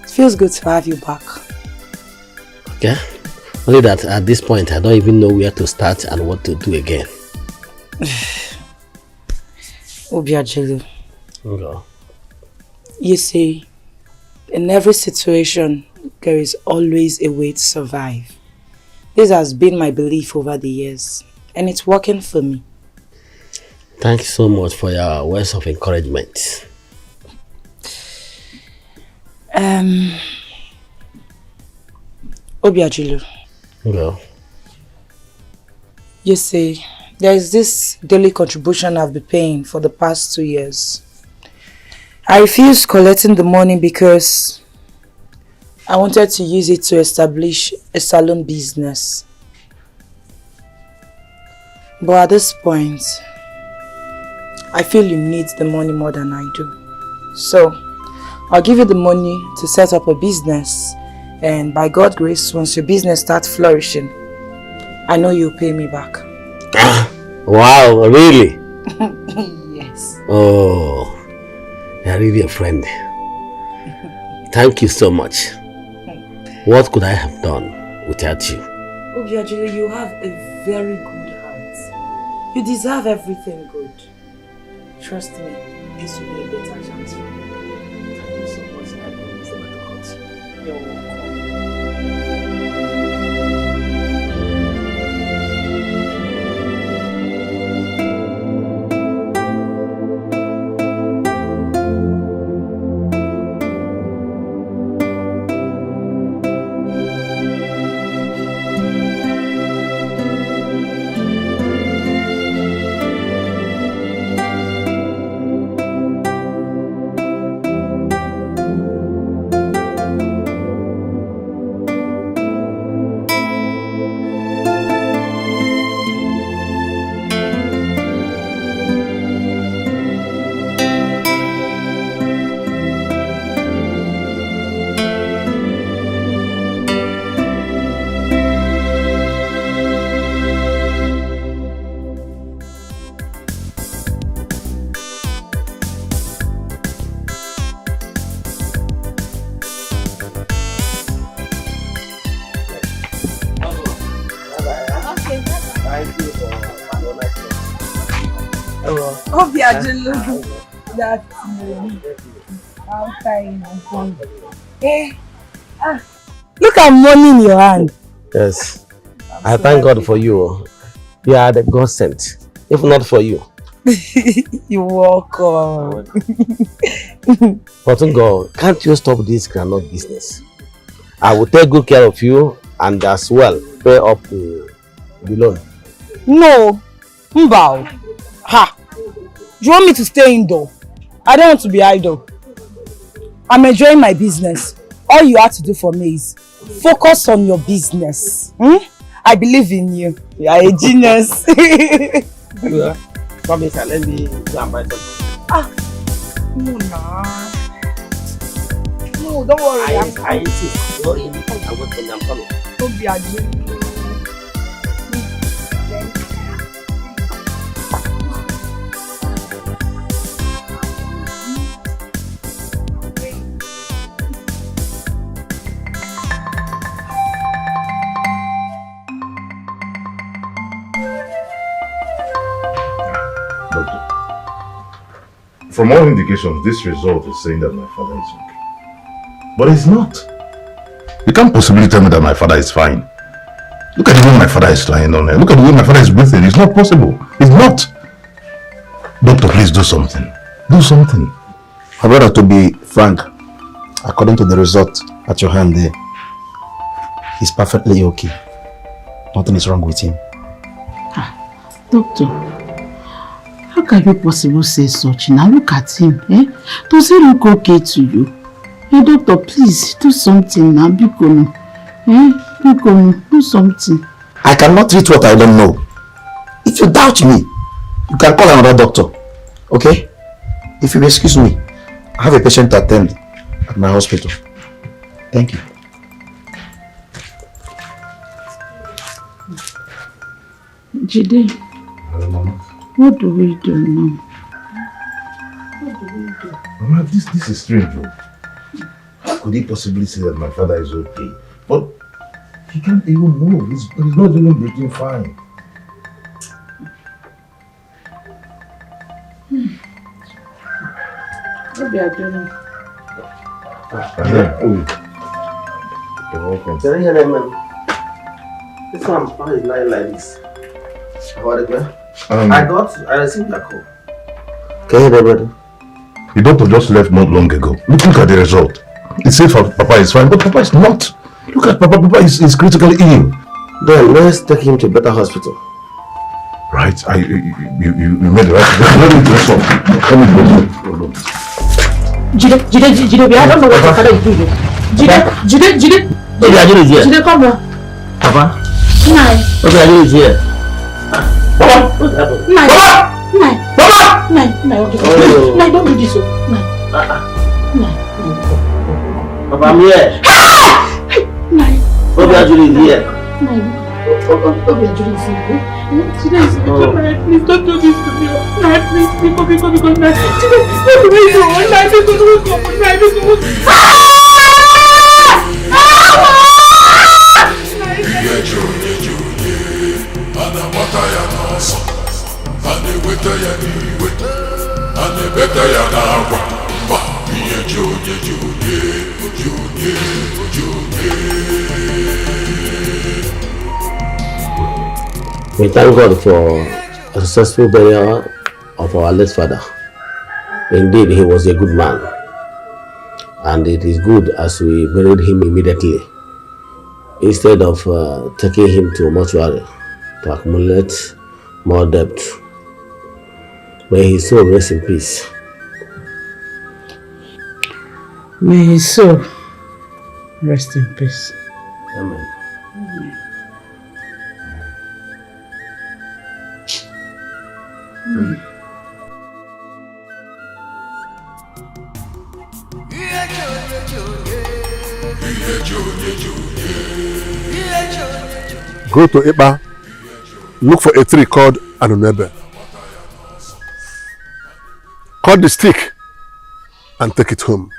feels good to have you back. Okay? Only that at this point I don't even know where to start and what to do again. Obiajulu. No. You see, in every situation, there is always a way to survive. This has been my belief over the years, and it's working for me. Thank you so much for your words of encouragement. Obiajulu. No. You see, there is this daily contribution I've been paying for the past 2 years. I refused collecting the money because I wanted to use it to establish a salon business. But at this point, I feel you need the money more than I do. So, I'll give you the money to set up a business, and by God's grace, once your business starts flourishing, I know you'll pay me back. Wow, really? Yes. Oh, you're really a friend. Thank you so much. What could I have done without you? Obiajulu, you have a very good heart. You deserve everything good. Trust me, this will be a better chance for you. Thank you so much. I promise never to hurt you. You're welcome. Obiajulu, that's me. I'm fine. Look at money in your hand. Yes. I thank God for you. You are the God sent. If not for you. You're welcome. But God, can't you stop this groundnut business? I will take good care of you and as well pay up the loan. No. Mbao. Ha. Do you want me to stay indoor? I don't want to be idle. I'm enjoying my business. All you have to do for me is focus on your business. I believe in you. You are a genius. Promise, let me go and buy something. No, nah. No, don't worry. I insist. Don't worry. I'm coming. Don't be a genius. From all indications, this result is saying that my father is okay. But he's not. You can't possibly tell me that my father is fine. Look at the way my father is lying on there. Look at the way my father is breathing. It's not possible. It's not. Doctor, please do something. Do something. My brother, to be frank, according to the result at your hand there, He's perfectly okay. Nothing is wrong with him. Doctor, how can you possibly say such? Now look at him. Does he look okay to you? Hey, doctor, please do something now. Bikono. Bikono, do something. I cannot treat what I don't know. If you doubt me, you can call another doctor. Okay? If you excuse me, I have a patient to attend at my hospital. Thank you. Jide, what do we do now? What do we do? Mama, this is strange. How could he possibly say that my father is okay? But he can't even move. He's not even breathing fine. Maybe I don't know. You're welcome. Can I hear that, man? This one is lying like this. I received a call. Can you hear that, brother? The doctor just left not long ago. Look at the result. It said Papa is fine, but Papa is not. Look at Papa. Papa is critically ill. Then let's take him to a better hospital. Right. You made the right decision. Let me dress up. Let me go. Jide, I don't know what your father is doing. Jide, come on. Papa? Nai. Ajay is here. Papa! What's happened? Nai. Papa! Nai, don't do this. Nai. Papa, I'm here. Nai. Ajay is here. Nai. Ajay is here. Nai, please don't do this to me. Nai, please, because Nai. We thank God for a successful burial of our late father. Indeed, he was a good man. And it is good as we buried him immediately, instead of taking him to a mortuary to accumulate more debt. May his soul rest in peace. May his soul rest in peace. Amen. Go to Iba, look for a tree called Anunebe. Cut the stick and take it home.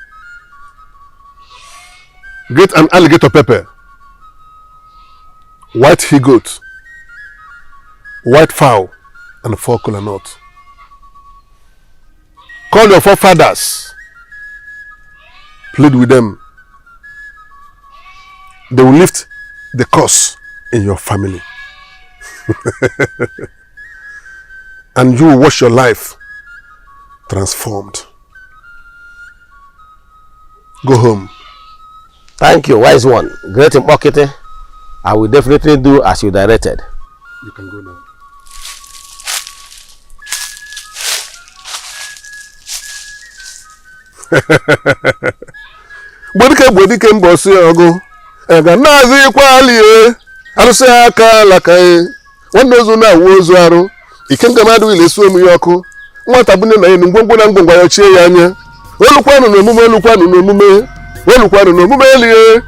Get an alligator pepper, white he-goat, white fowl, and 4 kola nuts. Call your forefathers, plead with them. They will lift the curse in your family. And you will watch your life transformed. Go home. Thank you, wise one. Great in pocket. I will definitely do as you directed. You can go now. Bodike mbosi ogo. Ega nazi kwali arụsị aka alaka nwanne ozu na-awụ ozu arụ ikenga mmadụ ile su emu ya ọkụ nwata bụ nne na enu ngwongwo na ngwongwa ya chie ya anya olukwanụ n'omume elie.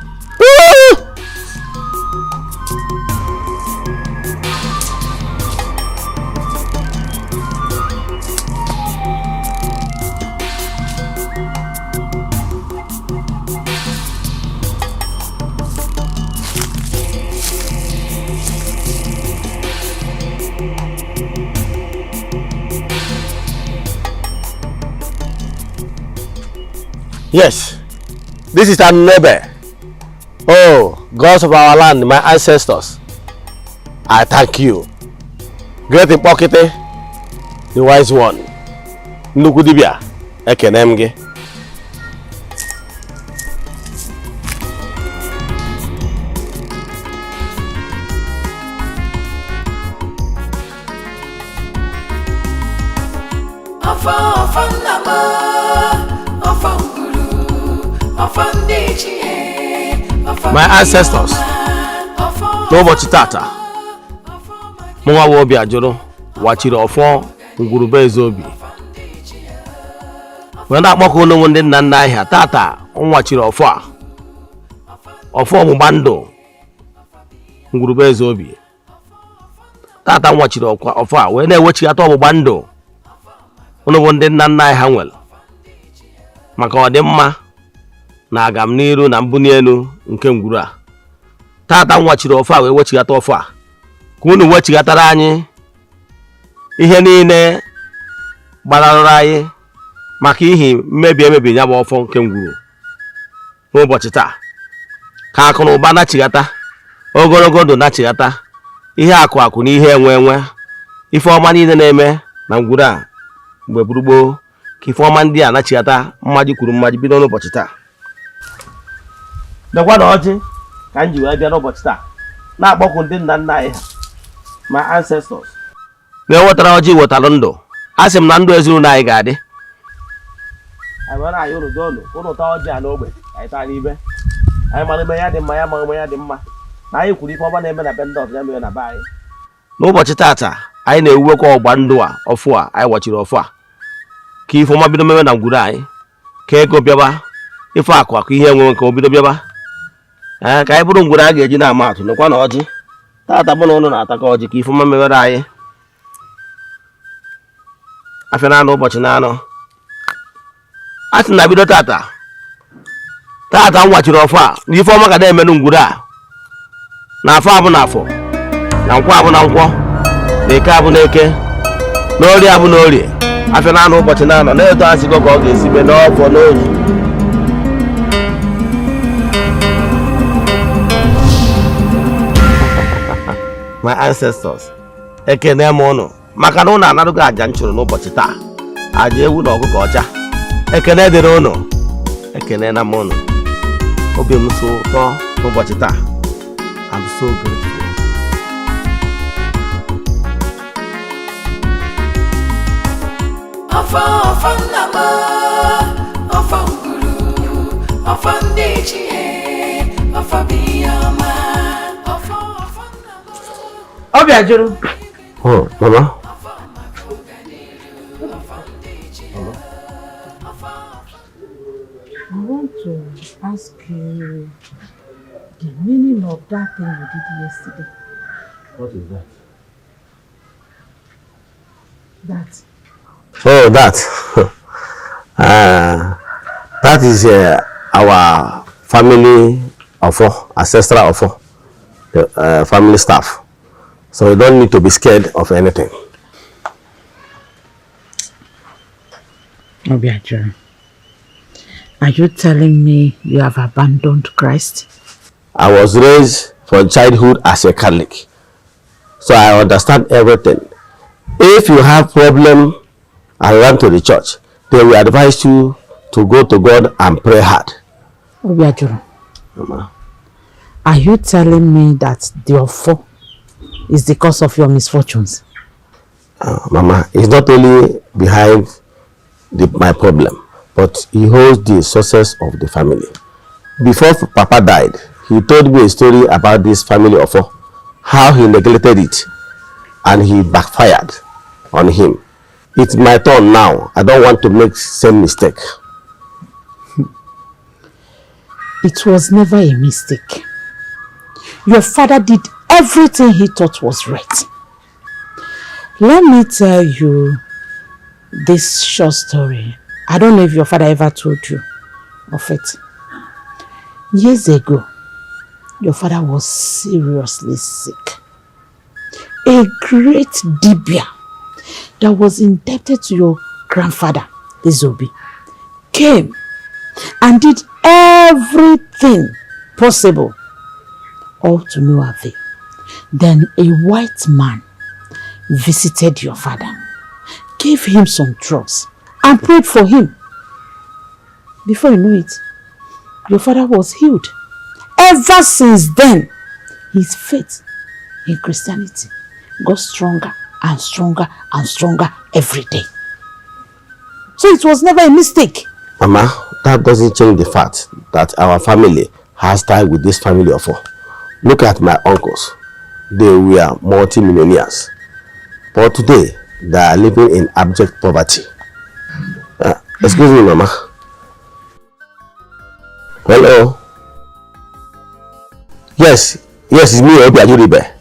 Yes, this is our neighbor. Oh, gods of our land, my ancestors, I thank you. Great in pocket, the wise one. Nukudibia, ekenemge. My ancestors, n'ụbọchị tata, mụnwa bụ obi ajụrụ wachiri ọfọ ngwurube Eze-Obi. Wee na-akpọkọ ụlọ ndị nna nna anyị ha tata nwachiri ọfọ a. Ọfọ ọgbụgba ndụ ngwurube Eze-Obi. Tata nwachiri ọfọ a wee na-ewechighata ọgbụgba ndụ ụlọ ndị nna nna anyị ha nwere. Maka ọdịmma na agam n'iru na mbuni elu nke ngwuru a. Tata nwachiri ọfọ a wee wechighata ọfọ a. Ka unu wechighatara anyị ihe niile gbararụrụ anyị maka ihe mmebi emebi ya bụ ọfọ nke ngwuru n'ụbọchị taa. Ka akụ na ụba na-achịghata, ogologo ndụ na-achịghata, ihe akụ akụ na ihe enwe enwe, ife ọma niile na-eme na ngwuru a mgbe gburugburu, ka ife ọma ndị a na-achịghata mmaji kwuru mmaji bido n'ụbọchị taa. Dekwa na ọjị ka m ji wee bịa n'ụbọchị taa na-akpọkụ ndị nna nna anyị ha, my ancestors. Na-ewetara ọjị wetara ndụ, a sị m na ndụ ezinụlọ anyị ga-adị. Anyị were anyị ụlọ dolu ụlọ taa ọjị a n'ogbe anyị taa n'ibe. Anyị mara eme ya dị mma, ya mara eme ya dị mma, na anyị kwuru ife ọma na-eme na be ndị ọzọ ya mere na be anyị. N'ụbọchị tata anyị na-ewuwekwa ọgba ndụ a ọfụ a anyị wachiri ọfụ a, ka ife ọma bido meme na ngwuru anyị, ka ego bịaba, ife akụ akụ ihe enwe nke obido bịaba. Ka anyị bụrụ ngwuru a ga-eji na-ama atụ. Nekwa na ọjị tata bụ na ụlọ na-ataka ọjị ka ife ọma mewere anyị. Afịa na anọ ụbọchị na anọ a sị na bido tata m wachiri ọfọ a na ife ọma ga na-eme ngwuru a, na afọ abụ na afọ, na nkwọ abụ na nkwọ, na eke abụ na eke, na orie abụ na orie. Afịa na anọ ụbọchị na anọ na-edo asịgo ka ọ ga-esi be n'ọfọ n'oyi. My ancestors, ekene m ụnụ maka na ụnụ anarugo aja nchụrụ n'ụbọchị taa, aja ewu na ọkụkọ ọcha. Ekene dịrị ụnụ, ekene na m ụnụ. Obi m so ụtọ n'ụbọchị taa. I'm so grateful. Obi ajụrụ. Oh, Mama. I want to ask you the meaning of that thing you did yesterday. What is that? That. Oh, that. That is our family ancestral the family staff. So you don't need to be scared of anything. Obiajuru, are you telling me you have abandoned Christ? I was raised from childhood as a Catholic, so I understand everything. If you have problem and run to the church, they will advise you to go to God and pray hard. Obiajuru, Mama. Are you telling me that the offer is the cause of your misfortunes? Mama, it's not only behind my problem, but he holds the success of the family. Before Papa died, he told me a story about this family offer, how he neglected it and he backfired on him. It's my turn now. I don't want to make same mistake. It was never a mistake. Your father did everything he thought was right. Let me tell you this short story. I don't know if your father ever told you of it. Years ago, your father was seriously sick. A great Dibia that was indebted to your grandfather, Eze-Obi, came and did everything possible, all to no avail. Then a white man visited your father, gave him some drugs, and prayed for him. Before you know it, your father was healed. Ever since then, his faith in Christianity got stronger and stronger and stronger every day. So it was never a mistake. Mama, that doesn't change the fact that our family has tie with this family of 4. Look at my uncles. They were multi-millionaires. But today, they are living in abject poverty. Excuse me, Mama. Hello? Yes, it's me, Obi Ajuribe.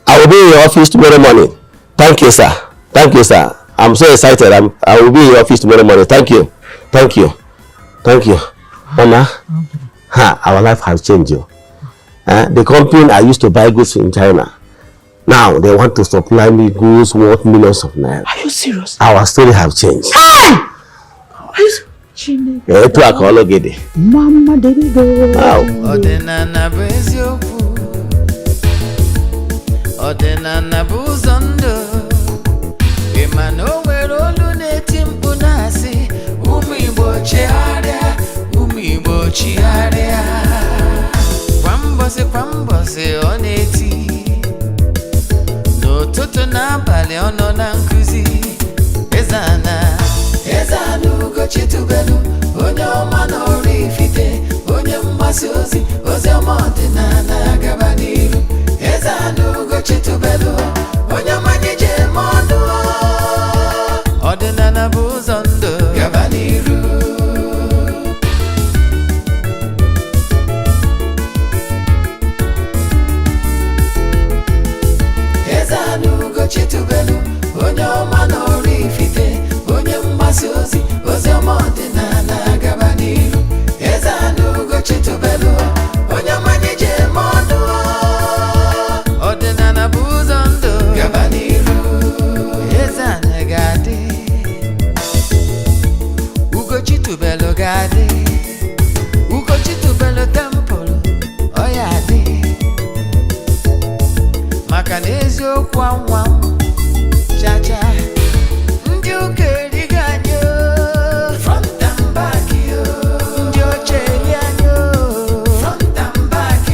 I will be in your office tomorrow morning. Thank you, sir. Thank you, sir. I'm so excited. I will be in your office tomorrow morning. Thank you. Thank you. Thank you. Mama, our life has changed. The company I used to buy goods in China, now they want to supply me goods worth millions of naira. Are you serious? Our story have changed. Are you Mama, baby, go. Odenana bezioku, Odenana buzondo, Emano werolu netimpu nasi, Umibo chiarea, Kwambose oneti, No toto na bale ono na nkuzi, Eze-Ana ugo chitubelu, onye ọma n'ọrụ ifite, onye mgbasa ozi ọma ọdịnala gaba n'iru. Eze-Ana ugo chitubelu, onye ọma nyeje mọnụ, ọdịnala bụ ụzọ ndụ gaba n'iru. Eze-Ana ugo chitubelu, onye ọma n'ọrụ ifite, onye mgbasa ozi ọma ọdịnala gaba n'iru. Eze-Ana ugo chitubelu, onye ọma nyeje mọnụ, ọdịnala bụ ụzọ ndụ gaba n'iru. Eze-Ana ga-adị, ugo chitubelu ga-adị, ugo chitubelu tempụlụ ọ ya adị, maka na eziokwu anwa chacha ndị ụka eriga anyị front and back ndị oche eli anyị front and back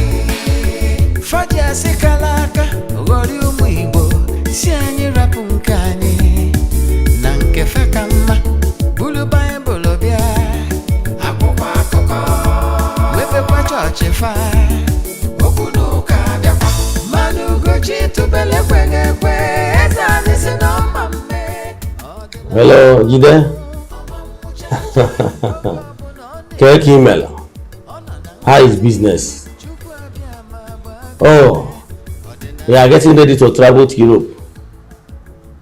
faji asị kala aka ghọrị ụmụ Igbo si anyị rapụ nke anyị na nke fe ka mma bulu Baịbụl bịa akwụkwọ akụkọ mepekwa chọọchị fa okwu n'ụka bịakwa mmanụ ugo chitubelu ekweghị ekwe Eze-Ana si n'ọma mme. Hello, Jide. Kirk email. How is business? Oh, we are getting ready to travel to Europe.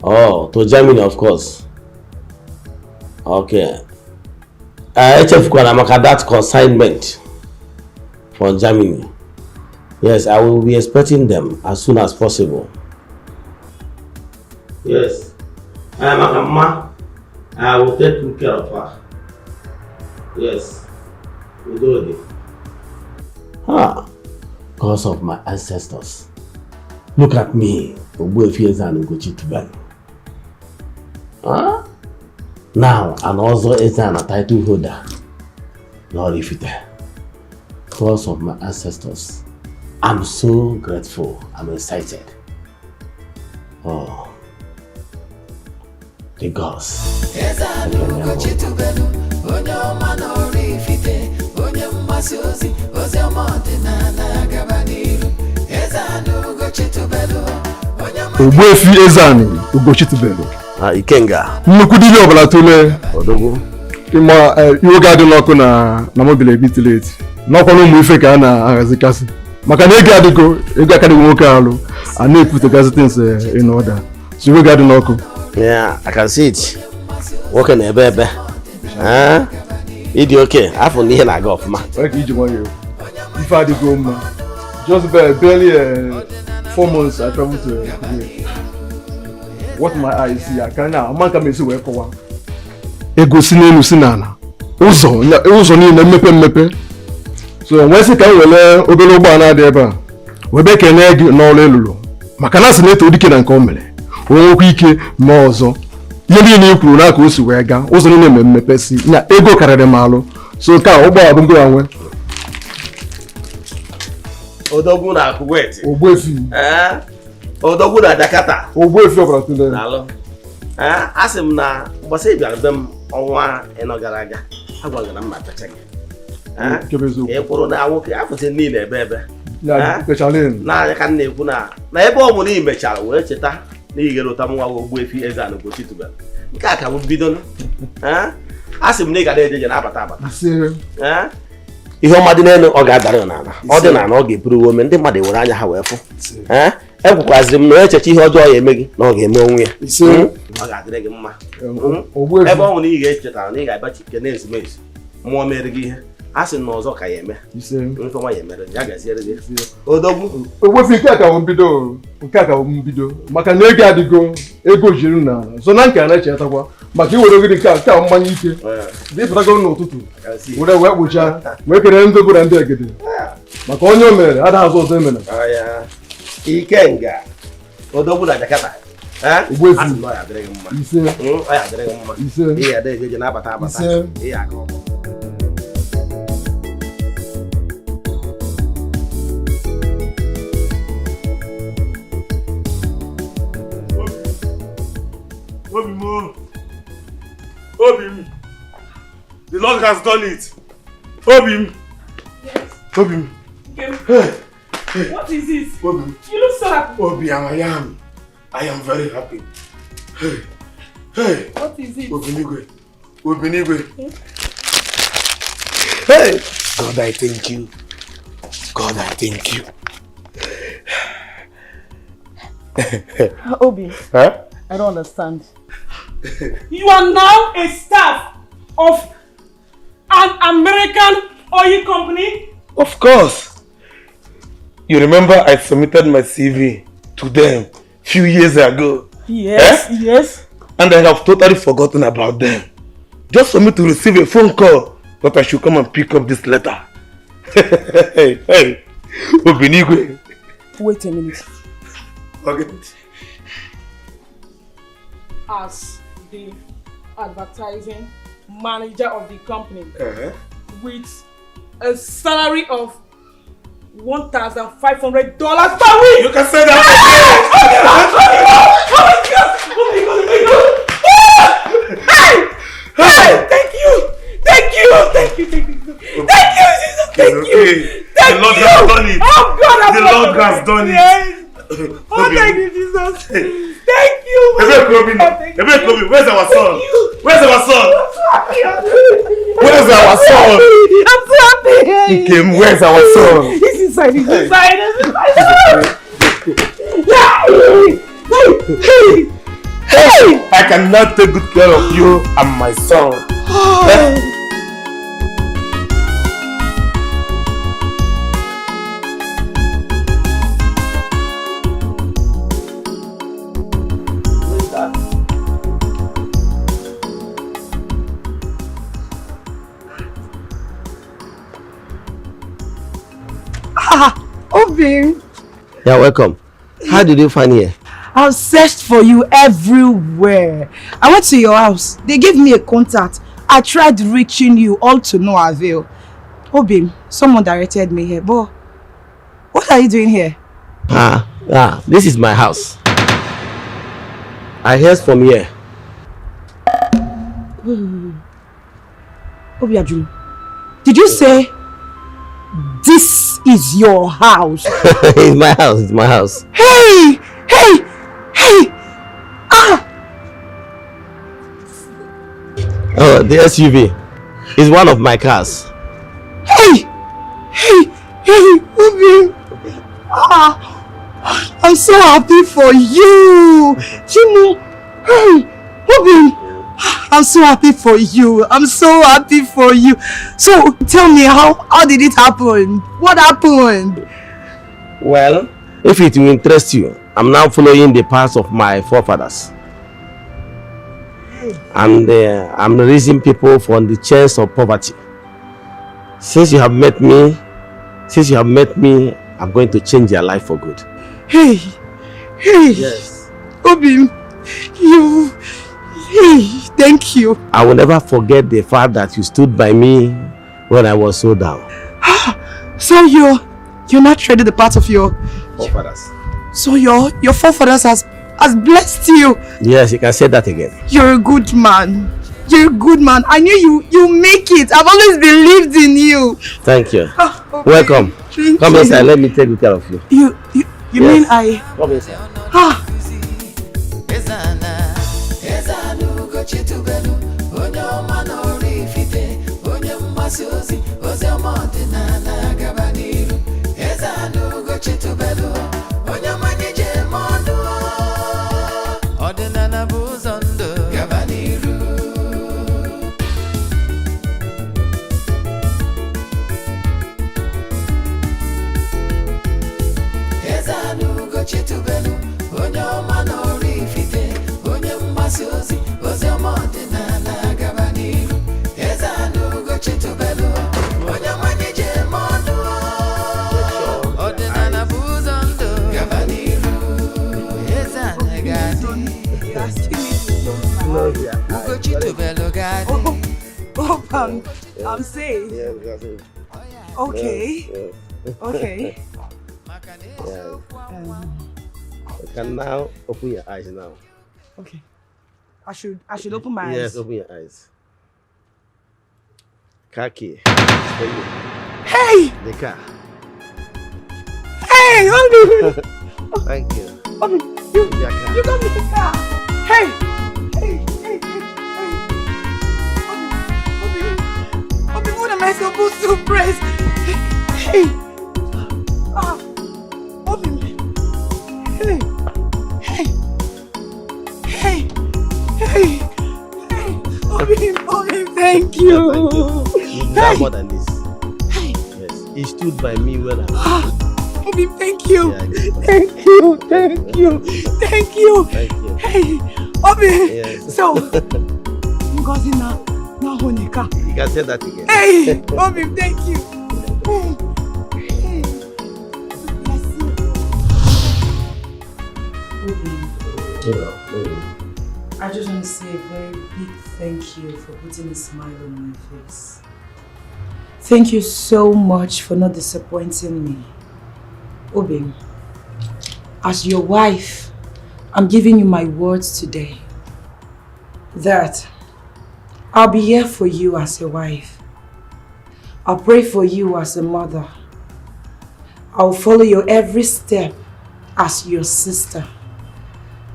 Oh, to Germany, of course. Okay. HF Kwanamaka, that consignment for Germany. Yes, I will be expecting them as soon as possible. Yes. Mama, I will take good care of her. Yes. We do it. Because of my ancestors. Look at me. Eze-Ana ugo chitubelu. Now, and also Eze-Ana title holder. Lord Ifite. Because of my ancestors. I'm so grateful. I'm excited. Oh. The gods. Eze-Ana ugo chitubelu, onye ọma n'ọrụ ifite, onye mgbasa ozi ọma ọdịnala gaba n'iru. Eze-Ana ugo chitubelu, onye ọma Ogbuefi Eze-Ana ugo chitubelu. Ikenga. Nnukwu dibịa ọbụla tụlee. Odogwu. Ịma iwe ga-adị n'ọkụ na mobile ebitileti. N'ọkwa na ụmụ ife ka a na-ahazikasị. Maka na ego aka dịgwu nwoke alụ, a na-eputegasị things in order. So iwe ga-adị n'ọkụ. Yeah, I can see it. Working a baby. It's okay. I found the na go ma. Okay, if I did go ma, just barely 4 months I traveled to what my eyes see. I can now. Man come see where kowa. Ego sinenu sinana. Uzo ni na mepe. So when se kan wele obele ugbo na dey eba. We be kene egi na ole lulu. Maka na sineto odike na nke omele. Onwekwa ike ma ọzọ ihe niile ikwuru na ka o si wee gaa ụzọ niile mmepe si na ego karịrị m alụ So ka ogbo abun go anwe. Odogwu na Kuwait. Ogbefi. Odogwu na Jakarta. Ogbefi obra tunde. Nalo. Asị m na ụbọchị bịara be m ọnwa ịnọ gara aga. Agwara na m na-apacha gị. Ị kwụrụ na nwoke afụsị niile ebe. Ya, pechalin. Na anya ka na-ekwu na ebe ọ mụrụ imechara wee cheta na igere ụta nwa Ogbuefi Eze-Ana Ugochitubelu. Nke a ka m bido asị m na ị ga na-ejeje na-abata. Ihe ọma dị n'elu ọ ga-adara n'ala. Ọ dị n'ala ọ ga-eburu ome ndị mmadụ were anya ha wee fụ. Ekwukwaziri m na echeche ihe ọjọọ ya eme gị na ọ ga-eme onwe ya. Ọ ga-adịrị gị mma. Ebe ọ nwụ na ị ga-echetara na ị ga-abachi ike na ezumezu mmụọ mere gị ihe. Asị na ọzọ ka ya eme. Nfọma ya mere ya gaziere gị. Odogwu. Ogbefi nke a ka mbido. Maka na ego adịgo ego jiri na so na nke a na-echetakwa maka iwere ogidi nke a mmanya ike. Dị pụtago n'ụtụtụ. Wee kpocha wee kere ndị ogoro ndị egede. Maka onye o mere ada azụ ọzọ emere. Ikenga. Odogwu na Jakarta. Ogbefi. Asị na ọ ya adịrị gị mma. Ọ ya adịrị gị mma. Ị ya ejeje na-abata. Ị ya aka ọkụ. Obim, the Lord has done it. Obim. Yes. Obim. Hey. What is this? Obim. You look so happy. Obim, I am very happy. Hey. What is it? Obinigwe. Hey. God, I thank you. God, I thank you. Obi. Huh? I don't understand. You are now a staff of an American oil company? Of course. You remember I submitted my CV to them few years ago. Yes, yes. And I have totally forgotten about them. Just for me to receive a phone call that I should come and pick up this letter. Hey, Obinigwe. Wait a minute. Okay. As the advertising manager of the company with a salary of $1,500 per week. You can say that. Hey! Thank you, Jesus. Thank you. The Lord has done it. Oh God, the Lord has done it. Oh, thank you, Jesus. Thank you. Where's our son? Where's our son? Where's our son? I'm so happy. He came. Where's our son? He's inside. Hey! I cannot take good care of you and my son. Obim. Yeah, welcome. How did you find here? I've searched for you everywhere. I went to your house. They gave me a contact. I tried reaching you, all to no avail. Obim, someone directed me here. But what are you doing here? This is my house. I heard from here. Obiajulu, did you say this is your house? It's my house. It's my house. Hey! Oh, the SUV is one of my cars. Hey, Obim. I'm so happy for you. Chimo. Hey, Obim. I'm so happy for you. So tell me, how did it happen? What happened? Well, if it will interest you, I'm now following the paths of my forefathers. And I'm raising people from the chains of poverty. Since you have met me, I'm going to change your life for good. Hey. Yes. Obim, thank you. I will never forget the fact that you stood by me when I was so down. So you're not trading the part of your forefathers. So your forefathers has blessed you. Yes, you can say that again. You're a good man. You're a good man. I knew you make it. I've always believed in you. Thank you. Okay. Welcome. Come you. inside. Let me take good care of you. You Yes. mean I? Come inside. Eze-Ana, Eze-Ana ugochi tubelu, onye ọma n'ọrụ ifite, onye mgbasa ozi, ozi ọma ọdịnala gaba n'iru. Eze-Ana ugochi tubelu, onye ọma nije eme ọnụ, ọdịnala bụ ụzọ ndụ gaba n'iru. Eze-Ana ugochi tubelu, onye ọma n'ọrụ ifite, onye mgbasa ozi, ozi ọma ọdịnala gaba n'iru. Eze-Ana ugochi tubelu, onye ọma nije eme ọnụ, ọdịnala bụ ụzọ ndụ gaba n'iru. Eze-Ana ga-adị, ugochi tubelu ga-adị. I'm safe. Okay. Okay. You can now open your eyes now. Okay. I should open my eyes. Yes, open your eyes. Car key. Hey! The car. Hey, Obi! Thank you. Obi, you got me the car. Hey! Hey! Obi, what am I supposed to press? Hey! Obi! Hey! Obi, thank you. You deserve more than this. Yes, he stood by me when I was. Obi, thank you. Yeah, Thank you. Thank you. Hey, Obi. Yes. So, Ngozi na Honika. You can say that again. Hey, Obi, thank you. Hey. Bless you. Obi, I just want to say a very big thank you for putting a smile on my face. Thank you so much for not disappointing me. Obi, as your wife, I'm giving you my words today that I'll be here for you as a wife. I'll pray for you as a mother. I'll follow your every step as your sister.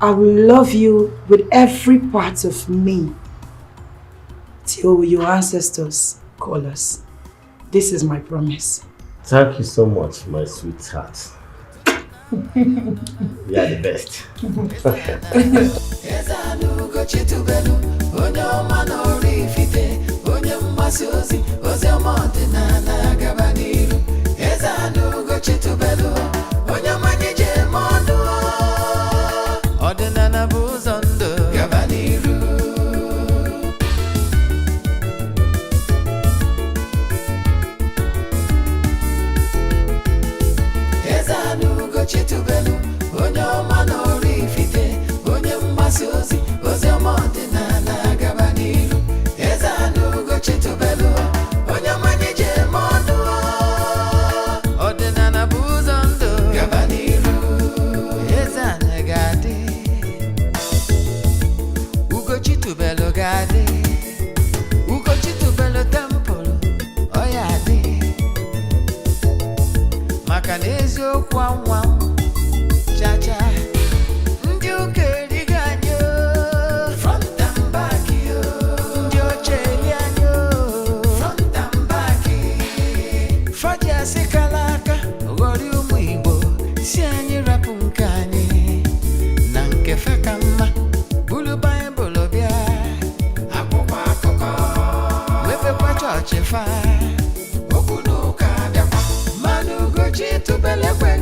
I will love you with every part of me till your ancestors call us. This is my promise. Thank you so much, my sweetheart. You are the best. Eze-Ana ugochi tubelu, onye ọma n'ọrụ ifite, onye mgbasa ozi, ozi ọma ọdịnala gaba n'iru. Eze-Ana ugochi tubelu, onye ọma nije eme ọnụ, ọdịnala bụ ụzọ ndụ gaba n'iru. Eze-Ana ugochi tubelu, onye ọma n'ọrụ ifite, onye mgbasa ozi, ozi ọma ọdịnala gaba n'iru. Eze-Ana ugochi tubelu, onye ọma nije eme ọnụ, ọdịnala bụ ụzọ ndụ gaba n'iru. Eze-Ana ga-adị, ugochi tubelu ga-adị, ugochi tubelu temple, ọ ya adị. Maka na eziokwu anwa cha-cha, ndị ụka erighị anyị front and back, ndị oche eli anyị front and back. Fọdụ asị kala aka ghọrọ ụmụ Igbo, si anyị rapụ nke anyị na nke fe ka mma. Bulu Baịbụl bịa, akwụkwọ akụkọ, mepekwa chọọchị fa, okwu na ụka bịakwa. Mmanụ ugochi tubelu ekwe